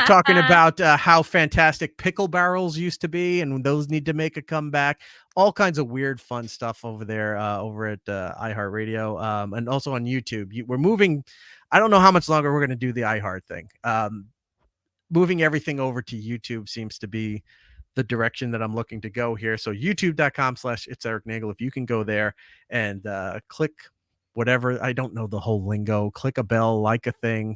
talking about how fantastic pickle barrels used to be and those need to make a comeback. All kinds of weird, fun stuff over there, over at iHeartRadio, and also on YouTube. We're moving. I don't know how much longer we're going to do the iHeart thing. Moving everything over to YouTube seems to be the direction that I'm looking to go here. So youtube.com/it's Erik Nagel. If you can go there and click whatever, I don't know the whole lingo, click a bell, like a thing,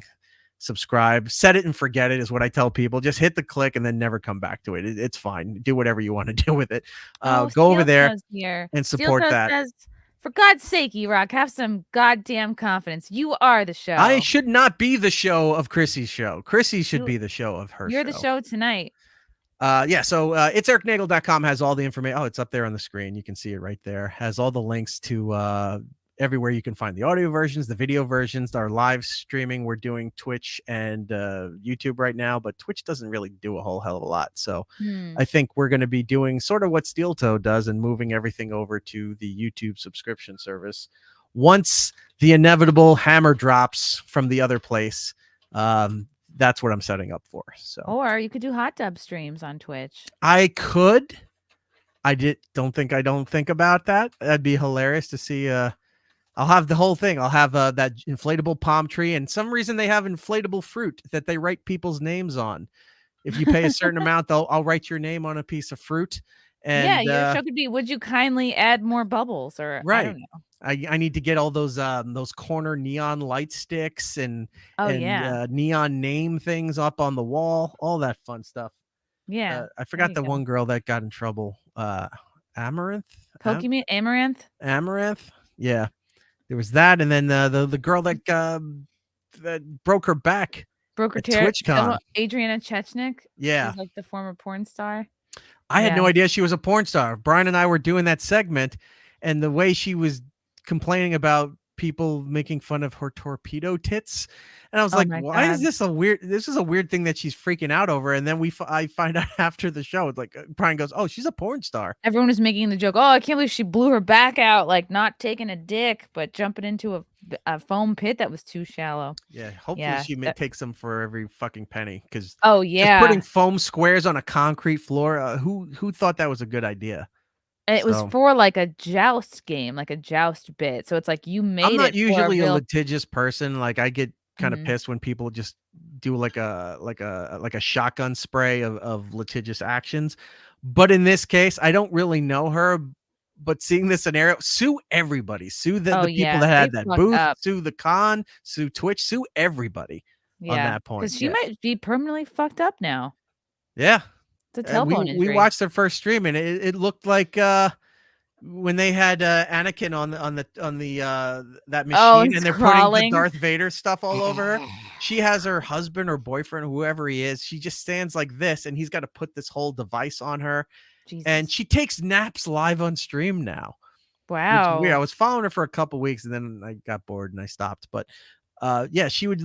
subscribe, set it and forget it is what I tell people. Just hit the click and then never come back to it. It's fine. Do whatever you want to do with it. Go over there and support that. Says, for God's sake, Erock, have some goddamn confidence. You are the show. I should not be the show of Chrissie's show. Chrissy should be the show of her show. You're the show tonight. So it's ericnagel.com has all the information. Oh, it's up there on the screen. You can see it right there. Has all the links to everywhere you can find the audio versions, the video versions, our live streaming. We're doing Twitch and YouTube right now, but Twitch doesn't really do a whole hell of a lot. So I think we're going to be doing sort of what Steel Toe does and moving everything over to the YouTube subscription service once the inevitable hammer drops from the other place. That's what I'm setting up for. So, or you could do hot tub streams on Twitch. I could. Don't think about that. That'd be hilarious to see. I'll have the whole thing. I'll have that inflatable palm tree, and some reason they have inflatable fruit that they write people's names on. If you pay a certain amount, I'll write your name on a piece of fruit. And your show could be, would you kindly add more bubbles? Or right. I don't know. I need to get all those corner neon light sticks and neon name things up on the wall, all that fun stuff. Yeah. I forgot the one girl that got in trouble. Amaranth? Amaranth? Amaranth? Yeah. There was that, and then the girl that broke her back. Broke her TwitchCon. Adriana Chechnik. Yeah. She's like the former porn star. I had no idea she was a porn star. Bryan and I were doing that segment, and the way she was complaining about people making fun of her torpedo tits, and I was Oh like, my why is God. this this is a weird thing that she's freaking out over? And then I find out after the show, it's like Bryan goes, oh, she's a porn star. Everyone was making the joke, oh, I can't believe she blew her back out, like not taking a dick, but jumping into a foam pit that was too shallow. Yeah, hopefully Yeah. she takes them for every fucking penny, because Oh just yeah. putting foam squares on a concrete floor, who thought that was a good idea? It was So for like a joust game, like a joust bit. So it's like you I'm made not it for a usually a real. litigious person. Like I get kind of Mhm. pissed when people just do like a shotgun spray of litigious actions. But in this case, I don't really know her. But seeing this scenario, sue everybody, sue Oh the people yeah, that they had that fucked booth, up. sue the con, sue Twitch, sue everybody on Yeah, that point. because she Yeah, might be permanently fucked up now. yeah. It's a And tailbone we injury. watched their first stream, and it looked like when they had Anakin on the that Oh, machine, it's and they're putting the crawling. Darth Vader stuff all over her. She has her husband or boyfriend, whoever he is. She just stands like this, and he's got to put this whole device on her. And Jesus. she takes naps live on stream now, which is weird. I Wow. was following her for a couple weeks, and then I got bored and I stopped. But yeah, she would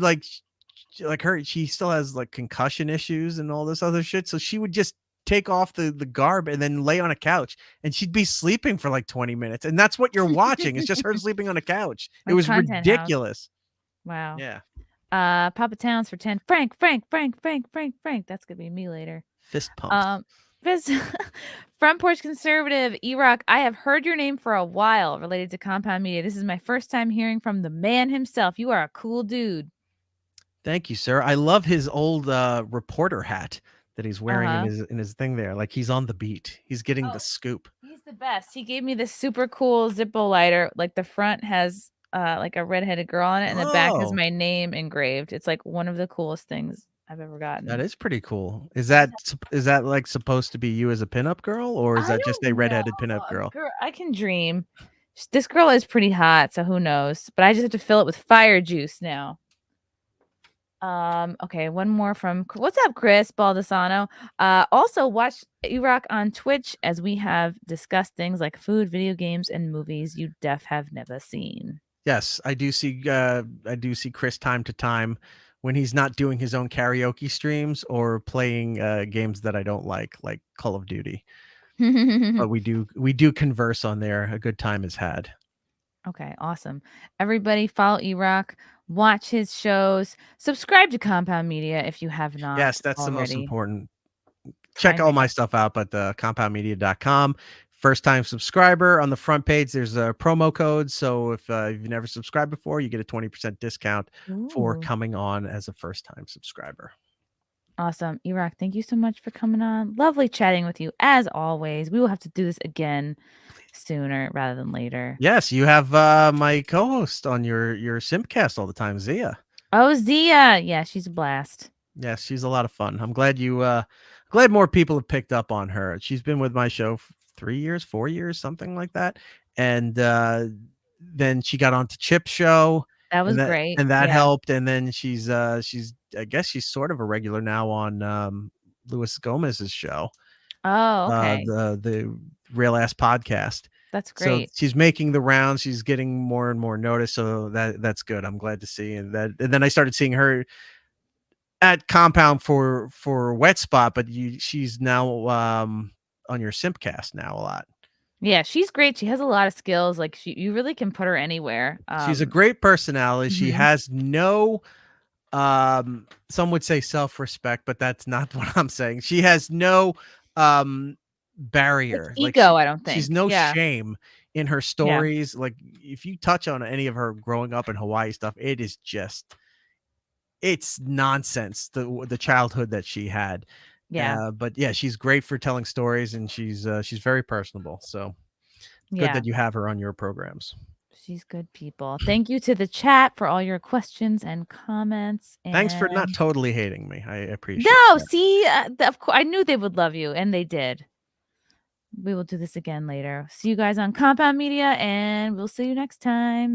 she still has like concussion issues and all this other shit. So she would just take off the garb and then lay on a couch, and she'd be sleeping for like 20 minutes. And that's what you're watching. It's just her sleeping on a couch. It Like was Content House. ridiculous. Wow. Yeah. Papa Towns for 10. Frank. That's gonna be me later. Fist pumps. This Front Porch Conservative, Erock, I have heard your name for a while related to Compound Media. This is my first time hearing from the man himself. You are a cool dude. Thank you, sir. I love his old reporter hat that he's wearing Uh-huh. in his thing there. Like he's on the beat. He's getting the scoop. He's the best. He gave me this super cool Zippo lighter. Like the front has like a redheaded girl on it, and the back has Oh, my name engraved. It's like one of the coolest things I've ever gotten. that is pretty cool. Is that like supposed to be you as a pinup girl, or is I that just a don't redheaded know. pinup girl? Girl, I can dream. This girl is pretty hot, so who knows? But I just have to fill it with fire juice now. Okay, one more from what's up, Chris Baldessano. Also watch Erock on Twitch as we have discussed things like food, video games, and movies you have never seen. Yes, I do see Chris time to time when he's not doing his own karaoke streams or playing games that I don't like Call of Duty. But we do converse on there. A good time is had. Okay, awesome. Everybody follow Erock, watch his shows, subscribe to Compound Media if you have not. Yes, that's already. the most important. Check all my stuff out at compoundmedia.com. First time subscriber on the front page, there's a promo code. So if you've never subscribed before, you get a 20% discount for coming on as a first time subscriber. Awesome. Erock, thank you so much for coming on. Lovely chatting with you as always. We will have to do this again sooner rather than later. Yes, you have my co-host on your Simpcast all the time, Zia. Oh, Zia. Yeah, she's a blast. Yes, she's a lot of fun. I'm glad glad more people have picked up on her. She's been with my show for 3 years, 4 years, something like that. And then she got onto Chip's show. That was great. And that helped. And then she's I guess she's sort of a regular now on Luis Gomez's show. Oh, okay. The Real Ass Podcast. That's great. So she's making the rounds. She's getting more and more notice. So that's good. I'm glad to see. And then I started seeing her at Compound for Wet Spot, but she's now on your Simpcast now a lot. Yeah, she's great. She has a lot of skills. Like you really can put her anywhere. She's a great personality. She has no some would say self-respect, but that's not what I'm saying. She has no barrier. It's ego, I don't think. She's no shame in her stories. Like if you touch on any of her growing up in Hawaii stuff, it is just it's nonsense, the childhood that she had. Yeah. But yeah, she's great for telling stories, and she's very personable. So good that you have her on your programs. She's good people. Thank you to the chat for all your questions and comments. Thanks for not totally hating me. I appreciate No, that. see, of course, I knew they would love you, and they did. We will do this again later. See you guys on Compound Media, and we'll see you next time.